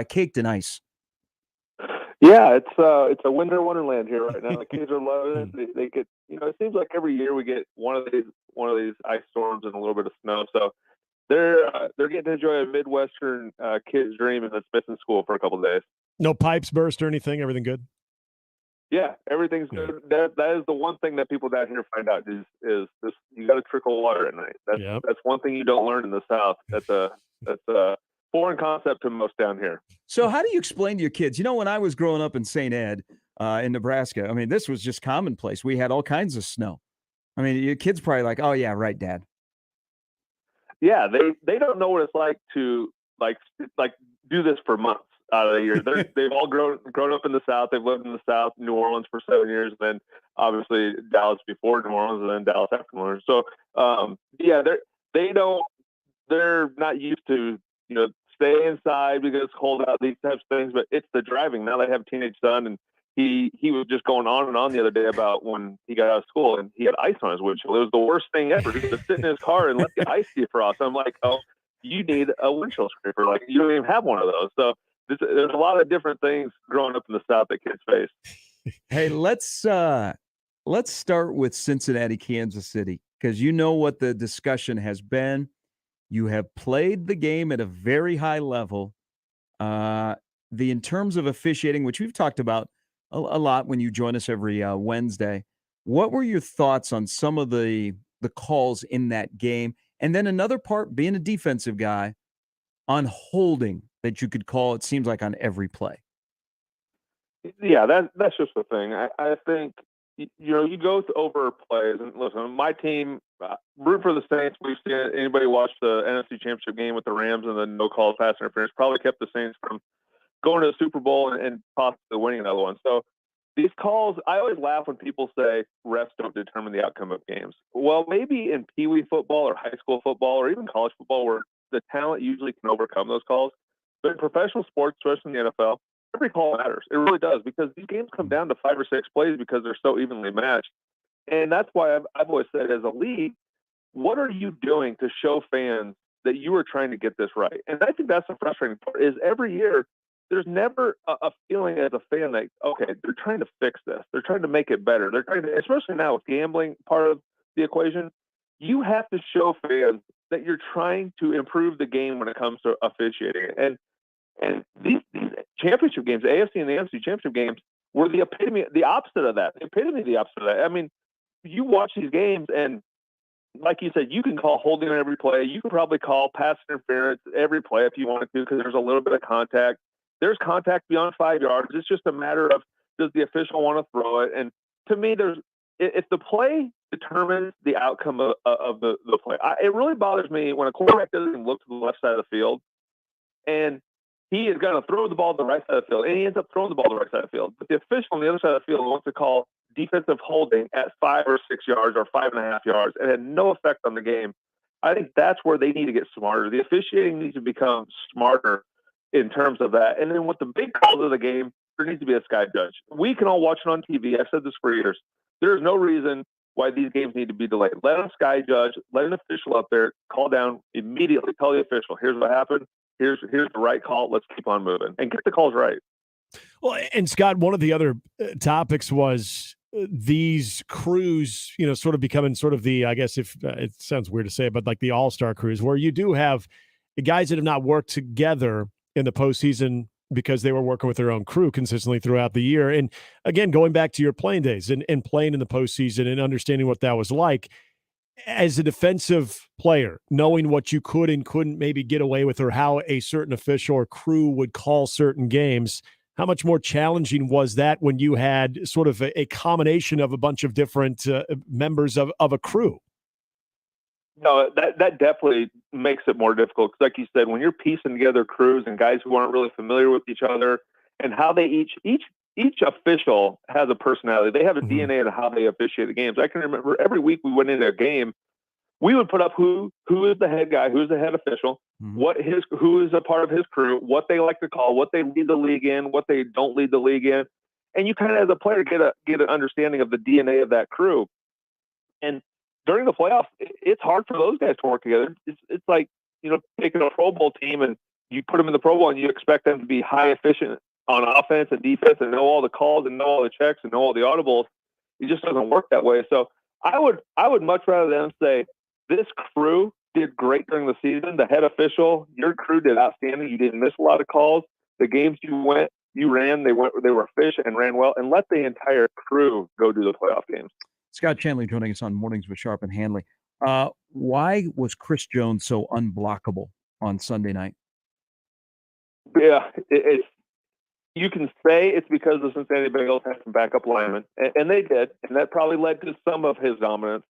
caked in ice. Yeah, it's a winter wonderland here right now. The kids are loving it. They get, it seems like every year we get one of these ice storms and a little bit of snow. So they're getting to enjoy a Midwestern kid's dream that's missing school for a couple of days. No pipes burst or anything? Everything good? Yeah, everything's good. That is the one thing that people down here find out is this: you got to trickle water at night. That's one thing you don't learn in the South. That's a foreign concept to most down here. So how do you explain to your kids? When I was growing up in St. Ed in Nebraska, I mean, this was just commonplace. We had all kinds of snow. I mean, your kids probably like, oh yeah, right, Dad. Yeah, they don't know what it's like to like do this for months out of the year. They've all grown up in the South. They've lived in the South, New Orleans for 7 years, and then obviously Dallas before New Orleans, and then Dallas after New Orleans. So they're not used to stay inside because it's cold out, these types of things. But it's the driving. Now they have a teenage son, and he was just going on and on the other day about when he got out of school and he had ice on his windshield. It was the worst thing ever. Just to sit in his car and let the ice defrost. I'm like, oh, you need a windshield scraper. Like, you don't even have one of those. So there's a lot of different things growing up in the South that kids face. Hey, let's start with Cincinnati, Kansas City, because you know what the discussion has been. You have played the game at a very high level. In terms of officiating, which we've talked about a lot when you join us every Wednesday, what were your thoughts on some of the calls in that game? And then another part, being a defensive guy, on holding that you could call, it seems like, on every play. Yeah, that's just the thing. I think, you go over plays, and listen, my team, root for the Saints. We've seen anybody watch the NFC Championship game with the Rams and the no call pass interference, probably kept the Saints from going to the Super Bowl and possibly winning another one. So these calls, I always laugh when people say refs don't determine the outcome of games. Well, maybe in Pee Wee football or high school football or even college football, where the talent usually can overcome those calls. But in professional sports, especially in the NFL, every call matters. It really does, because these games come down to 5 or 6 plays because they're so evenly matched. And that's why I've always said, as a league, what are you doing to show fans that you are trying to get this right? And I think that's the frustrating part, is every year there's never a feeling as a fan that, okay, they're trying to fix this. They're trying to make it better. They're trying to, especially now with gambling part of the equation, you have to show fans that you're trying to improve the game when it comes to officiating. And these championship games, the AFC and the NFC championship games, were the epitome, the opposite of that. The epitome of the opposite of that. I mean, you watch these games, and like you said, you can call holding on every play. You can probably call pass interference every play if you wanted to, because there's a little bit of contact. There's contact beyond 5 yards. It's just a matter of, does the official want to throw it? And to me, if the play determines the outcome of the play, it really bothers me when a quarterback doesn't even look to the left side of the field, and he is going to throw the ball to the right side of the field, and he ends up throwing the ball to the right side of the field. But the official on the other side of the field wants to call defensive holding at 5 or 6 yards or 5.5 yards, and had no effect on the game. I think that's where they need to get smarter. The officiating needs to become smarter in terms of that. And then with the big calls of the game, there needs to be a sky judge. We can all watch it on TV. I've said this for years. There's no reason why these games need to be delayed. Let a sky judge, let an official up there call down immediately. Tell the official, here's what happened. Here's the right call. Let's keep on moving and get the calls right. Well, and Scott, one of the other topics was these crews, sort of becoming sort of the, I guess, if it sounds weird to say, but like the all-star crews, where you do have guys that have not worked together in the postseason because they were working with their own crew consistently throughout the year. And again, going back to your playing days and playing in the postseason and understanding what that was like, as a defensive player, knowing what you could and couldn't maybe get away with, or how a certain official or crew would call certain games, how much more challenging was that when you had sort of a combination of a bunch of different members of a crew? No, that definitely makes it more difficult. Because like you said, when you're piecing together crews and guys who aren't really familiar with each other, and how they each official has a personality. They have a DNA of how they officiate the games. I can remember every week we went into a game, we would put up who is the head guy, who's the head official, who is a part of his crew, what they like to call, what they lead the league in, what they don't lead the league in, and you kind of, as a player, get an understanding of the DNA of that crew. And during the playoffs, it's hard for those guys to work together. It's like, taking a Pro Bowl team and you put them in the Pro Bowl and you expect them to be high efficient on offense and defense and know all the calls and know all the checks and know all the audibles. It just doesn't work that way. So I would much rather them say, this crew did great during the season. The head official, your crew did outstanding. You didn't miss a lot of calls. The games you ran, they were efficient and ran well, and let the entire crew go do the playoff games. Scott Chandler joining us on Mornings with Sharp and Handley. Why was Chris Jones so unblockable on Sunday night? Yeah, you can say it's because the Cincinnati Bengals had some backup linemen, and they did, and that probably led to some of his dominance.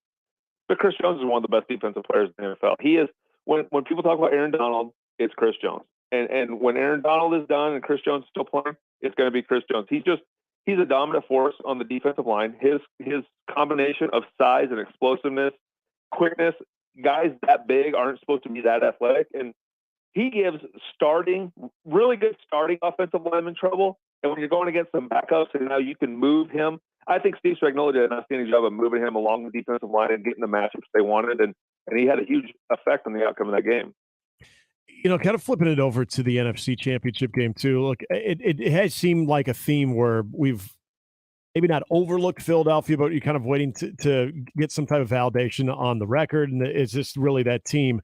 But Chris Jones is one of the best defensive players in the NFL. He is, when people talk about Aaron Donald, it's Chris Jones. And when Aaron Donald is done and Chris Jones is still playing, it's going to be Chris Jones. He's a dominant force on the defensive line. His combination of size and explosiveness, quickness, guys that big aren't supposed to be that athletic. And he gives really good starting offensive lineman trouble. And when you're going against some backups and now you can move him, I think Steve Spagnuolo did an outstanding job of moving him along the defensive line and getting the matchups they wanted. And he had a huge effect on the outcome of that game. Kind of flipping it over to the NFC Championship game too. Look, it has seemed like a theme where we've maybe not overlooked Philadelphia, but you're kind of waiting to get some type of validation on the record. And it's just really that team.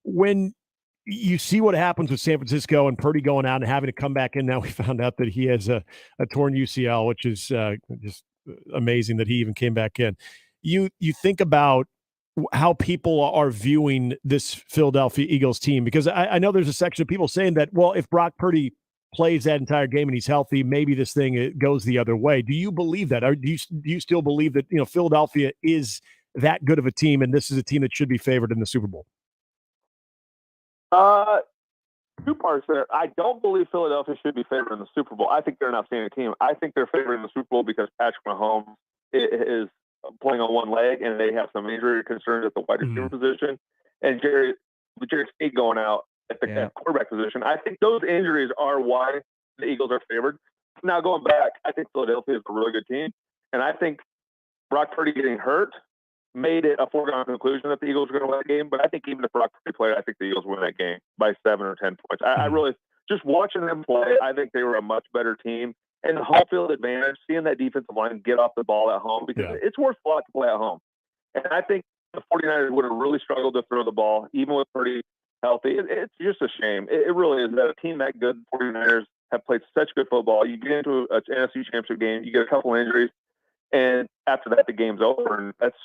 When you see what happens with San Francisco and Purdy going out and having to come back in, now we found out that he has a torn UCL, which is just amazing that he even came back in. You think about how people are viewing this Philadelphia Eagles team, because I know there's a section of people saying that, well, if Brock Purdy plays that entire game and he's healthy, maybe this thing goes the other way. Do you believe that? Or do you still believe that Philadelphia is that good of a team and this is a team that should be favored in the Super Bowl? Two parts there. I don't believe Philadelphia should be favored in the Super Bowl. I think they're an outstanding team. I think they're favored in the Super Bowl because Patrick Mahomes is playing on one leg, and they have some injury concerns at the wide receiver position, and Jerry Sneed going out at the quarterback position. I think those injuries are why the Eagles are favored. Now, going back, I think Philadelphia is a really good team, and I think Brock Purdy getting hurt made it a foregone conclusion that the Eagles were going to win the game. But I think even if Brock Purdy played, I think the Eagles win that game by 7 or 10 points. I really, just watching them play, I think they were a much better team. And the home field advantage, seeing that defensive line get off the ball at home, because it's worth a lot to play at home. And I think the 49ers would have really struggled to throw the ball, even with Purdy healthy. It's just a shame. It really is that a team that good, 49ers, have played such good football. You get into an NFC Championship game, you get a couple injuries, and after that, the game's over. And that's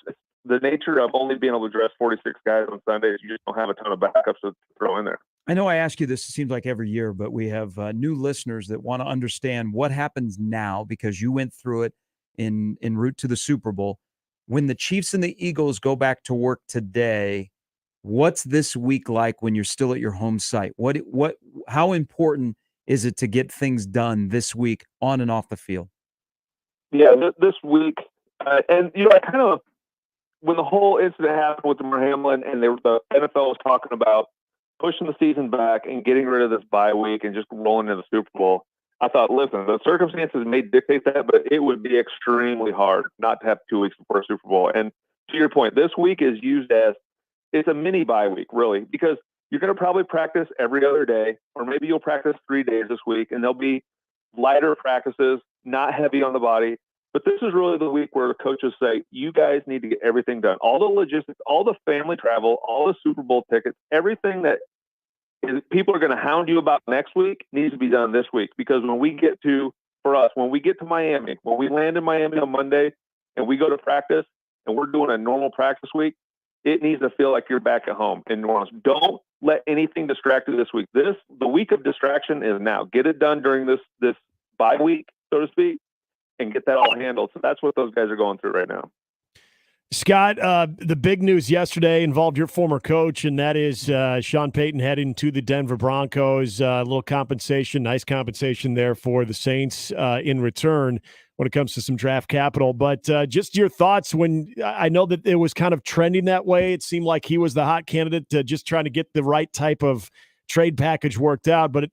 the nature of only being able to dress 46 guys on Sundays. You just don't have a ton of backups to throw in there. I know I ask you this, it seems like every year, but we have new listeners that want to understand what happens now because you went through it en route to the Super Bowl. When the Chiefs and the Eagles go back to work today, what's this week like when you're still at your home site? How important is it to get things done this week on and off the field? Yeah, this week, and I kind of, when the whole incident happened with Damar Hamlin and the NFL was talking about pushing the season back and getting rid of this bye week and just rolling into the Super Bowl, I thought, listen, the circumstances may dictate that, but it would be extremely hard not to have 2 weeks before a Super Bowl. And to your point, this week is used as, it's a mini bye week, really, because you're going to probably practice every other day, or maybe you'll practice 3 days this week, and there'll be lighter practices, not heavy on the body. But this is really the week where the coaches say, you guys need to get everything done. All the logistics, all the family travel, all the Super Bowl tickets, everything that people are going to hound you about next week needs to be done this week. Because when we get to Miami, when we land in Miami on Monday and we go to practice and we're doing a normal practice week, it needs to feel like you're back at home in New Orleans. Don't let anything distract you this week. The week of distraction is now. Get it done during this bye week, so to speak, and get that all handled. So that's what those guys are going through right now. Scott, the big news yesterday involved your former coach, and that is Sean Payton heading to the Denver Broncos. A little compensation, nice compensation there for the Saints in return when it comes to some draft capital. But just your thoughts when I know that it was kind of trending that way. It seemed like he was the hot candidate to just trying to get the right type of trade package worked out. But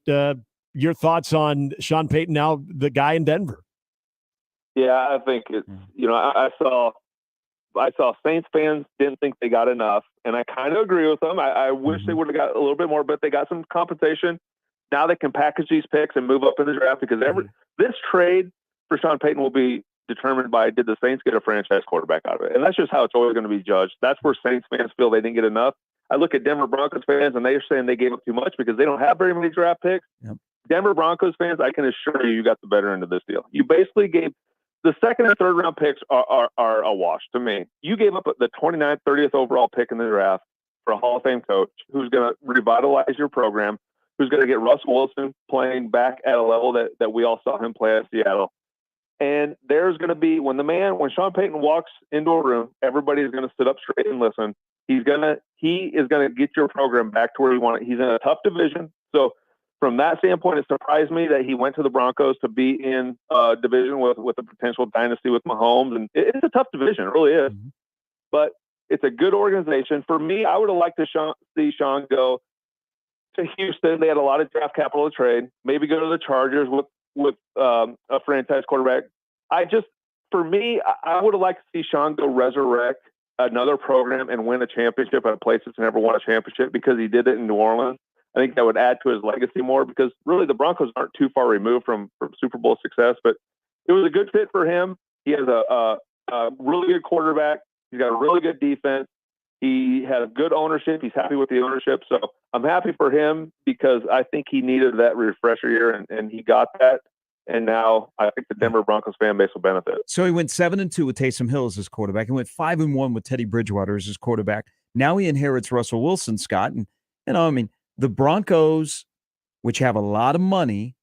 your thoughts on Sean Payton now, the guy in Denver? Yeah, I think it's, I saw I saw Saints fans didn't think they got enough, and I kind of agree with them. I wish they would have got a little bit more, but they got some compensation. Now they can package these picks and move up in the draft because this trade for Sean Payton will be determined by, did the Saints get a franchise quarterback out of it? And that's just how it's always going to be judged. That's where Saints fans feel they didn't get enough. I look at Denver Broncos fans, and they're saying they gave up too much because they don't have very many draft picks. Yep. Denver Broncos fans, I can assure you got the better end of this deal. You basically gave the second and third round picks are a wash to me. You gave up the 29th, 30th overall pick in the draft for a Hall of Fame coach who's going to revitalize your program, who's going to get Russell Wilson playing back at a level that we all saw him play at Seattle. And there's going to be, when Sean Payton walks into a room, everybody is going to sit up straight and listen. He is going to get your program back to where you want it. He's in a tough division. So from that standpoint, it surprised me that he went to the Broncos to be in a division with a potential dynasty with Mahomes. And it's a tough division. It really is. Mm-hmm. But it's a good organization. For me, I would have liked to see Sean go to Houston. They had a lot of draft capital to trade. Maybe go to the Chargers with a franchise quarterback. For me, I would have liked to see Sean go resurrect another program and win a championship at a place that's never won a championship, because he did it in New Orleans. I think that would add to his legacy more, because really the Broncos aren't too far removed from Super Bowl success, but it was a good fit for him. He has a really good quarterback. He's got a really good defense. He has good ownership. He's happy with the ownership. So I'm happy for him, because I think he needed that refresher year, and he got that. And now I think the Denver Broncos fan base will benefit. So he went 7-2 with Taysom Hill as his quarterback. He went 5-1 with Teddy Bridgewater as his quarterback. Now he inherits Russell Wilson, Scott. And, the Broncos, which have a lot of money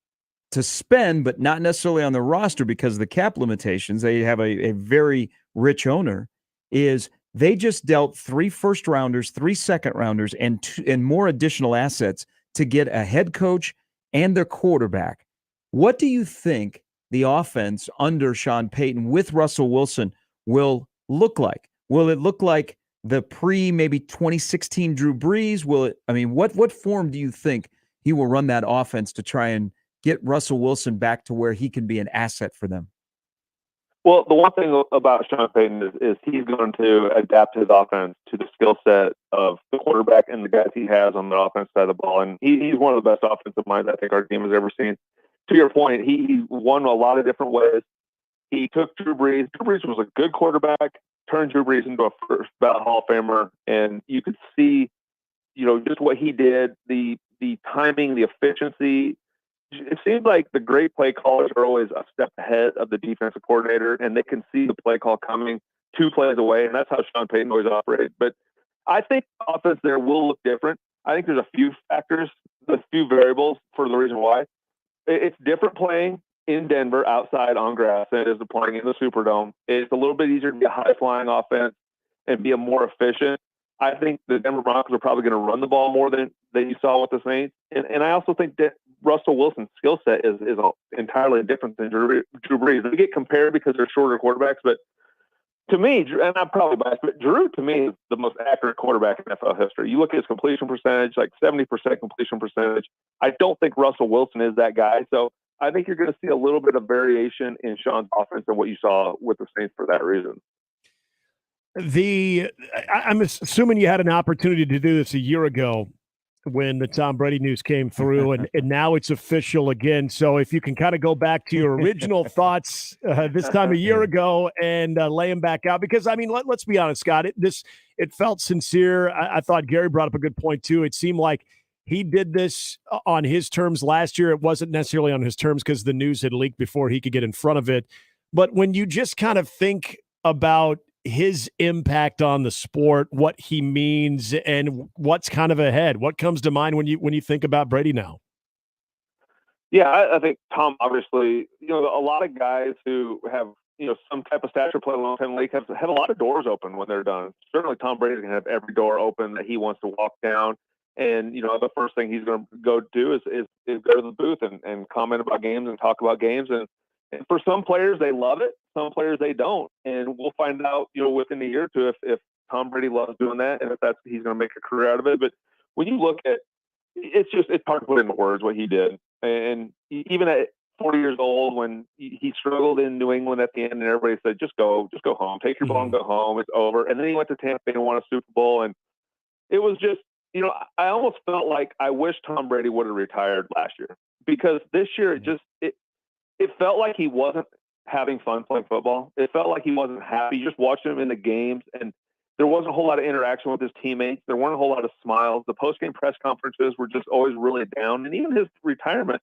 to spend, but not necessarily on the roster because of the cap limitations, they have a very rich owner, they just dealt 3 first-rounders, 3 second-rounders, and more additional assets to get a head coach and their quarterback. What do you think the offense under Sean Payton with Russell Wilson will look like? Will it look like the maybe 2016 Drew Brees? What form do you think he will run that offense to try and get Russell Wilson back to where he can be an asset for them? Well, the one thing about Sean Payton is he's going to adapt his offense to the skill set of the quarterback and the guys he has on the offense side of the ball. And he's one of the best offensive minds I think our team has ever seen. To your point, he won a lot of different ways. He took Drew Brees. Drew Brees was a good quarterback, turned Drew Brees into a first ballot Hall of Famer. And you could see, just what he did, the timing, the efficiency. It seems like the great play callers are always a step ahead of the defensive coordinator, and they can see the play call coming 2 plays away. And that's how Sean Payton always operated. But I think the offense there will look different. I think there's a few factors, a few variables for the reason why. It's different playing in Denver outside on grass than it is playing in the Superdome. It's a little bit easier to be a high-flying offense and be a more efficient. I think the Denver Broncos are probably going to run the ball more than you saw with the Saints. And I also think that Russell Wilson's skill set is entirely different than Drew Brees. They get compared because they're shorter quarterbacks, but to me, and I'm probably biased, but Drew, to me, is the most accurate quarterback in NFL history. You look at his completion percentage, like 70% completion percentage. I don't think Russell Wilson is that guy. So I think you're going to see a little bit of variation in Sean's offense than what you saw with the Saints for that reason. I'm assuming you had an opportunity to do this a year ago when the Tom Brady news came through, and now it's official again. So if you can kind of go back to your original thoughts this time a year ago and lay them back out, because let's be honest, Scott, it felt sincere. I thought Gary brought up a good point too. It seemed like he did this on his terms last year. It wasn't necessarily on his terms because the news had leaked before he could get in front of it. But when you just kind of think about his impact on the sport, what he means, and what's kind of ahead, what comes to mind when you think about Brady now? Yeah, I think Tom, obviously, a lot of guys who have, some type of stature, play a long time in the league, have a lot of doors open when they're done. Certainly Tom Brady's going to have every door open that he wants to walk down. And, the first thing he's going to go do is go to the booth and comment about games and talk about games. And for some players, they love it. Some players, they don't. And we'll find out, within a year or two if Tom Brady loves doing that and if he's going to make a career out of it. But when you look at it's hard to put into words what he did. And even at 40 years old when he struggled in New England at the end, and everybody said, just go home, take your ball and go home, it's over. And then he went to Tampa Bay and won a Super Bowl, and it was just, I almost felt like I wish Tom Brady would have retired last year, because this year it felt like he wasn't having fun playing football. It felt like he wasn't happy. You just watched him in the games, and there wasn't a whole lot of interaction with his teammates. There weren't a whole lot of smiles. The post-game press conferences were just always really down. And even his retirement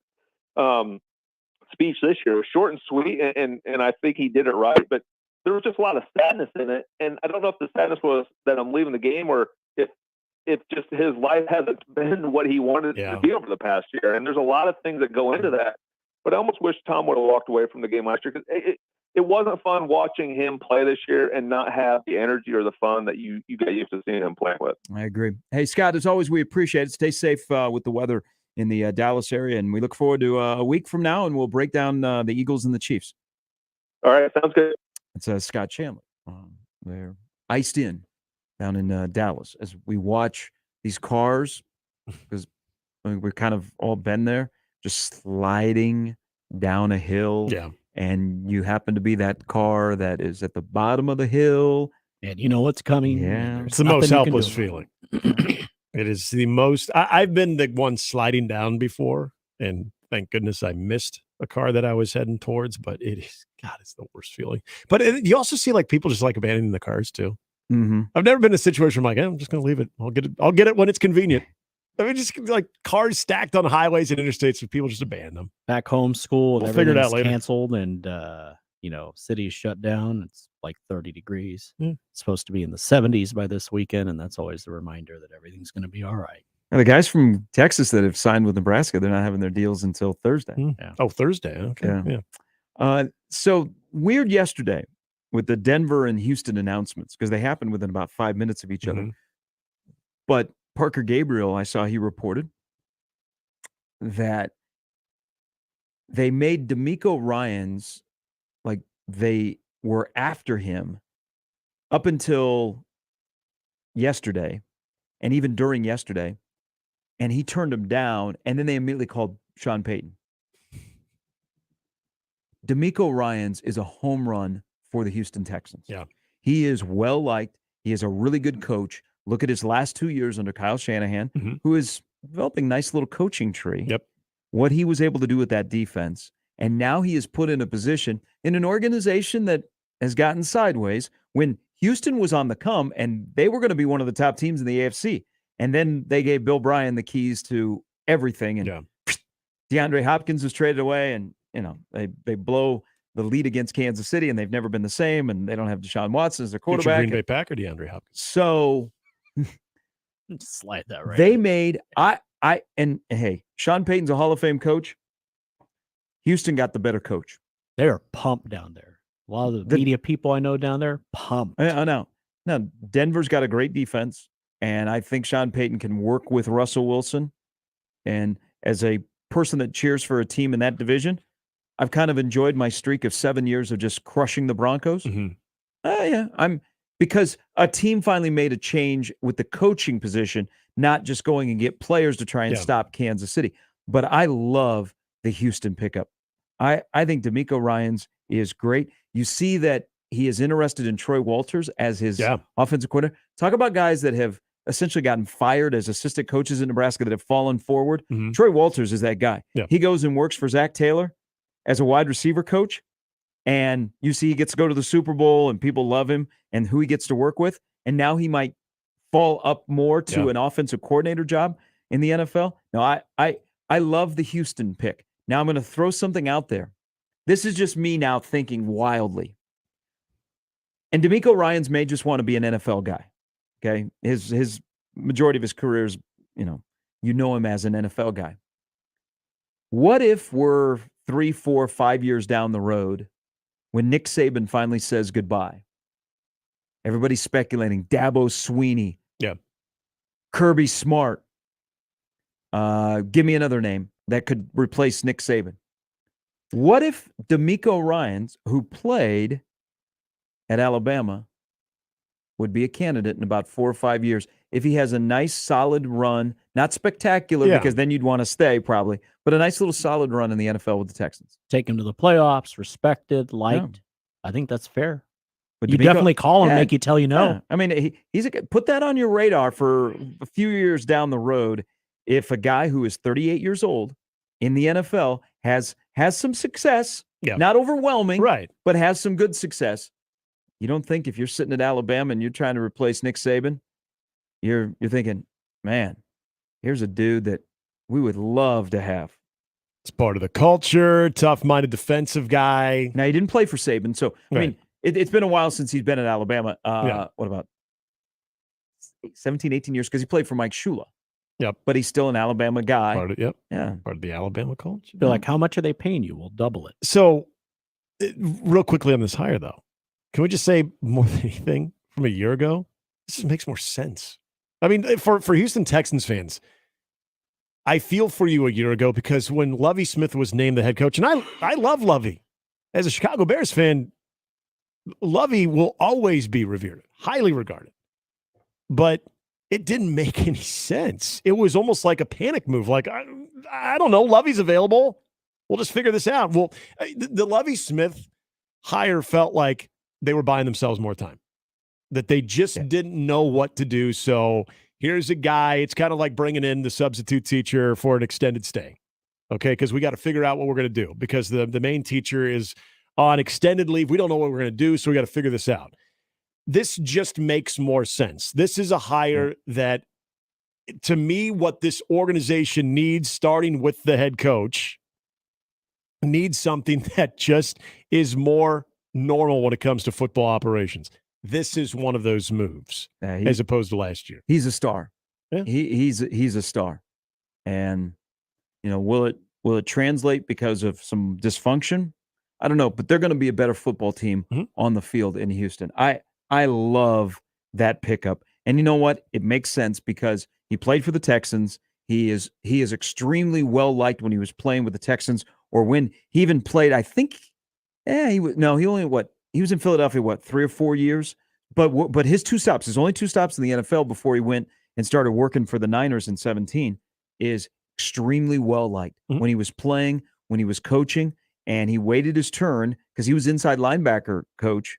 speech this year was short and sweet, and I think he did it right. But there was just a lot of sadness in it. And I don't know if the sadness was that I'm leaving the game, or if just his life hasn't been what he wanted it to be over the past year. And there's a lot of things that go into that. But I almost wish Tom would have walked away from the game last year, because it wasn't fun watching him play this year and not have the energy or the fun that you got used to seeing him playing with. I agree. Hey, Scott, as always, we appreciate it. Stay safe with the weather in the Dallas area, and we look forward to a week from now, and we'll break down the Eagles and the Chiefs. All right, sounds good. It's Scott Chandler. They're iced in down in Dallas as we watch these cars, because we've kind of all been there, just sliding down a hill. Yeah. And you happen to be that car that is at the bottom of the hill. And you know what's coming. Yeah. It's the most helpless feeling. It is the most. I've been the one sliding down before, and thank goodness I missed a car that I was heading towards. But it's the worst feeling. But you also see like people just like abandoning the cars too. Mm-hmm. I've never been in a situation where I'm like, I'm just going to leave it. I'll get it when it's convenient. I mean, just like cars stacked on highways and interstates, and people just abandon them. Back home, school, and We'll figure it out everything's later. canceled, and city's shut down. It's like 30 degrees. It's supposed to be in the 70s by this weekend, and that's always the reminder that everything's going to be all right. And the guys from Texas that have signed with Nebraska, they're not having their deals until Thursday. Yeah. Oh, Thursday. Okay. Yeah. So weird yesterday with the Denver and Houston announcements, because they happened within about 5 minutes of each other. But Parker Gabriel, I saw he reported that they made D'Amico Ryans, like they were after him up until yesterday, and even during yesterday, and he turned them down, and then they immediately called Sean Payton. D'Amico Ryans is a home run for the Houston Texans. Yeah. He is well-liked. He is a really good coach. Look at his last 2 years under Kyle Shanahan, who is developing a nice little coaching tree. Yep. What he was able to do with that defense. And now he is put in a position in an organization that has gotten sideways when Houston was on the come and they were going to be one of the top teams in the AFC. And then they gave Bill Bryan the keys to everything. And DeAndre Hopkins was traded away, and they blow the lead against Kansas City, and they've never been the same, and they don't have Deshaun Watson as their quarterback. Green Bay Packer, DeAndre Hopkins. So slide that right. They made and hey, Sean Payton's a Hall of Fame coach. Houston got the better coach. They're pumped down there. A lot of the media people I know down there, pumped. I know. Now, Denver's got a great defense, and I think Sean Payton can work with Russell Wilson. And as a person that cheers for a team in that division, I've kind of enjoyed my streak of 7 years of just crushing the Broncos. Because a team finally made a change with the coaching position, not just going and get players to try and stop Kansas City. But I love the Houston pickup. I think D'Amico Ryans is great. You see that he is interested in Troy Walters as his offensive coordinator. Talk about guys that have essentially gotten fired as assistant coaches in Nebraska that have fallen forward. Troy Walters is that guy. He goes and works for Zach Taylor as a wide receiver coach. And you see he gets to go to the Super Bowl and people love him and who he gets to work with. And now he might fall up more to an offensive coordinator job in the NFL. No, I love the Houston pick. Now I'm going to throw something out there. This is just me now thinking wildly. And D'Amico Ryans may just want to be an NFL guy. Okay. His majority of his career is, you know him as an NFL guy. What if we're 3, 4, 5 years down the road when Nick Saban finally says goodbye? Everybody's speculating Dabo Swinney, Kirby Smart. Give me another name that could replace Nick Saban. What if D'Amico Ryans, who played at Alabama, would be a candidate in about 4 or 5 years if he has a nice solid run, not spectacular Yeah. because then you'd want to stay probably, but a nice little solid run in the NFL with the Texans. Take him to the playoffs, respected, liked. I think that's fair. But You definitely call him, make you tell you no. Yeah. I mean, he's put that on your radar for a few years down the road. If a guy who is 38 years old in the NFL has some success, not overwhelming, right, but has some good success, you don't think if you're sitting at Alabama and you're trying to replace Nick Saban, you're thinking, man, here's a dude that we would love to have. It's part of the culture, tough-minded defensive guy. Now, he didn't play for Saban, so, I mean, it's been a while since he's been at Alabama. What about 17, 18 years? Because he played for Mike Shula. Yep. But he's still an Alabama guy. Part of, Yeah. Part of the Alabama culture. They're like, how much are they paying you? We'll double it. So, real quickly on this hire, though, can we just say more than anything from a year ago, this just makes more sense. I mean, for Houston Texans fans, I feel for you a year ago because when Lovie Smith was named the head coach, and I love Lovie. As a Chicago Bears fan, Lovie will always be revered, highly regarded. But it didn't make any sense. It was almost like a panic move. Like, I don't know, Lovie's available. We'll just figure this out. Well, the Lovie Smith hire felt like they were buying themselves more time, that they just didn't know what to do. So here's a guy. It's kind of like bringing in the substitute teacher for an extended stay, okay? Because we got to figure out what we're going to do because the main teacher is on extended leave. We don't know what we're going to do, so we got to figure this out. This just makes more sense. This is a hire that, to me, what this organization needs, starting with the head coach, needs something that just is more normal when it comes to football operations. This is one of those moves, as opposed to last year. He's a star. Yeah. He's a star. And, will it translate because of some dysfunction? I don't know, but they're going to be a better football team on the field in Houston. I love that pickup. And you know what? It makes sense because he played for the Texans. He is extremely well liked when he was playing with the Texans, or when he even played, I think, he was in Philadelphia, 3 or 4 years? But his only two stops in the NFL before he went and started working for the Niners in 2017 is extremely well liked. When he was playing, when he was coaching, and he waited his turn because he was inside linebacker coach.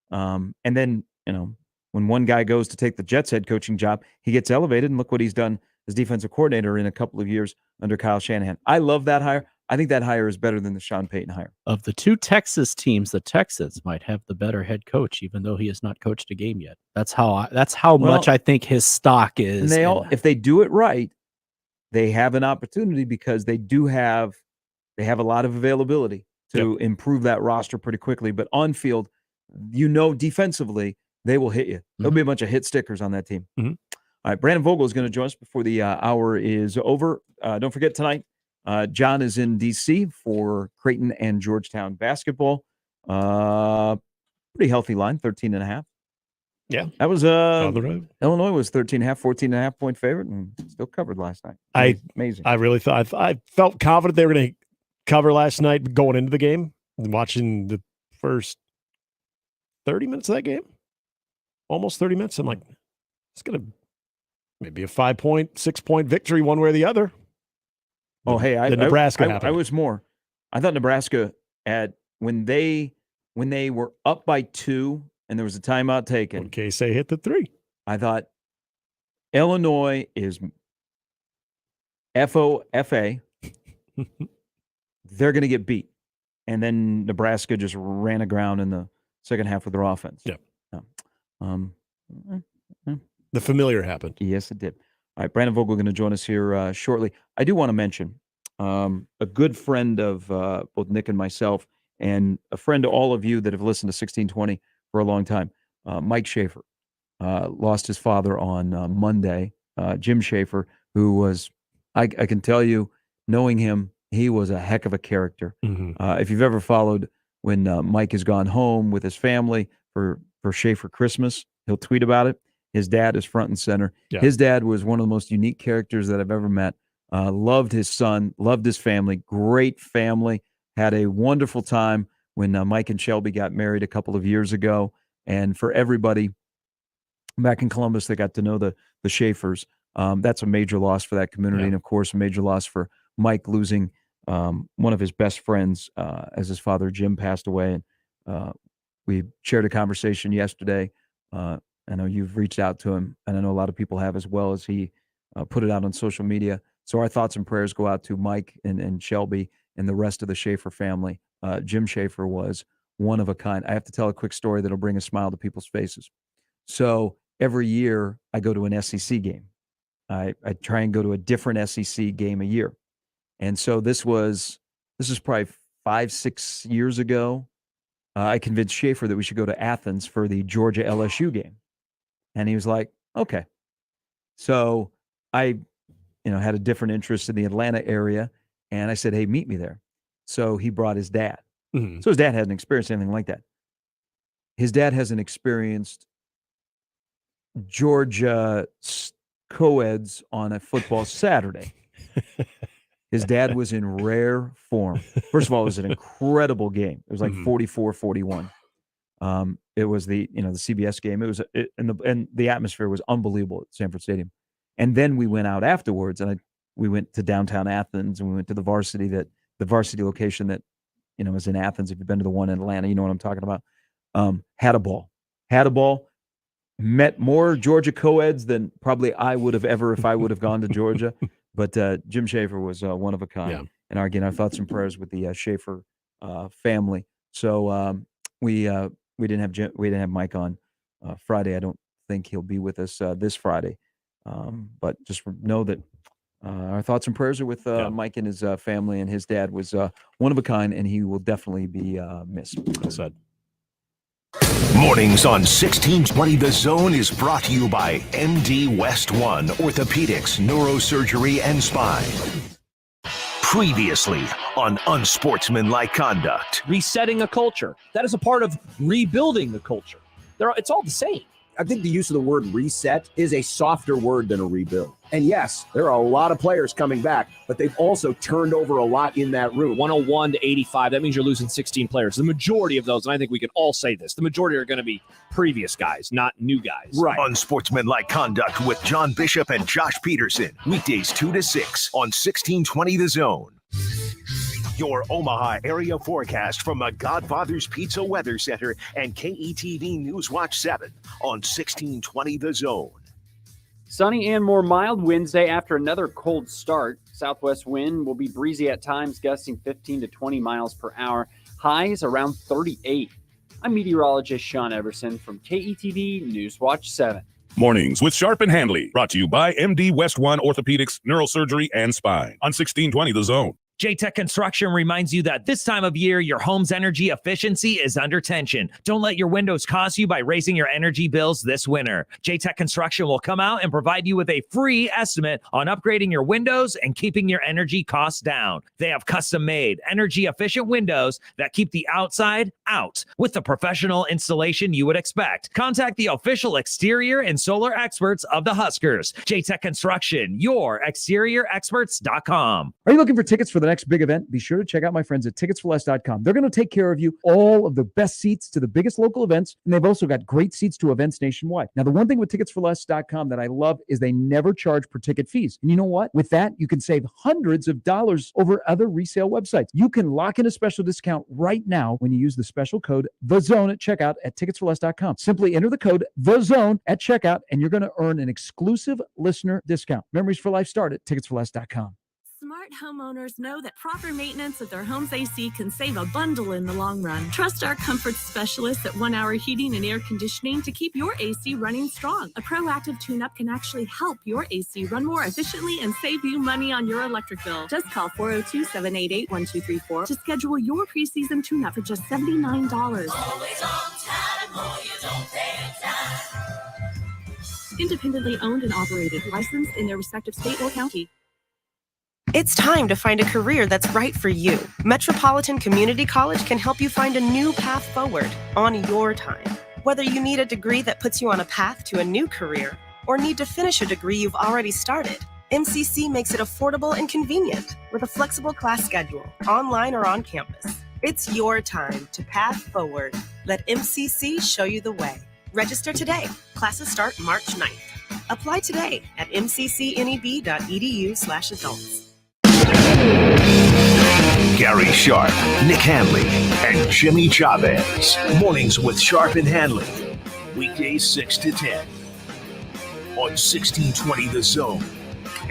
And then, when one guy goes to take the Jets head coaching job, he gets elevated, and look what he's done as defensive coordinator in a couple of years under Kyle Shanahan. I love that hire. I think that hire is better than the Sean Payton hire. Of the two Texas teams, the Texans might have the better head coach, even though he has not coached a game yet. That's how much I think his stock is. And if they do it right, they have an opportunity because they have a lot of availability to improve that roster pretty quickly. But on field, defensively, they will hit you. There'll be a bunch of hit stickers on that team. All right, Brandon Vogel is going to join us before the hour is over. Don't forget tonight, John is in D.C. for Creighton and Georgetown basketball. Pretty healthy line, 13.5. Yeah. That was on the road. Illinois was 13.5, 14.5 point favorite, and still covered last night. Amazing. I really thought I felt confident they were going to cover last night going into the game. Watching the first 30 minutes of that game, almost 30 minutes, I'm like, it's going to maybe a 5-point, 6-point victory one way or the other. Oh, hey, Nebraska I happened. was more. I thought Nebraska when they were up by 2 and there was a timeout taken. In case they hit the 3. I thought Illinois is FOFA. They're going to get beat. And then Nebraska just ran aground in the second half with their offense. Yeah. The familiar happened. Yes, it did. All right, Brandon Vogel going to join us here shortly. I do want to mention a good friend of both Nick and myself, and a friend to all of you that have listened to 1620 for a long time, Mike Schaefer. Lost his father on Monday. Jim Schaefer, who was, I can tell you, knowing him, he was a heck of a character. If you've ever followed when Mike has gone home with his family for Schaefer Christmas, he'll tweet about it. His dad is front and center. Yeah. His dad was one of the most unique characters that I've ever met. Loved his son, loved his family, great family. Had a wonderful time when Mike and Shelby got married a couple of years ago. And for everybody back in Columbus that got to know the Schaefers. That's a major loss for that community. And of course, a major loss for Mike losing one of his best friends as his father, Jim, passed away. And we shared a conversation yesterday. I know you've reached out to him, and I know a lot of people have as well, as he put it out on social media. So our thoughts and prayers go out to Mike and Shelby and the rest of the Schaefer family. Jim Schaefer was one of a kind. I have to tell a quick story that'll bring a smile to people's faces. So every year I go to an SEC game. I try and go to a different SEC game a year. And so this is probably 5-6 years ago. I convinced Schaefer that we should go to Athens for the Georgia LSU game. And he was like, okay. So I, had a different interest in the Atlanta area. And I said, hey, meet me there. So he brought his dad. Mm-hmm. So his dad hadn't experienced anything like that. His dad hasn't experienced Georgia co-eds on a football Saturday. His dad was in rare form. First of all, it was an incredible game. It was like 44-41. It was the CBS game. It was and the atmosphere was unbelievable at Sanford Stadium. And then we went out afterwards, and we went to downtown Athens, and we went to the varsity location that is in Athens. If you've been to the one in Atlanta, you know what I'm talking about. Had a ball. Met more Georgia co-eds than probably I would have ever if I would have gone to Georgia. But Jim Schaefer was one of a kind. Yeah. And again, our thoughts and prayers with the Schaefer family. So we didn't have Mike on Friday. I don't think he'll be with us this Friday. But just know that our thoughts and prayers are with Mike and his family. And his dad was one of a kind, and he will definitely be missed. Well said. Mornings on 1620 The Zone is brought to you by MD West One Orthopedics, Neurosurgery, and Spine. Previously on Unsportsmanlike Conduct. Resetting a culture. That is a part of rebuilding the culture. It's all the same. I think the use of the word reset is a softer word than a rebuild. And yes, there are a lot of players coming back, but they've also turned over a lot in that room. 101 to 85, that means you're losing 16 players. The majority of those, and I think we can all say this, the majority are going to be previous guys, not new guys. Right. Unsportsmanlike Conduct with John Bishop and Josh Peterson. Weekdays 2 to 6 on 1620 The Zone. Your Omaha area forecast from the Godfather's Pizza Weather Center and KETV Newswatch 7 on 1620 The Zone. Sunny and more mild Wednesday after another cold start. Southwest wind will be breezy at times, gusting 15 to 20 miles per hour. Highs around 38. I'm meteorologist Sean Everson from KETV Newswatch 7. Mornings with Sharp and Handley, brought to you by MD West One Orthopedics, Neurosurgery, and Spine on 1620 The Zone. J-Tech Construction reminds you that this time of year, your home's energy efficiency is under tension. Don't let your windows cost you by raising your energy bills this winter. J-Tech Construction will come out and provide you with a free estimate on upgrading your windows and keeping your energy costs down. They have custom-made, energy-efficient windows that keep the outside out with the professional installation you would expect. Contact the official exterior and solar experts of the Huskers. J-Tech Construction, your exteriorexperts.com. Are you looking for tickets for the next big event? Be sure to check out my friends at ticketsforless.com. They're going to take care of you all of the best seats to the biggest local events, and they've also got great seats to events nationwide. Now, the one thing with ticketsforless.com that I love is they never charge per ticket fees. And you know what? With that, you can save hundreds of dollars over other resale websites. You can lock in a special discount right now when you use the special code THEZONE at checkout at ticketsforless.com. Simply enter the code THEZONE at checkout, and you're going to earn an exclusive listener discount. Memories for life start at ticketsforless.com. Smart homeowners know that proper maintenance of their home's AC can save a bundle in the long run. Trust our comfort specialists at 1 Hour Heating and Air Conditioning to keep your AC running strong. A proactive tune-up can actually help your AC run more efficiently and save you money on your electric bill. Just call 402-788-1234 to schedule your preseason tune-up for just $79. Always on time, or you don't pay time. Independently owned and operated, licensed in their respective state or county. It's time to find a career that's right for you. Metropolitan Community College can help you find a new path forward on your time. Whether you need a degree that puts you on a path to a new career or need to finish a degree you've already started, MCC makes it affordable and convenient with a flexible class schedule, online or on campus. It's your time to path forward. Let MCC show you the way. Register today. Classes start March 9th. Apply today at mccneb.edu/adults. Gary Sharp, Nick Handley, and Jimmy Chavez. Mornings with Sharp and Handley. Weekdays 6 to 10. On 1620 The Zone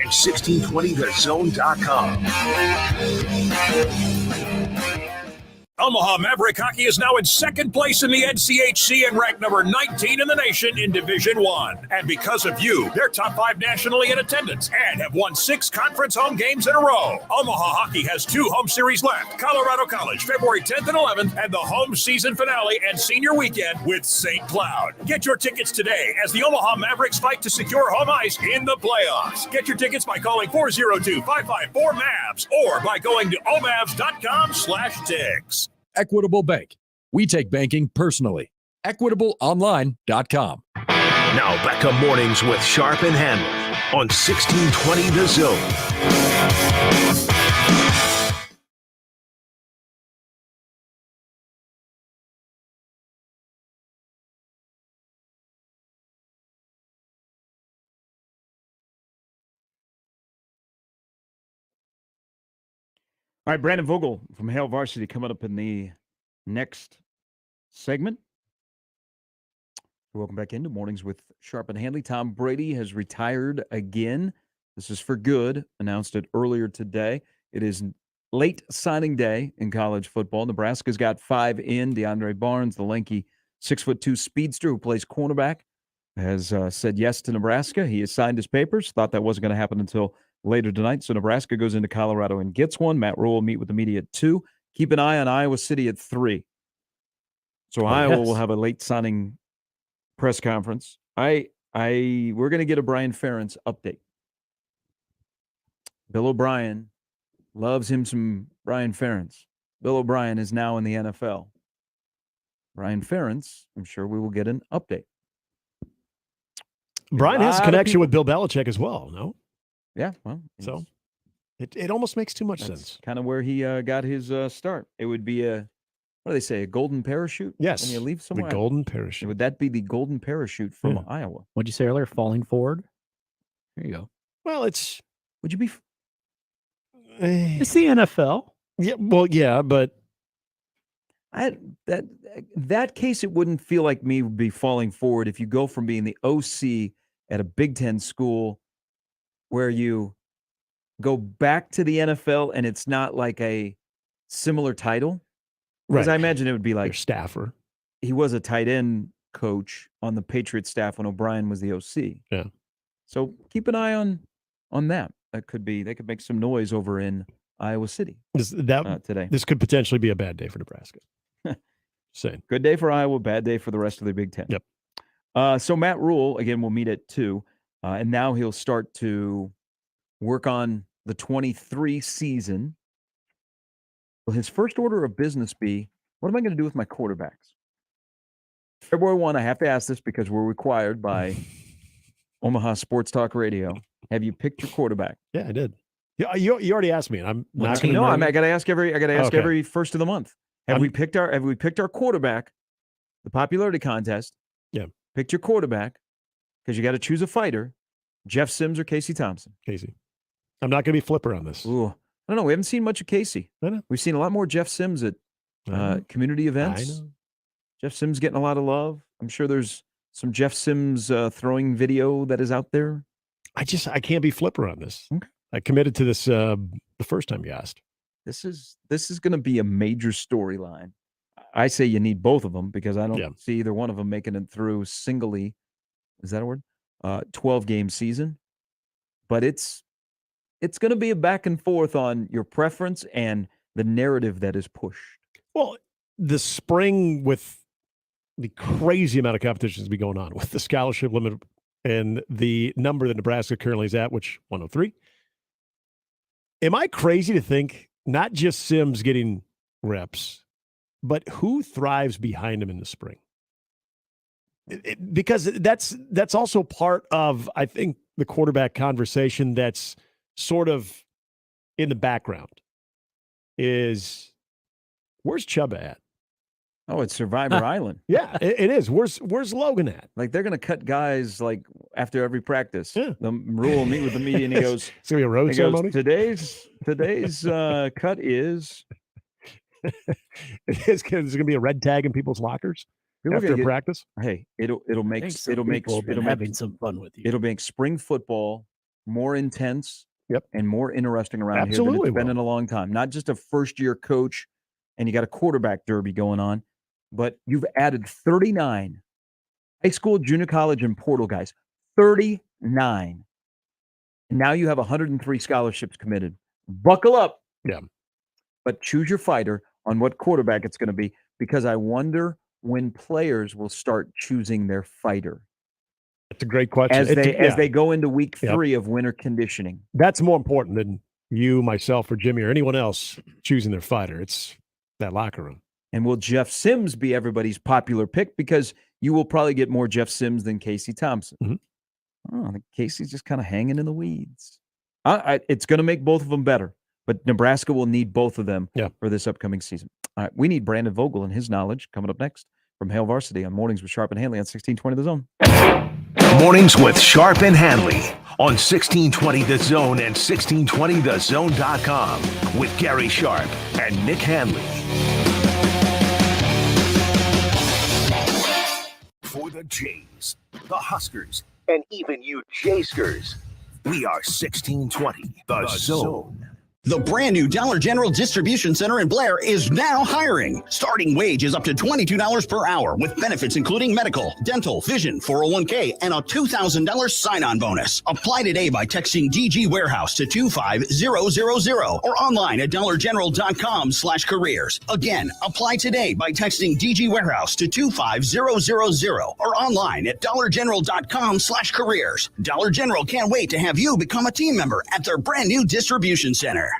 and 1620thezone.com. Omaha Maverick Hockey is now in second place in the NCHC and ranked number 19 in the nation in Division 1. And because of you, they're top 5 nationally in attendance and have won 6 conference home games in a row. Omaha Hockey has 2 home series left. Colorado College, February 10th and 11th, and the home season finale and senior weekend with St. Cloud. Get your tickets today as the Omaha Mavericks fight to secure home ice in the playoffs. Get your tickets by calling 402-554-MAVS or by going to omavs.com/tickets. Equitable Bank. We take banking personally. EquitableOnline.com. Now back to Mornings with Sharp and Handley on 1620 The Zone. All right, Brandon Vogel from Hail Varsity coming up in the next segment. Welcome back into Mornings with Sharp and Handley. Tom Brady has retired again. This is for good. Announced it earlier today. It is late signing day in college football. Nebraska's got 5 in. DeAndre Barnes, the lanky 6'2" speedster who plays cornerback, has said yes to Nebraska. He has signed his papers. Thought that wasn't going to happen until later tonight. So Nebraska goes into Colorado and gets one. Matt Rule will meet with the media at 2. Keep an eye on Iowa City at 3. So Iowa will have a late signing press conference. We're going to get a Brian Ferentz update. Bill O'Brien loves him some Brian Ferentz. Bill O'Brien is now in the NFL. Brian Ferentz, I'm sure we will get an update. Brian has a connection with Bill Belichick as well, no? Yeah, well, so it almost makes too much sense. Kind of where he got his start. It would be what do they say, a golden parachute? Yes, when you leave somewhere. the golden parachute. Would that be the golden parachute from Iowa? What'd you say earlier? Falling forward? There you go. Well, it's... Would you be... It's the NFL. Yeah, well, yeah, but... That case, it wouldn't feel like me would be falling forward if you go from being the OC at a Big Ten school where you go back to the NFL and it's not like a similar title. Because I imagine it would be like your staffer. He was a tight end coach on the Patriots staff when O'Brien was the OC. Yeah. So keep an eye on that. They could make some noise over in Iowa City today. This could potentially be a bad day for Nebraska. Saying. Good day for Iowa, bad day for the rest of the Big Ten. Yep. So Matt Rule, again, will meet at 2. And now he'll start to work on the 23 season. Will his first order of business be, what am I going to do with my quarterbacks? February 1, I have to ask this because we're required by Omaha Sports Talk Radio. Have you picked your quarterback? Yeah, I did. Yeah, you already asked me, and I'm not going to. No, I got to ask every first of the month. Have we picked our quarterback? The popularity contest. Yeah. Picked your quarterback because you got to choose a fighter, Jeff Sims or Casey Thompson. Casey. I'm not going to be flipper on this. Ooh. I don't know. We haven't seen much of Casey. I know. We've seen a lot more Jeff Sims at community events. I know. Jeff Sims getting a lot of love. I'm sure there's some Jeff Sims throwing video that is out there. I can't be flipper on this. Okay. I committed to this the first time you asked. This is going to be a major storyline. I say you need both of them because I don't see either one of them making it through singly. Is that a word? 12-game season. But it's going to be a back and forth on your preference and the narrative that is pushed. Well, the spring with the crazy amount of competitions be going on with the scholarship limit and the number that Nebraska currently is at, which 103. Am I crazy to think not just Sims getting reps, but who thrives behind him in the spring? Because that's also part of, I think, the quarterback conversation that's sort of in the background is, where's Chuba at? Oh, it's Survivor Island. Yeah, it is. Where's Logan at? Like they're gonna cut guys like after every practice. The Rule will meet with the media and he goes, "It's gonna be a road ceremony." Today's cut is. There's gonna be a red tag in people's lockers after practice. Hey, it'll make having some fun with you. It'll make spring football more intense. Yep. And more interesting around Absolutely here than it's been in a long time. Not just a first-year coach and you got a quarterback derby going on, but you've added 39 high school, junior college, and portal guys. 39. And now you have 103 scholarships committed. Buckle up. Yeah. But choose your fighter on what quarterback it's going to be, because I wonder when players will start choosing their fighter. That's a great question. As they go into week 3 of winter conditioning. That's more important than you, myself, or Jimmy, or anyone else choosing their fighter. It's that locker room. And will Jeff Sims be everybody's popular pick? Because you will probably get more Jeff Sims than Casey Thompson. Mm-hmm. I think Casey's just kind of hanging in the weeds. It's going to make both of them better, but Nebraska will need both of them for this upcoming season. All right, we need Brandon Vogel and his knowledge coming up next from Hail Varsity on Mornings with Sharp and Handley on 1620 The Zone. Mornings with Sharp and Handley on 1620 The Zone and 1620thezone.com with Gary Sharp and Nick Handley. For the Jays, the Huskers, and even you Jayskers, we are 1620 The Zone. The brand new Dollar General Distribution Center in Blair is now hiring. Starting wage is up to $22 per hour with benefits including medical, dental, vision, 401k, and a $2,000 sign-on bonus. Apply today by texting DG Warehouse to 25000 or online at dollargeneral.com/careers. Again, apply today by texting DG Warehouse to 25000 or online at dollargeneral.com/careers. Dollar General can't wait to have you become a team member at their brand new distribution center.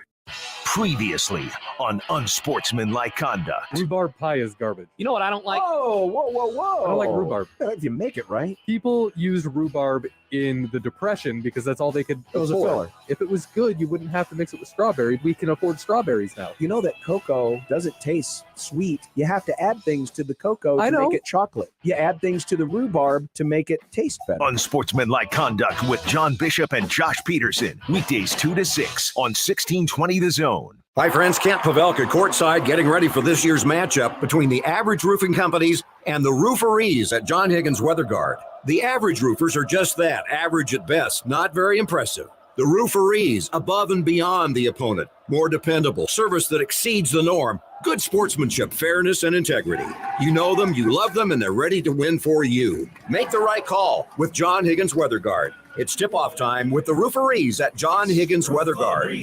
Previously on Unsportsmanlike Conduct. Rhubarb pie is garbage. You know what I don't like? I don't like rhubarb. If you make it right. People used rhubarb in the Depression because that's all they could It was a afford. filler. If it was good, you wouldn't have to mix it with strawberries. We can afford strawberries now. You know that cocoa doesn't taste sweet. You have to add things to the cocoa I to know. make it chocolate. You add things to the rhubarb to make it taste better. Unsportsmanlike Conduct with John Bishop and Josh Peterson. Weekdays 2 to 6 on 1620 The Zone. Hi, friends. Kent Pavelka courtside getting ready for this year's matchup between the Average Roofing Companies and the Rooferees at John Higgins Weather Guard. The Average Roofers are just that, average at best, not very impressive. The Rooferees, above and beyond the opponent, more dependable, service that exceeds the norm, good sportsmanship, fairness, and integrity. You know them, you love them, and they're ready to win for you. Make the right call with John Higgins Weather Guard. It's tip-off time with the Rooferees at John Higgins Weather Guard.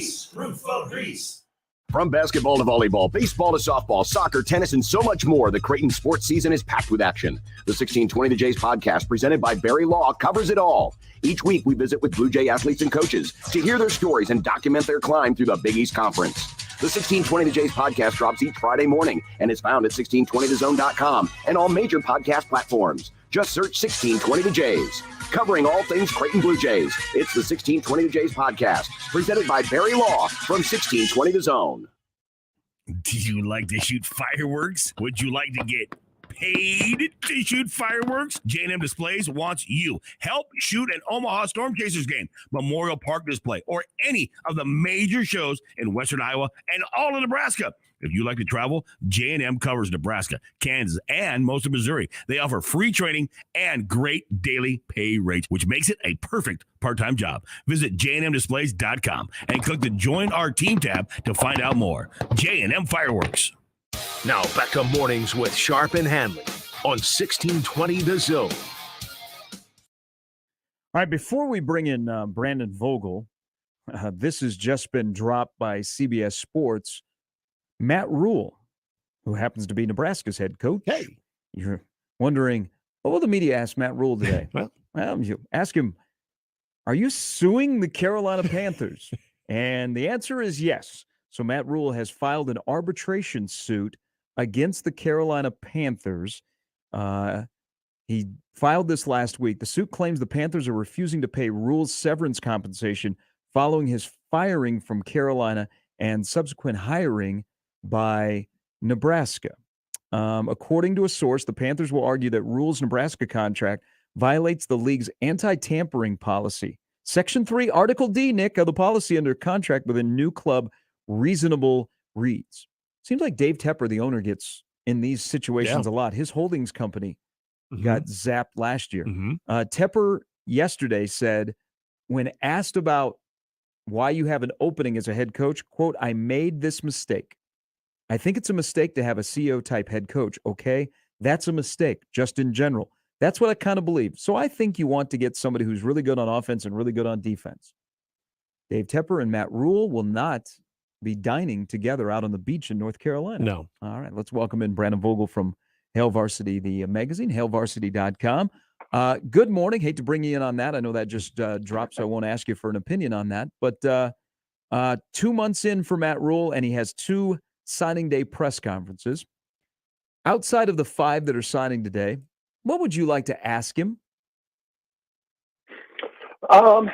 From basketball to volleyball, baseball to softball, soccer, tennis, and so much more, the Creighton sports season is packed with action. The 1620 The Jays podcast, presented by Barry Law, covers it all. Each week, we visit with Blue Jay athletes and coaches to hear their stories and document their climb through the Big East Conference. The 1620 The Jays podcast drops each Friday morning and is found at 1620thezone.com and all major podcast platforms. Just search 1620 The Jays. Covering all things Creighton Blue Jays, it's the 1620 The Jays podcast, presented by Barry Law from 1620 The Zone. Do you like to shoot fireworks? Would you like to get paid to shoot fireworks? J&M Displays wants you. Help shoot an Omaha Storm Chasers game, Memorial Park display, or any of the major shows in Western Iowa and all of Nebraska. If you like to travel, J&M covers Nebraska, Kansas, and most of Missouri. They offer free training and great daily pay rates, which makes it a perfect part-time job. Visit jnmdisplays.com and click the Join Our Team tab to find out more. J&M Fireworks. Now back to Mornings with Sharp and Handley on 1620 The Zone. All right, before we bring in Brandon Vogel, this has just been dropped by CBS Sports. Matt Rule, who happens to be Nebraska's head coach. Hey. You're wondering, what will the media ask Matt Rule today? Well, you ask him, are you suing the Carolina Panthers? And the answer is yes. So Matt Rule has filed an arbitration suit against the Carolina Panthers. He filed this last week. The suit claims the Panthers are refusing to pay Rule's severance compensation following his firing from Carolina and subsequent hiring by Nebraska. According to a source, the Panthers will argue that Rule's Nebraska contract violates the league's anti-tampering policy. Section 3, Article D, Nick, of the policy under contract with a new club reasonable reads. Seems like Dave Tepper, the owner, gets in these situations a lot. His holdings company got zapped last year. Tepper yesterday said, when asked about why you have an opening as a head coach, quote, I made this mistake. I think it's a mistake to have a CEO-type head coach, okay? That's a mistake, just in general. That's what I kind of believe. So I think you want to get somebody who's really good on offense and really good on defense. Dave Tepper and Matt Rule will not be dining together out on the beach in North Carolina. No. All right, let's welcome in Brandon Vogel from Hail Varsity, the magazine, hailvarsity.com. Good morning. Hate to bring you in on that. I know that just dropped, so I won't ask you for an opinion on that. But 2 months in for Matt Rule, and he has 2 signing day press conferences. Outside of the 5 that are signing today, what would you like to ask him? I'm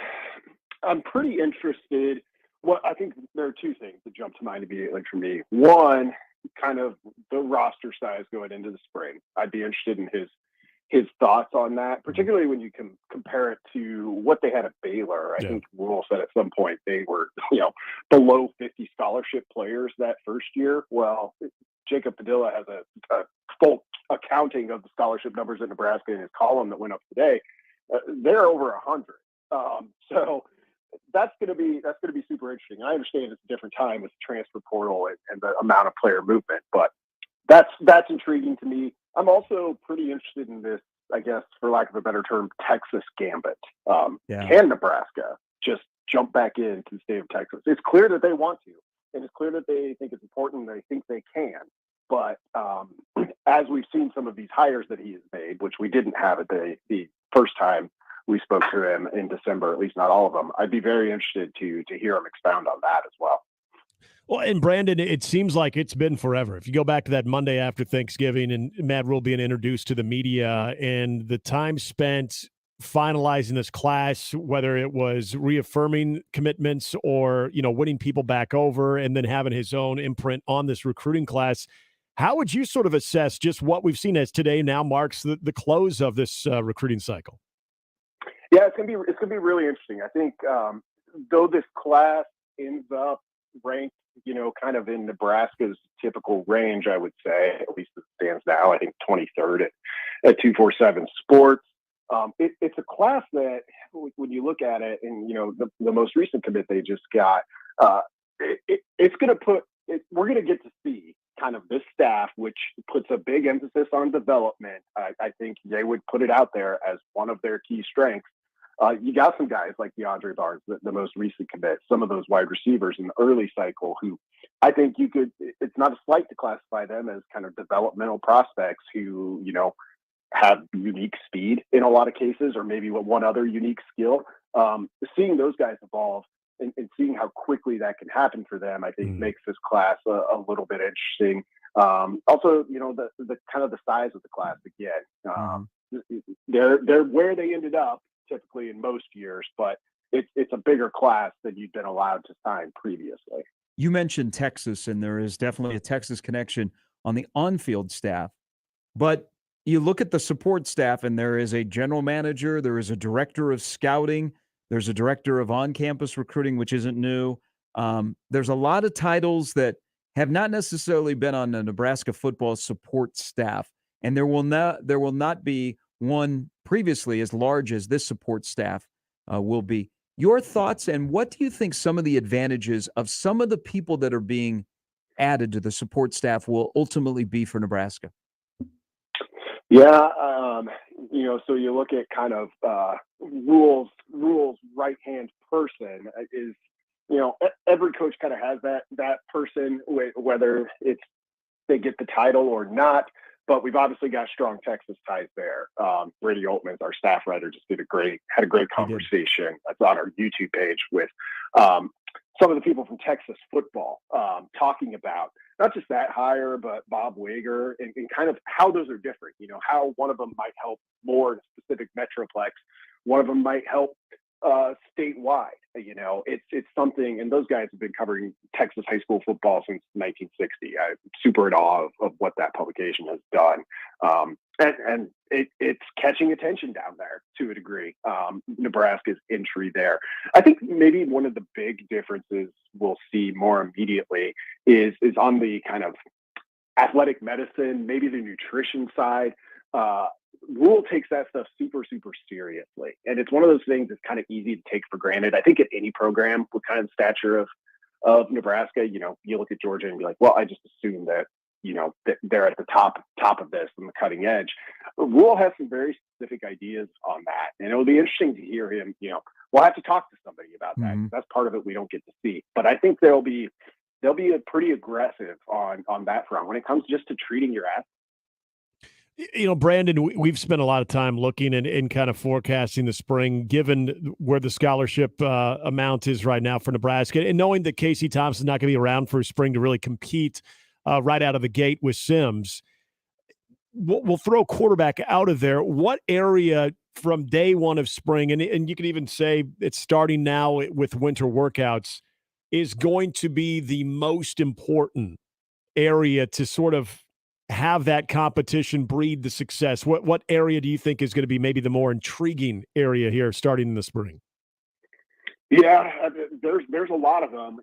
pretty interested. Well, I think there are 2 things that jump to mind immediately for me. One, kind of the roster size going into the spring. I'd be interested in his thoughts on that, particularly when you can compare it to what they had at Baylor. I think Rule said at some point they were, below 50 scholarship players that first year. Well, Jacob Padilla has a full accounting of the scholarship numbers in Nebraska in his column that went up today. They're over 100. So that's going to be super interesting. I understand it's a different time with the transfer portal and the amount of player movement, but that's intriguing to me. I'm also pretty interested in this, I guess, for lack of a better term, Texas gambit. Can Nebraska just jump back into the state of Texas? It's clear that they want to, and it's clear that they think it's important, and they think they can. But as we've seen some of these hires that he has made, which we didn't have at the first time we spoke to him in December, at least not all of them, I'd be very interested to hear him expound on that as well. Well, and Brandon, it seems like it's been forever. If you go back to that Monday after Thanksgiving and Matt Rule being introduced to the media and the time spent finalizing this class, whether it was reaffirming commitments or, winning people back over and then having his own imprint on this recruiting class, how would you sort of assess just what we've seen as today now marks the close of this recruiting cycle? Yeah, it's gonna be really interesting. I think though this class ends up ranked, kind of in Nebraska's typical range, I would say, at least it stands now, I think 23rd at 247 Sports. It's a class that, when you look at it, and the most recent commit they just got, it's going to we're going to get to see kind of this staff, which puts a big emphasis on development. I think they would put it out there as one of their key strengths. You got some guys like DeAndre Barnes, the most recent commit, some of those wide receivers in the early cycle who I think it's not a slight to classify them as kind of developmental prospects who, have unique speed in a lot of cases, or maybe one other unique skill. Seeing those guys evolve and seeing how quickly that can happen for them, I think makes this class a little bit interesting. Also, the kind of the size of the class again. They're where they ended up typically in most years, but it's a bigger class than you've been allowed to sign previously. You mentioned Texas, and there is definitely a Texas connection on the on-field staff, but you look at the support staff, and there is a general manager, there is a director of scouting, there's a director of on-campus recruiting, which isn't new. There's a lot of titles that have not necessarily been on the Nebraska football support staff, and there will not be one previously as large as this support staff will be. Your thoughts, and what do you think some of the advantages of some of the people that are being added to the support staff will ultimately be for Nebraska? Yeah, so you look at kind of Rule's right-hand person is, every coach kind of has that person, whether it's they get the title or not. But we've obviously got strong Texas ties there. Brady Altman, our staff writer, just had a great conversation. That's on our YouTube page with some of the people from Texas football talking about not just that hire, but Bob Wager and kind of how those are different. How one of them might help more in a specific metroplex. One of them might help statewide. It's something, and those guys have been covering Texas high school football since 1960. I'm super in awe of what that publication has done. And it's catching attention down there to a degree. Nebraska's entry there. I think maybe one of the big differences we'll see more immediately is on the kind of athletic medicine, maybe the nutrition side. Rule takes that stuff super, super seriously. And it's one of those things that's kind of easy to take for granted. I think at any program with kind of stature of Nebraska, you look at Georgia and be like, well, I just assume that, that they're at the top of this and the cutting edge. Rule has some very specific ideas on that. And it'll be interesting to hear him, we'll have to talk to somebody about that. Mm-hmm. That's part of it we don't get to see. But I think they'll be a pretty aggressive on that front when it comes just to treating your athletes. Brandon, we've spent a lot of time looking and kind of forecasting the spring, given where the scholarship amount is right now for Nebraska, and knowing that Casey Thompson's not going to be around for spring to really compete right out of the gate with Sims. We'll throw quarterback out of there. What area from day one of spring, and you can even say it's starting now with winter workouts, is going to be the most important area to sort of have that competition breed the success? What area do you think is going to be maybe the more intriguing area here starting in the spring? Yeah, there's a lot of them.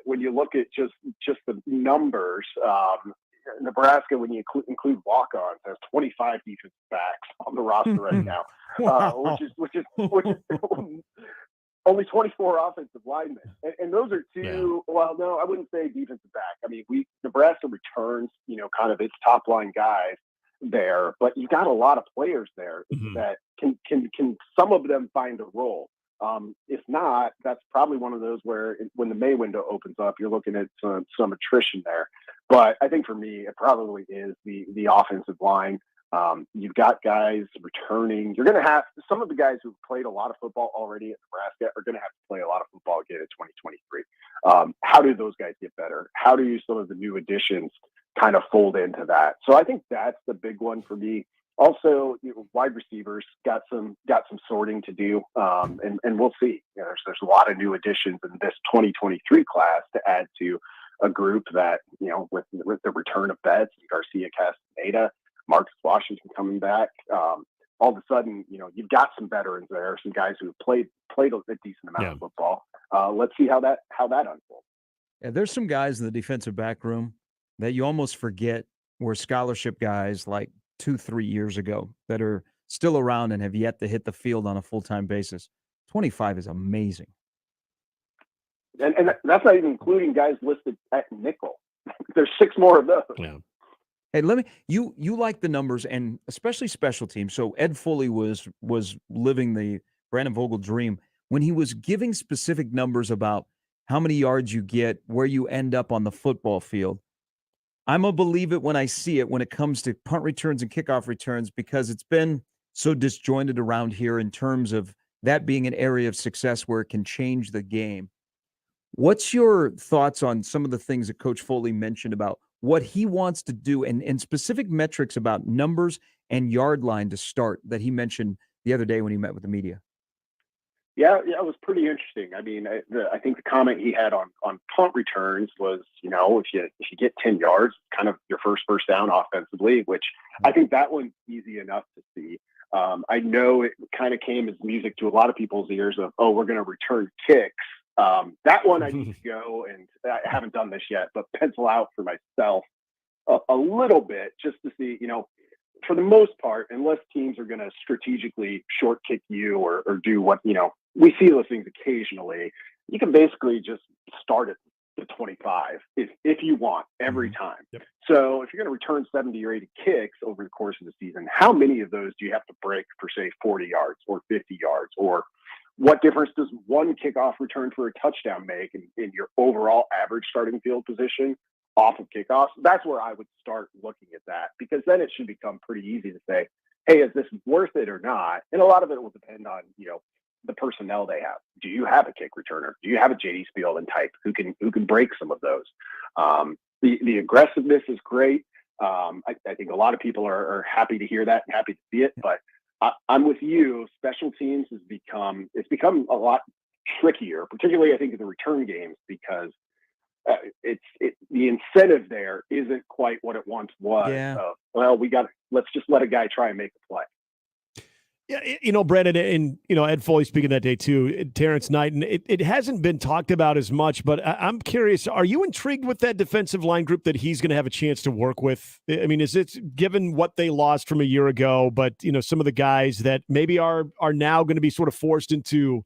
When you look at just the numbers, Nebraska, when you include walk-ons, has 25 defensive backs on the roster right now, which is only 24 offensive linemen, and those are two. Yeah. Well, no, I wouldn't say defensive back. I mean, Nebraska returns, kind of its top line guys there, but you got a lot of players there that can some of them find a role. If not, that's probably one of those where when the May window opens up, you're looking at some attrition there. But I think for me, it probably is the offensive line. You've got guys returning. You're going to have some of the guys who've played a lot of football already at Nebraska are going to have to play a lot of football again in 2023. How do those guys get better? How do some of the new additions kind of fold into that? So I think that's the big one for me. Also, wide receivers got some sorting to do, and we'll see. There's a lot of new additions in this 2023 class to add to a group that with the return of Betts, Garcia Castaneda, Marcus Washington coming back. All of a sudden, you've got some veterans there, some guys who have played a decent amount of football. Let's see how that unfolds. Yeah, there's some guys in the defensive back room that you almost forget were scholarship guys like 2-3 years ago that are still around and have yet to hit the field on a full-time basis. 25 is amazing. And that's not even including guys listed at nickel. There's 6 more of those. Yeah. Hey, you like the numbers and especially special teams. So Ed Foley was living the Brandon Vogel dream when he was giving specific numbers about how many yards you get, where you end up on the football field. I'm going to believe it when I see it when it comes to punt returns and kickoff returns because it's been so disjointed around here in terms of that being an area of success where it can change the game. What's your thoughts on some of the things that Coach Foley mentioned about what he wants to do and specific metrics about numbers and yard line to start that he mentioned the other day when he met with the media? Yeah, it was pretty interesting. I mean, I think the comment he had on punt returns was, if you get 10 yards, kind of your first down offensively, which I think that one's easy enough to see. I know it kind of came as music to a lot of people's ears of, we're going to return kicks. That one I need to go, and I haven't done this yet, but pencil out for myself a little bit just to see, for the most part, unless teams are going to strategically short kick you or do what, we see those things occasionally, you can basically just start at the 25 if you want every time. Yep. So if you're going to return 70 or 80 kicks over the course of the season, how many of those do you have to break for, say, 40 yards or 50 yards? Or what difference does one kickoff return for a touchdown make in your overall average starting field position off of kickoffs? That's where I would start looking at that, because then it should become pretty easy to say, hey, is this worth it or not? And a lot of it will depend on, the personnel they have. Do you have a kick returner? Do you have a JD Spielman type who can break some of those? The aggressiveness is great. I think a lot of people are happy to hear that and happy to see it, but I'm with you. Special teams it's become a lot trickier, particularly I think in the return games, because the incentive there isn't quite what it once was. Yeah. Let's just let a guy try and make a play. Yeah, Brandon, and Ed Foley speaking that day too, Terrence Knighton. It hasn't been talked about as much, but I'm curious, are you intrigued with that defensive line group that he's going to have a chance to work with? I mean, is it given what they lost from a year ago, but some of the guys that maybe are now going to be sort of forced into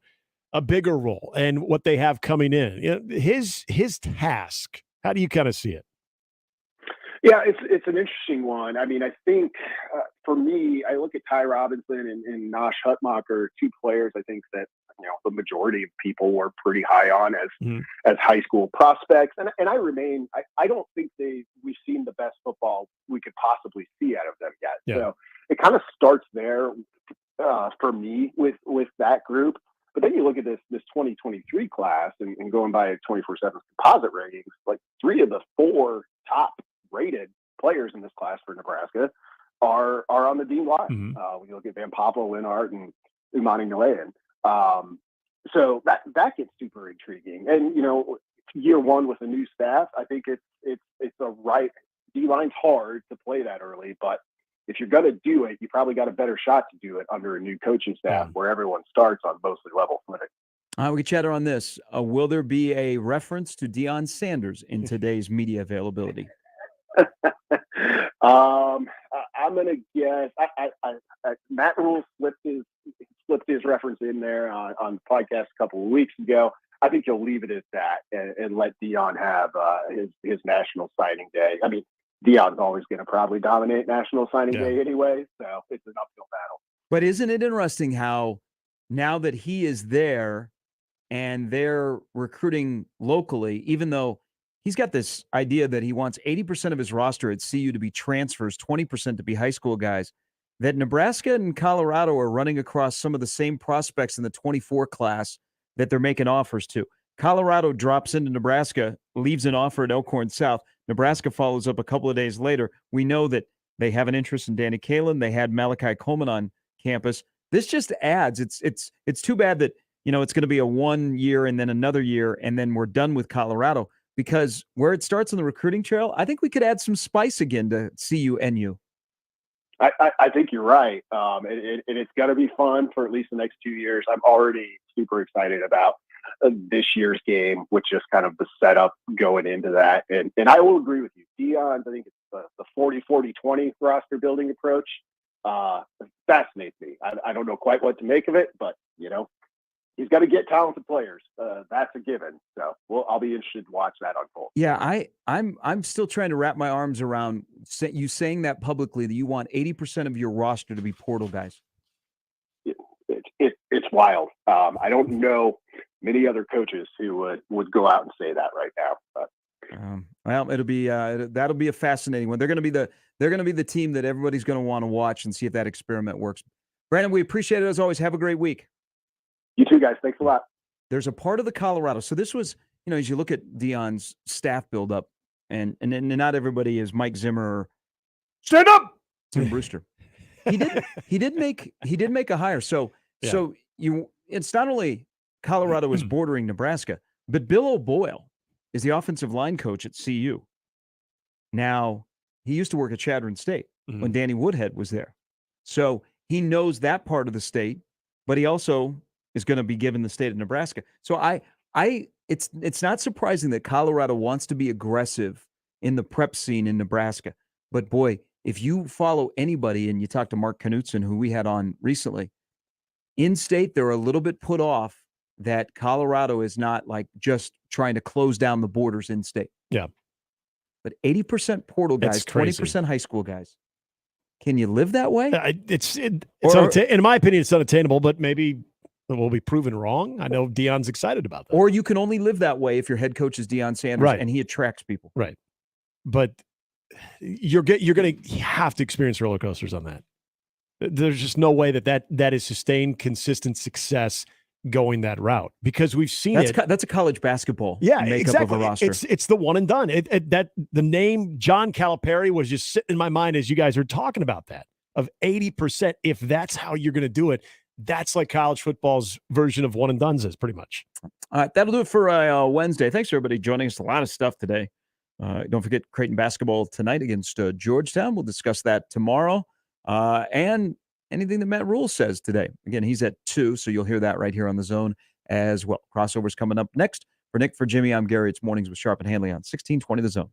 a bigger role and what they have coming in? His task, how do you kind of see it? Yeah, it's an interesting one. I mean, I think for me, I look at Ty Robinson and Nosh Hutmacher, two players I think that the majority of people were pretty high on as high school prospects, and I don't think we've seen the best football we could possibly see out of them yet. Yeah. So it kind of starts there for me with that group. But then you look at this 2023 class and going by 24/7 composite ratings, like 3 of the 4 top rated players in this class for Nebraska are on the D line. When you look at Van Poppel, Linhart, and Umani Nguyen. So that gets super intriguing. And year one with a new staff, I think it's a right. D line's hard to play that early, but if you're going to do it, you probably got a better shot to do it under a new coaching staff where everyone starts on mostly level footing. We can chatter on this. Will there be a reference to Deion Sanders in today's media availability? I'm going to guess. Matt Rule slipped his reference in there on the podcast a couple of weeks ago. I think he'll leave it at that and let Deion have his national signing day. I mean, Deion's always going to probably dominate National Signing Day anyway, so it's an uphill battle. But isn't it interesting how now that he is there and they're recruiting locally, even though he's got this idea that he wants 80% of his roster at CU to be transfers, 20% to be high school guys, that Nebraska and Colorado are running across some of the same prospects in the 24 class that they're making offers to. Colorado drops into Nebraska, leaves an offer at Elkhorn South. Nebraska follows up a couple of days later. We know that they have an interest in Danny Kalin. They had Malachi Coleman on campus. This just adds. It's too bad that it's going to be a 1 year and then another year and then we're done with Colorado, because where it starts on the recruiting trail, I think we could add some spice again to CU-NU. I think you're right. It's going to be fun for at least the next 2 years. I'm already super excited about this year's game, which is kind of the setup going into that. And I will agree with you. Deion's, I think it's the 40-40-20 roster building approach. Fascinates me. I don't know quite what to make of it, but he's got to get talented players. That's a given. So I'll be interested to watch that unfold. Yeah, I'm still trying to wrap my arms around you saying that publicly, that you want 80% of your roster to be portal guys. It's wild. I don't know many other coaches who would go out and say that right now. But. Well, it'll be that'll be a fascinating one. They're going to be the team that everybody's going to want to watch and see if that experiment works. Brandon, we appreciate it as always. Have a great week. You too, guys. Thanks a lot. There's a part of the Colorado. So this was, as you look at Deion's staff buildup, and not everybody is Mike Zimmer or stand up Tim Brewster. He did make a hire. So it's not only Colorado is bordering Nebraska, but Bill O'Boyle is the offensive line coach at CU. Now, he used to work at Chadron State when Danny Woodhead was there. So he knows that part of the state, but he also is going to be given the state of Nebraska. So it's not surprising that Colorado wants to be aggressive in the prep scene in Nebraska. But boy, if you follow anybody and you talk to Mark Knutson, who we had on recently, in state, they're a little bit put off that Colorado is not like just trying to close down the borders in state. Yeah. But 80% portal guys, 20% high school guys. Can you live that way? In my opinion, it's unattainable, but maybe we'll be proven wrong. I know Deion's excited about that. Or you can only live that way if your head coach is Deion Sanders and he attracts people. Right. But you're going to have to experience roller coasters on that. There's just no way that is sustained, consistent success going that route, because we've seen that's a college basketball makeup exactly. of a roster. It's the one and done. That the name John Calipari was just sitting in my mind as you guys are talking about that. of 80%, if that's how you're going to do it, that's like college football's version of one and dones is pretty much. All right, that'll do it for Wednesday. Thanks, everybody, joining us. A lot of stuff today. Don't forget Creighton basketball tonight against Georgetown. We'll discuss that tomorrow. And anything that Matt Rule says today. Again, he's at 2, so you'll hear that right here on The Zone as well. Crossovers coming up next. For Nick, for Jimmy, I'm Gary. It's Mornings with Sharp and Handley on 1620 The Zone.